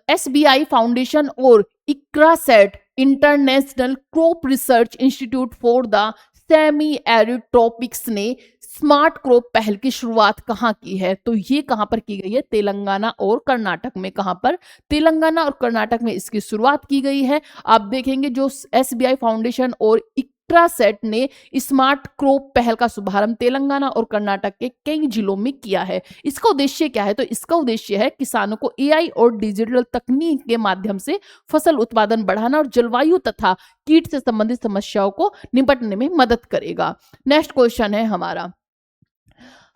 एसबीआई फाउंडेशन और ICRISAT International Crop Research Institute for the Semi Arid Tropics ने स्मार्ट क्रॉप पहल की शुरुआत कहाँ की है? तो ये कहाँ पर की गई है? तेलंगाना और कर्नाटक में। कहाँ पर? तेलंगाना और कर्नाटक में इसकी शुरुआत की गई है। आप देखेंगे जो एसबीआई फाउंडेशन और इक्रासेट ने स्मार्ट क्रॉप पहल का शुभारंभ तेलंगाना और कर्नाटक के कई जिलों में किया है। इसका उद्देश्य क्या है? तो इसका उद्देश्य है किसानों को एआई और डिजिटल तकनीक के माध्यम से फसल उत्पादन बढ़ाना और जलवायु तथा कीट से संबंधित समस्याओं को निपटने में मदद करेगा। नेक्स्ट क्वेश्चन है हमारा,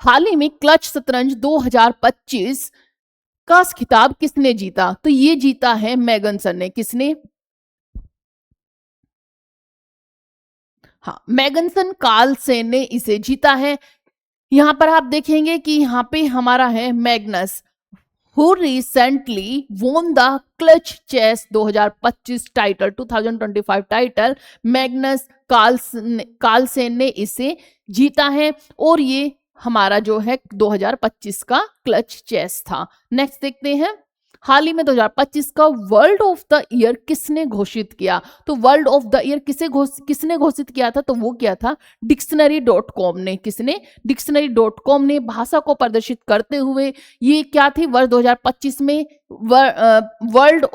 हाल ही में क्लच शतरंज 2025 का खिताब किसने जीता? तो ये जीता है मैग्नसन ने। किसने? हाँ, मैग्नसन कार्लसेन ने इसे जीता है। यहां पर आप देखेंगे कि यहाँ पे हमारा है Magnus who recently won the clutch chess 2025 title 2025 title. Magnus Carlsen ने इसे जीता है और ये हमारा जो है 2025 का क्लच चेस था। नेक्स्ट देखते हैं, हाल ही में 2025 का वर्ल्ड ऑफ द ईयर किसने घोषित किया? तो वर्ल्ड ऑफ द ईयर किसने घोषित किया था? तो वो किया था डिक्शनरी.com ने। किसने? डिक्शनरी.com ने भाषा को प्रदर्शित करते हुए ये क्या थी? वर्ष 2025 में वर्ल्ड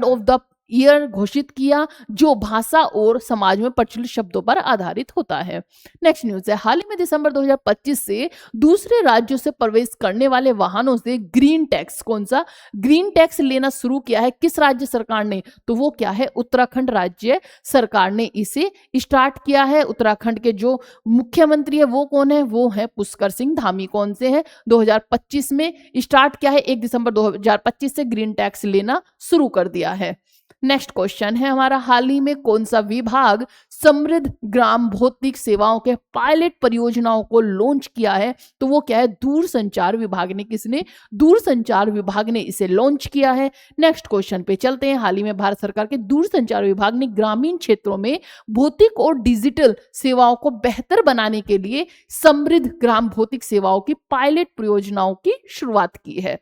ऑफ द ईयर घोषित किया, जो भाषा और समाज में प्रचलित शब्दों पर आधारित होता है। नेक्स्ट न्यूज है, हाल ही में दिसंबर 2025 से दूसरे राज्यों से प्रवेश करने वाले वाहनों से ग्रीन टैक्स, कौन सा ग्रीन टैक्स लेना शुरू किया है? किस राज्य सरकार ने? तो वो क्या है? उत्तराखंड राज्य सरकार ने इसे स्टार्ट किया है। उत्तराखंड के जो मुख्यमंत्री है वो कौन है? वो है पुष्कर सिंह धामी। कौन से है? 2025 में स्टार्ट किया है। 1 दिसंबर 2025 से ग्रीन टैक्स लेना शुरू कर दिया है। नेक्स्ट क्वेश्चन है हमारा, हाल ही में कौन सा विभाग समृद्ध ग्राम भौतिक सेवाओं के पायलट परियोजनाओं को लॉन्च किया है? तो वो क्या है? दूरसंचार विभाग ने। किसने? दूरसंचार विभाग ने इसे लॉन्च किया है। नेक्स्ट क्वेश्चन पे चलते हैं, हाल ही में भारत सरकार के दूरसंचार विभाग ने ग्रामीण क्षेत्रों में भौतिक और डिजिटल सेवाओं को बेहतर बनाने के लिए समृद्ध ग्राम भौतिक सेवाओं की पायलट परियोजनाओं की शुरुआत की है।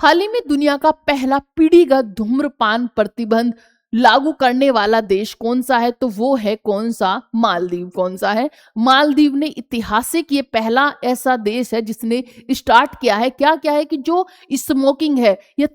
हाल ही में दुनिया का पहला पीढ़ीगत धूम्रपान प्रतिबंध लागू करने वाला देश कौन सा है? तो वो है कौन सा? मालदीव। कौन सा है? मालदीव ने ऐतिहासिक ये पहला ऐसा देश है जिसने स्टार्ट किया है। क्या क्या है कि जो स्मोकिंग है या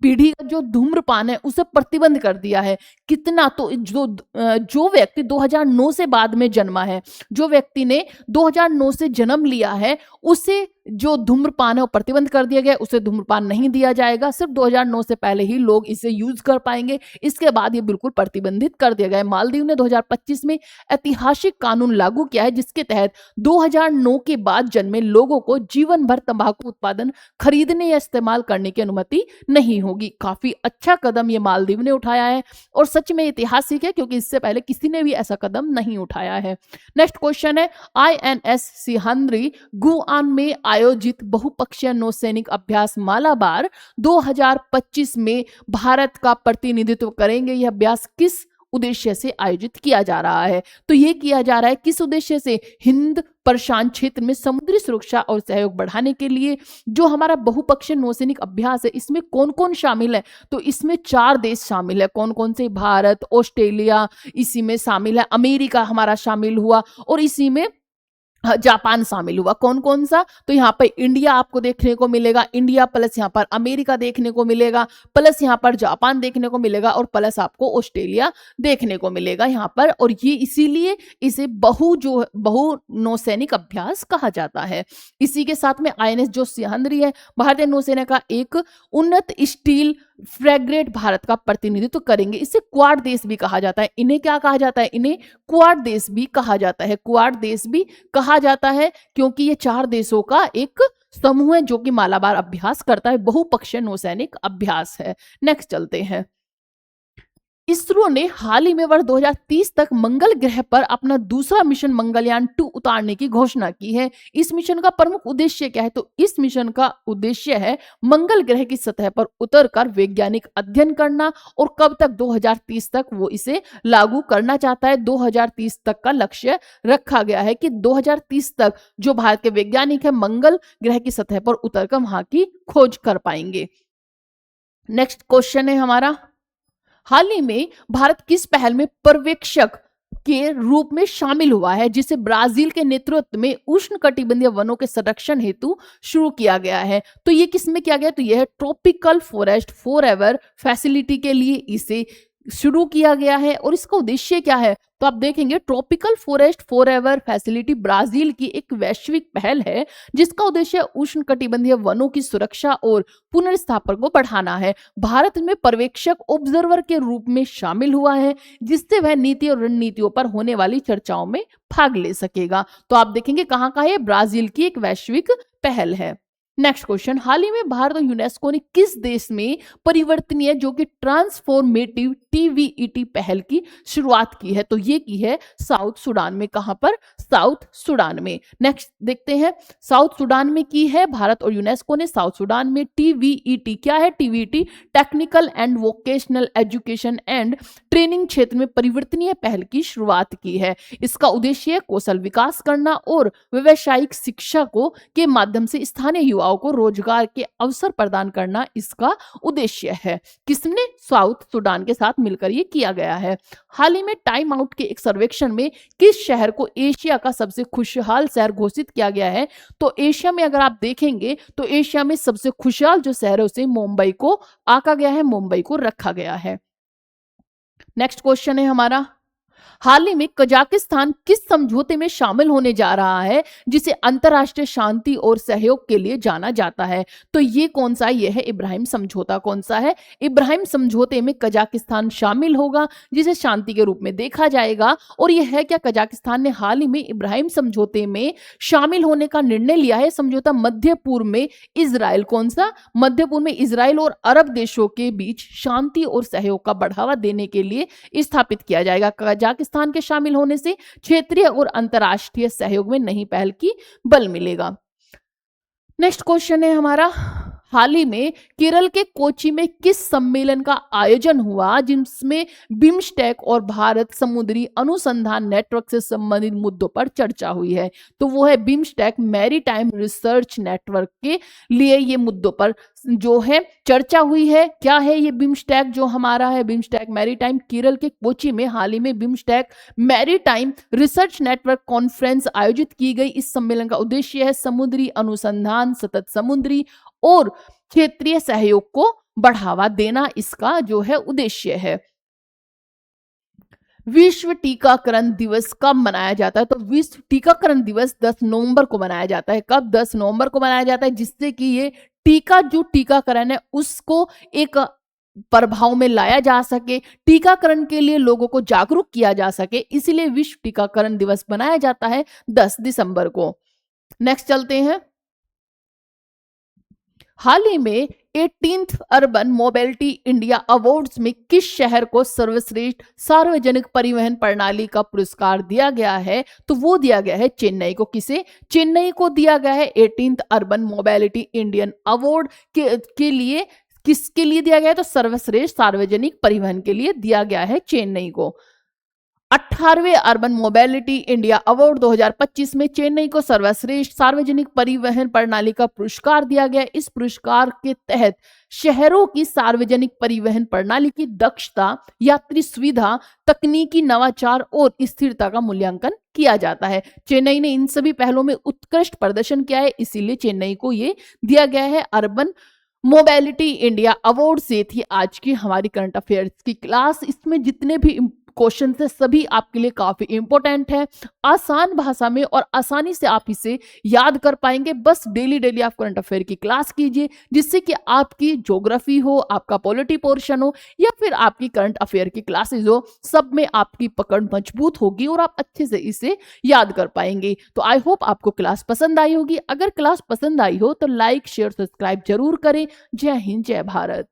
पीढ़ी का जो धूम्रपान है उसे प्रतिबंध कर दिया है। कितना? तो जो व्यक्ति 2009 से बाद में जन्मा है, जो व्यक्ति ने 2009 से जन्म लिया है, उसे जो धूम्रपान है वो प्रतिबंध कर दिया गया। उसे धूम्रपान नहीं दिया जाएगा। सिर्फ 2009 से पहले ही लोग इसे यूज कर पाएंगे। इसके बाद ये बिल्कुल प्रतिबंधित कर दिया गया है। मालदीव ने 2025 में ऐतिहासिक कानून लागू किया है, जिसके तहत 2009 के बाद जन्मे लोगों को जीवन भर तंबाकू उत्पादन खरीदने या इस्तेमाल करने की अनुमति नहीं होगी। काफी अच्छा कदम ये मालदीव ने उठाया है और सच में ऐतिहासिक है, क्योंकि इससे पहले किसी ने भी ऐसा कदम नहीं उठाया है। नेक्स्ट क्वेश्चन है, INS सिहंद्री गुआन में आयोजित बहुपक्षीय नौसैनिक अभ्यास मालाबार 2025 में भारत का प्रतिनिधित्व करेंगे। यह अभ्यास किस उद्देश्य से आयोजित किया जा रहा है? तो ये किया जा रहा है किस उद्देश्य से? हिंद प्रशांत क्षेत्र में समुद्री सुरक्षा और सहयोग बढ़ाने के लिए। जो हमारा बहुपक्षीय नौसैनिक अभ्यास है, इसमें कौन कौन शामिल है? तो इसमें 4 देश शामिल है। कौन कौन से? भारत, ऑस्ट्रेलिया इसी में शामिल है, अमेरिका हमारा शामिल हुआ और इसी में जापान शामिल हुआ। कौन कौन सा? तो यहाँ पर इंडिया आपको देखने को मिलेगा, इंडिया प्लस यहाँ पर अमेरिका देखने को मिलेगा, प्लस यहाँ पर जापान देखने को मिलेगा और प्लस आपको ऑस्ट्रेलिया देखने को मिलेगा यहाँ पर। और ये इसीलिए इसे बहु नौसैनिक अभ्यास कहा जाता है। इसी के साथ में INS जो सिहंद्री है, भारतीय नौसेना का एक उन्नत स्टील फ्रैगेट भारत का प्रतिनिधित्व करेंगे। इसे क्वाड देश भी कहा जाता है। इन्हें क्या कहा जाता है? इन्हें क्वाड देश भी कहा जाता है। क्वाड देश भी कहा जाता है क्योंकि ये 4 देशों का एक समूह है जो कि मालाबार अभ्यास करता है। बहुपक्षीय नौसैनिक अभ्यास है। नेक्स्ट चलते हैं, इसरो ने हाल ही में वर्ष 2030 तक मंगल ग्रह पर अपना दूसरा मिशन मंगलयान 2 उतारने की घोषणा की है। इस मिशन का प्रमुख उद्देश्य क्या है? तो इस मिशन का उद्देश्य है मंगल ग्रह की सतह पर उतरकर वैज्ञानिक अध्ययन करना, और कब तक? 2030 तक वो इसे लागू करना चाहता है। 2030 तक का लक्ष्य रखा गया है कि 2030 तक जो भारत के वैज्ञानिक है मंगल ग्रह की सतह पर उतरकर वहां की खोज कर पाएंगे। नेक्स्ट क्वेश्चन है हमारा, हाल ही में भारत किस पहल में पर्यवेक्षक के रूप में शामिल हुआ है, जिसे ब्राजील के नेतृत्व में उष्णकटिबंधीय वनों के संरक्षण हेतु शुरू किया गया है? तो ये किसमें किया गया? तो यह है ट्रॉपिकल फॉरेस्ट फॉरएवर फैसिलिटी के लिए इसे शुरू किया गया है। और इसका उद्देश्य क्या है? तो आप देखेंगे tropical forest forever facility Brazil की एक वैश्विक पहल है, जिसका उद्देश्य उष्णकटिबंधीय वनों की सुरक्षा और पुनर्स्थापन को बढ़ाना है। भारत में पर्यवेक्षक ऑब्जर्वर के रूप में शामिल हुआ है, जिससे वह नीति और रणनीतियों पर होने वाली चर्चाओं में भाग ले सकेगा। तो आप देखेंगे कहां का है? ब्राजील की एक वैश्विक पहल है। नेक्स्ट क्वेश्चन, हाल ही में भारत और यूनेस्को ने किस देश में परिवर्तनीय जो कि ट्रांसफॉर्मेटिव टीवीईटी पहल की शुरुआत की है? तो ये की है साउथ सूडान में। कहां पर? साउथ सूडान में। नेक्स्ट देखते हैं, साउथ सूडान में की है भारत और यूनेस्को ने साउथ सूडान में टीवीईटी। क्या है TVET? Technical and vocational education and training क्षेत्र में परिवर्तनीय पहल की शुरुआत की है। इसका उद्देश्य कौशल विकास करना और व्यावसायिक शिक्षा को के माध्यम से स्थानीय युवाओं को रोजगार के अवसर प्रदान करना इसका उद्देश्य है। किसने? साउथ सूडान के साथ मिलकर ये किया गया है। हाल ही में टाइम आउट के एक सर्वेक्षण में किस शहर को एशिया का सबसे खुशहाल शहर घोषित किया गया है? तो एशिया में अगर आप देखेंगे तो एशिया में सबसे खुशहाल जो शहर है उसे मुंबई को आका गया है, मुंबई को रखा गया है। नेक्स्ट क्वेश्चन है हमारा, हाल ही में कजाकिस्तान किस समझौते में शामिल होने जा रहा है, जिसे अंतरराष्ट्रीय शांति और सहयोग के लिए जाना जाता है? तो ये कौन सा है? ये है इब्राहिम समझौता। कौन सा है? इब्राहिम समझौते में कजाकिस्तान शामिल होगा, जिसे शांति के रूप में देखा जाएगा। और यह है क्या? कजाकिस्तान ने हाल ही में इब्राहिम समझौते में शामिल होने का निर्णय लिया है। समझौता मध्य पूर्व में इजराइल, कौन सा? मध्य पूर्व में इजराइल और अरब देशों के बीच शांति और सहयोग का बढ़ावा देने के लिए स्थापित किया जाएगा। कजाकिस्तान के शामिल होने से क्षेत्रीय और अंतरराष्ट्रीय सहयोग में नई पहल की बल मिलेगा। नेक्स्ट क्वेश्चन है हमारा, हाल ही में केरल के कोची में किस सम्मेलन का आयोजन हुआ, जिसमें बिम्स्टेक और भारत समुद्री अनुसंधान नेटवर्क से संबंधित मुद्दों पर चर्चा हुई है? तो वो है बिम्स्टेक मैरीटाइम रिसर्च नेटवर्क के लिए ये मुद्दों पर जो है चर्चा हुई है। क्या है ये बिम्स्टेक जो हमारा है? BIMSTEC maritime. केरल के कोची में हाल ही में BIMSTEC maritime research network conference आयोजित की गई। इस सम्मेलन का उद्देश्य है समुद्री अनुसंधान, सतत समुद्री और क्षेत्रीय सहयोग को बढ़ावा देना, इसका जो है उद्देश्य है। विश्व टीकाकरण दिवस कब मनाया जाता है? तो विश्व टीकाकरण दिवस 10 नवंबर को मनाया जाता है। कब? 10 नवंबर को मनाया जाता है, जिससे कि ये जो टीकाकरण है उसको एक प्रभाव में लाया जा सके, टीकाकरण के लिए लोगों को जागरूक किया जा सके, इसीलिए विश्व टीकाकरण दिवस मनाया जाता है 10 दिसंबर को। नेक्स्ट चलते हैं, हाल ही में 18th urban mobility India awards में किस शहर को सर्वश्रेष्ठ सार्वजनिक परिवहन प्रणाली का पुरस्कार दिया गया है? तो वो दिया गया है चेन्नई को। किसे? चेन्नई को दिया गया है 18th urban mobility Indian award के लिए। किसके लिए दिया गया है? तो सर्वश्रेष्ठ सार्वजनिक परिवहन के लिए दिया गया है चेन्नई को। 18वें अर्बन मोबिलिटी इंडिया अवार्ड 2025 में चेन्नई को सर्वश्रेष्ठ सार्वजनिक परिवहन प्रणाली का पुरस्कार दिया गया। इस पुरस्कार के तहत शहरों की सार्वजनिक परिवहन प्रणाली की दक्षता, यात्री सुविधा, तकनीकी नवाचार और स्थिरता का मूल्यांकन किया जाता है। चेन्नई ने इन सभी पहलों में उत्कृष्ट प्रदर्शन किया है, इसीलिए चेन्नई को ये दिया गया है अर्बन मोबिलिटी इंडिया अवार्ड। से थी आज की हमारी करंट अफेयर्स की क्लास। इसमें जितने भी क्वेश्चन थे सभी आपके लिए काफी इंपॉर्टेंट है, आसान भाषा में और आसानी से आप इसे याद कर पाएंगे। बस डेली आप करंट अफेयर की क्लास कीजिए, जिससे कि आपकी ज्योग्राफी हो, आपका पॉलिटी पोर्शन हो या फिर आपकी करंट अफेयर की क्लासेस हो, सब में आपकी पकड़ मजबूत होगी और आप अच्छे से इसे याद कर पाएंगे। तो आई होप आपको क्लास पसंद आई होगी। अगर क्लास पसंद आई हो तो लाइक, शेयर, सब्सक्राइब जरूर करें। जय हिंद, जय भारत।